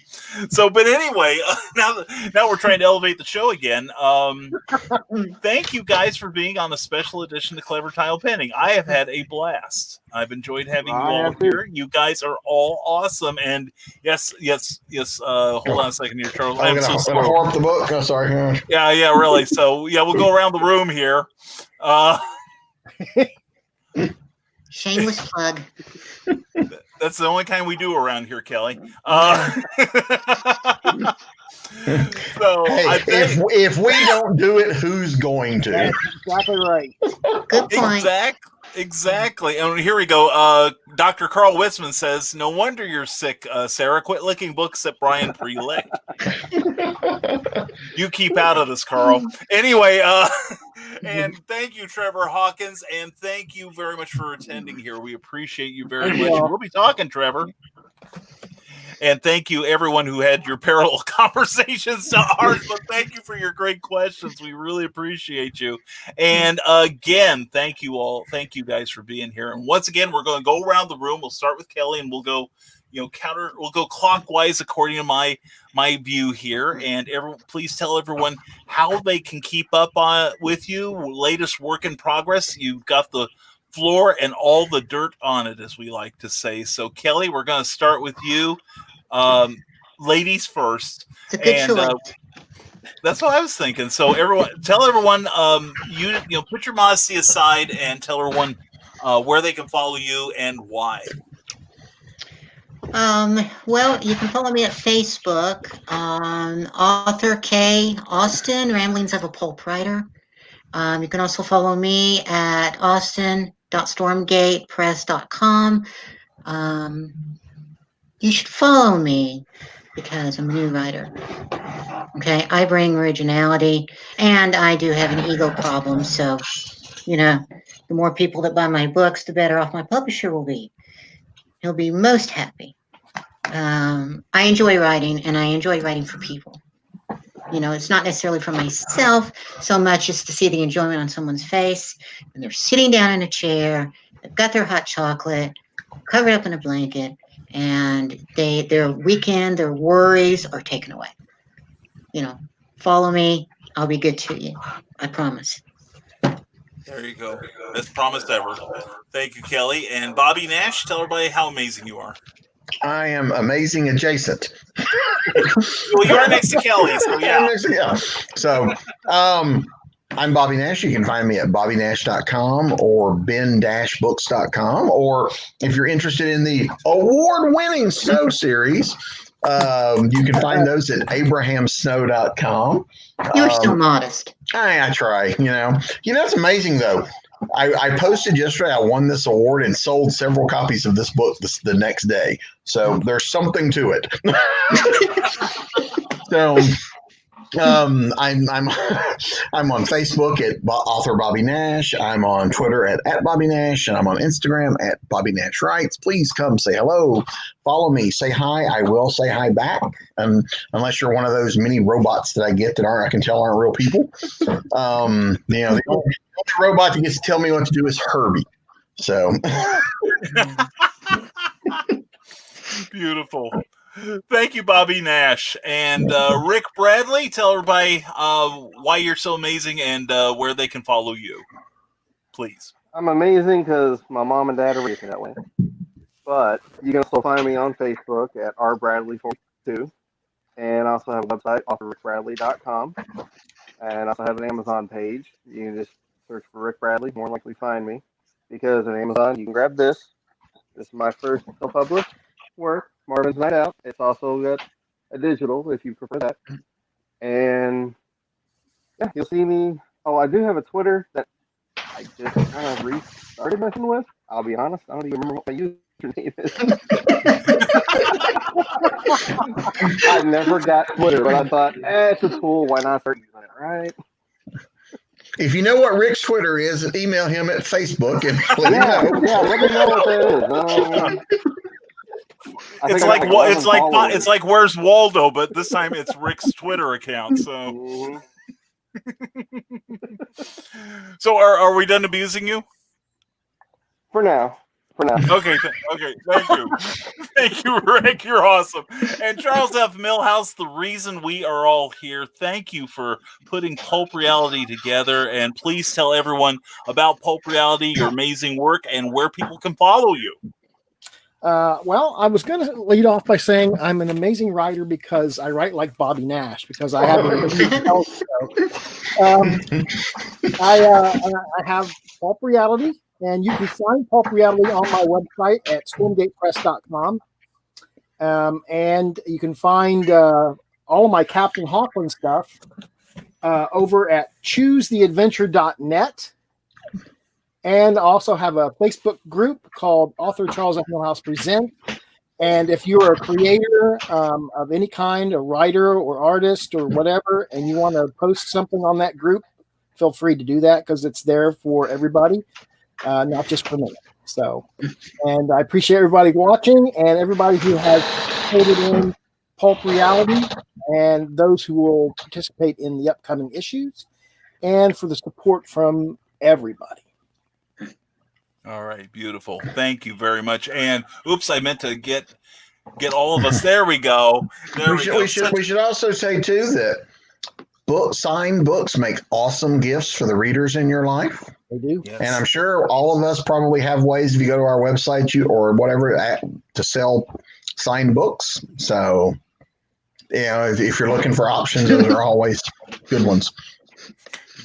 So, but anyway, now we're trying to elevate the show again. Thank you guys for being on a special edition of Clever Tile Pending. I have had a blast. I've enjoyed having you all here. You guys are all awesome. And yes. Hold on a second here, Charles. I'm going to whore up the book. Oh, sorry. Yeah, really. So yeah, we'll go around the room here. Shameless plug. That's the only kind we do around here, Kelly. So hey, if we don't do it, who's going to? That's exactly right. Good point. Exactly. And here we go. Dr. Carl Witzman says, no wonder you're sick, Sarah. Quit licking books that Brian pre-licked. You keep out of this, Carl. Anyway, and thank you, Trevor Hawkins, and thank you very much for attending here. We appreciate you very much. We'll be talking, Trevor. And thank you, everyone who had your parallel conversations to ours. But thank you for your great questions. We really appreciate you. And again, thank you all. Thank you guys for being here. And once again, we're going to go around the room. We'll start with Kelly, and we'll go, we'll go clockwise according to my view here. And please tell everyone how they can keep up with you. Latest work in progress. You've got the floor and all the dirt on it, as we like to say. So, Kelly, we're going to start with you. Ladies first. It's a good choice. That's what I was thinking. So tell everyone, you put your modesty aside and tell everyone where they can follow you and why. Well, you can follow me at Facebook, author Kellie Austin, Ramblings of a Pulp Writer. You can also follow me at austin.stormgatepress.com. You should follow me because I'm a new writer. Okay, I bring originality, and I do have an ego problem. So, the more people that buy my books, the better off my publisher will be. He'll be most happy. I enjoy writing, and I enjoy writing for people. It's not necessarily for myself so much as to see the enjoyment on someone's face when they're sitting down in a chair, they've got their hot chocolate, covered up in a blanket, and their weekend, their worries are taken away. Follow me. I'll be good to you. I promise. There you go. Best promise ever. Thank you, Kelly. And Bobby Nash, tell everybody how amazing you are. I am amazing adjacent. Well, you are next to Kelly, so yeah. So, I'm Bobby Nash. You can find me at bobbynash.com or ben-books.com. Or if you're interested in the award-winning Snow series, you can find those at abrahamsnow.com. You're so modest. I try, it's amazing though. I posted yesterday, I won this award and sold several copies of this book the next day. So there's something to it. So I'm on Facebook at author Bobby Nash. I'm on Twitter at Bobby Nash, and I'm on Instagram at Bobby Nash Writes. Please come say hello, follow me, say hi. I will say hi back, unless you're one of those mini robots that I get that I can tell aren't real people. The only robot that gets to tell me what to do is Herbie. So beautiful. Thank you, Bobby Nash. And Rick Bradley, tell everybody why you're so amazing and where they can follow you, please. I'm amazing because my mom and dad are raised me that way. But you can also find me on Facebook at rbradley42. And I also have a website, authorrickbradley.com. And I also have an Amazon page. You can just search for Rick Bradley, more likely find me. Because on Amazon, you can grab this. This is my first self-published work, Marvin's Night Out. It's also got a digital if you prefer that. And yeah, you'll see me. Oh, I do have a Twitter that I just kind of restarted messing with. I'll be honest, I don't even remember what my username is. I never got Twitter, but I thought, it's a tool. Why not start using it, right? If you know what Rick's Twitter is, email him at Facebook and let him know. Yeah, let me know what that is. It's like Where's Waldo, but this time it's Rick's Twitter account. So, so are we done abusing you? For now. Okay. Thank you, Rick. You're awesome. And Charles F. Millhouse, the reason we are all here. Thank you for putting Pulp Reality together, and please tell everyone about Pulp Reality, your amazing work, and where people can follow you. Well, I was going to lead off by saying I'm an amazing writer because I write like Bobby Nash, because I have I have Pulp Reality, and you can find Pulp Reality on my website at stormgatepress.com. And you can find all of my Captain Hawkland stuff over at choosetheadventure.net. And also have a Facebook group called Author Charles F. Millhouse Present. And if you're a creator of any kind, a writer or artist or whatever, and you want to post something on that group, feel free to do that, because it's there for everybody, not just for me. So, and I appreciate everybody watching and everybody who has participated in Pulp Reality and those who will participate in the upcoming issues, and for the support from everybody. All right, beautiful. Thank you very much. And oops, I meant to get all of us. There we go. We should also say too that signed books make awesome gifts for the readers in your life. They do. Yes. And I'm sure all of us probably have ways, if you go to our website or whatever, to sell signed books. So, if you're looking for options, those are always good ones.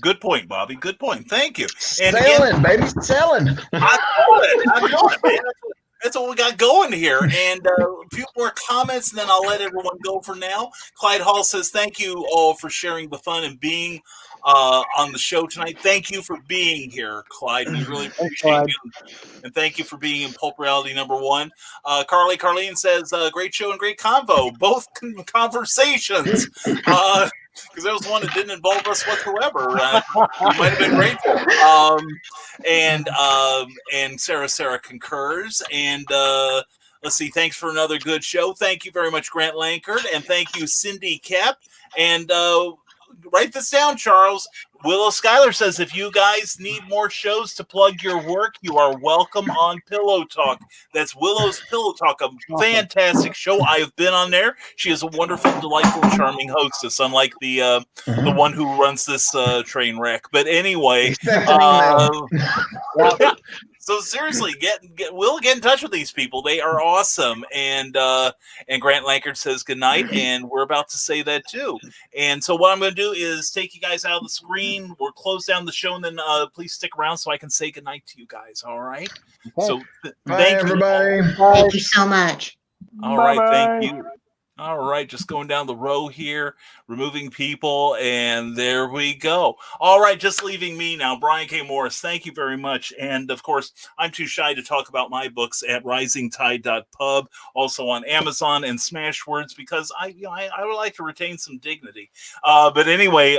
Good point, Bobby. Good point. Thank you. And selling, baby, selling. I know it, man. That's what we got going here. And a few more comments, and then I'll let everyone go for now. Clyde Hall says, thank you all for sharing the fun and being on the show tonight. Thank you for being here, Clyde. We really appreciate you. And thank you for being in Pulp Reality #1. Carlene says, great show and great convo. Both conversations. Because there was one that didn't involve us whatsoever. We might have been grateful. And Sarah concurs. And let's see. Thanks for another good show. Thank you very much, Grant Lankard, and thank you, Cindy Kep. And write this down, Charles. Willow Schuyler says, if you guys need more shows to plug your work, you are welcome on Pillow Talk. That's Willow's Pillow Talk, a fantastic show. I have been on there. She is a wonderful, delightful, charming hostess, unlike the one who runs this train wreck. But anyway, so seriously, we'll get in touch with these people. They are awesome. And Grant Lankard says good night, and we're about to say that too. And so what I'm going to do is take you guys out of the screen. We'll close down the show, and then please stick around so I can say good night to you guys. All right. Okay. So thank you, everybody. Thank you so much. All right. Thank you. All right, just going down the row here, removing people, and there we go. All right, just leaving me now. Brian K. Morris, thank you very much. And, of course, I'm too shy to talk about my books at risingtide.pub, also on Amazon and Smashwords, because I would like to retain some dignity. But anyway,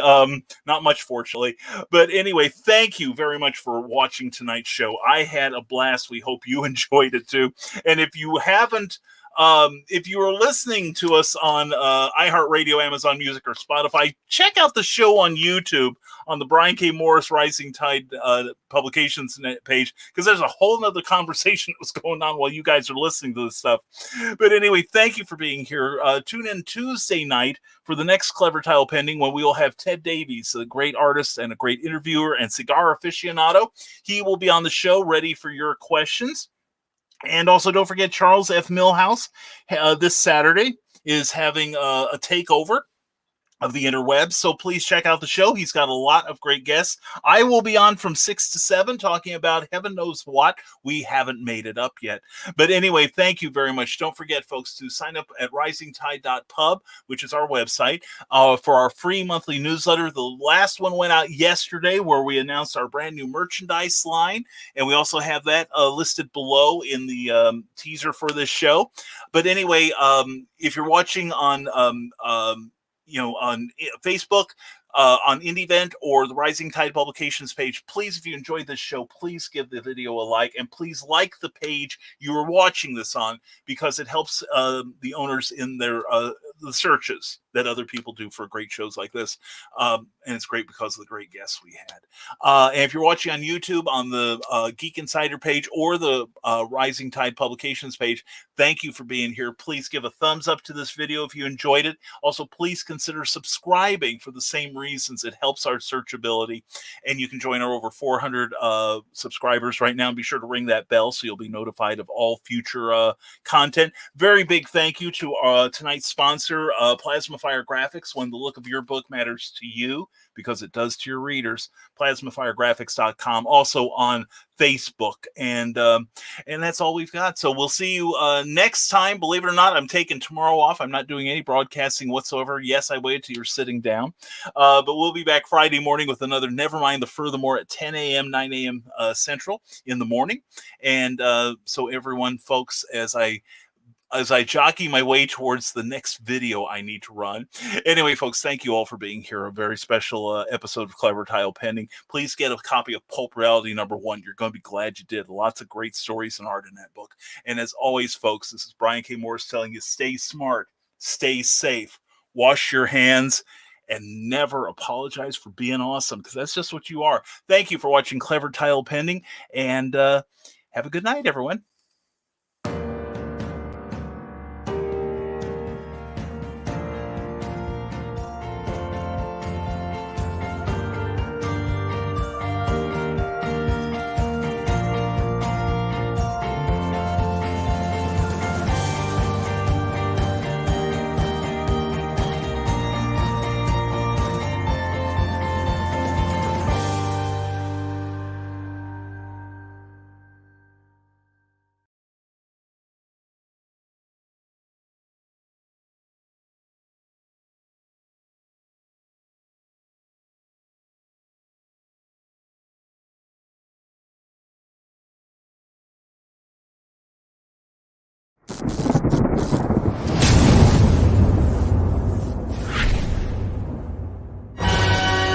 not much, fortunately. But anyway, thank you very much for watching tonight's show. I had a blast. We hope you enjoyed it, too. And if you haven't, if you are listening to us on iHeartRadio, Amazon Music, or Spotify, check out the show on YouTube on the Brian K. Morris Rising Tide Publications page, because there's a whole nother conversation that was going on while you guys are listening to this stuff. But anyway, thank you for being here. Tune in Tuesday night for the next Clever Title Pending, when we will have Ted Davies, a great artist and a great interviewer and cigar aficionado. He will be on the show ready for your questions. And also, don't forget, Charles F. Millhouse this Saturday is having a takeover of the interwebs. So please check out the show. He's got a lot of great guests. I will be on from 6 to 7 talking about heaven knows what. We haven't made it up yet. But anyway, thank you very much. Don't forget, folks, to sign up at risingtide.pub, which is our website, for our free monthly newsletter. The last one went out yesterday where we announced our brand new merchandise line. And we also have that listed below in the teaser for this show. But anyway, if you're watching on on Facebook, on IndieVent or the Rising Tide Publications page, please, if you enjoyed this show, please give the video a like, and please like the page you are watching this on, because it helps the owners in their the searches that other people do for great shows like this. And it's great because of the great guests we had. And if you're watching on YouTube, on the Geek Insider page or the Rising Tide Publications page, thank you for being here. Please give a thumbs up to this video if you enjoyed it. Also, please consider subscribing for the same reasons. It helps our searchability, and you can join our over 400 subscribers right now. And be sure to ring that bell so you'll be notified of all future content. Very big thank you to tonight's sponsor, Plasmafire Graphics. When the look of your book matters to you, because it does to your readers, plasmafiregraphics.com, also on Facebook. And that's all we've got. So we'll see you next time. Believe it or not, I'm taking tomorrow off. I'm not doing any broadcasting whatsoever. Yes, I waited till you're sitting down. But we'll be back Friday morning with another Nevermind the Furthermore at 10 a.m., 9 a.m. Central in the morning. And so everyone, folks, as I jockey my way towards the next video I need to run. Anyway, folks, thank you all for being here. A very special episode of Clever Title Pending. Please get a copy of Pulp Reality #1. You're going to be glad you did. Lots of great stories and art in that book. And as always, folks, this is Brian K. Morris telling you, stay smart, stay safe, wash your hands, and never apologize for being awesome, because that's just what you are. Thank you for watching Clever Title Pending, and have a good night, everyone.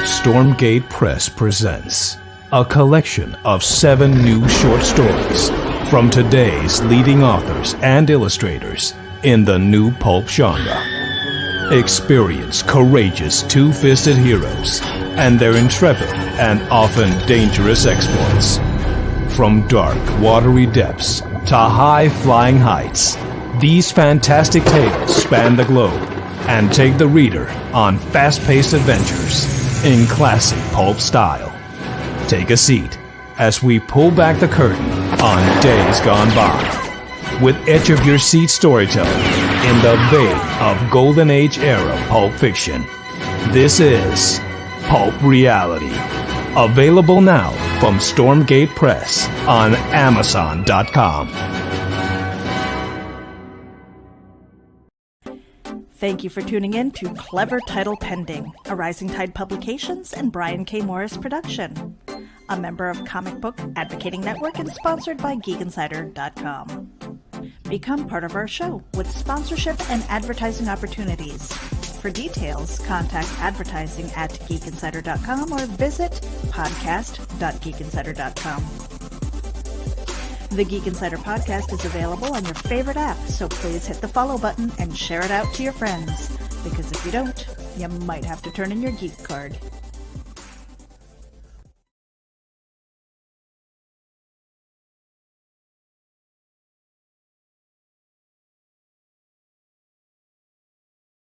Stormgate Press presents a collection of 7 new short stories from today's leading authors and illustrators in the new pulp genre. Experience courageous two-fisted heroes and their intrepid and often dangerous exploits. From dark, watery depths to high-flying heights, these fantastic tales span the globe and take the reader on fast-paced adventures in classic pulp style. Take a seat as we pull back the curtain on days gone by with edge-of-your-seat storytelling in the vein of Golden Age era pulp fiction. This is Pulp Reality. Available now from Stormgate Press on Amazon.com. Thank you for tuning in to Clever Title Pending, a Rising Tide Publications and Brian K. Morris production. A member of Comic Book Advocating Network and sponsored by GeekInsider.com. Become part of our show with sponsorship and advertising opportunities. For details, contact advertising at GeekInsider.com or visit podcast.geekinsider.com. The Geek Insider podcast is available on your favorite app, so please hit the follow button and share it out to your friends. Because if you don't, you might have to turn in your geek card.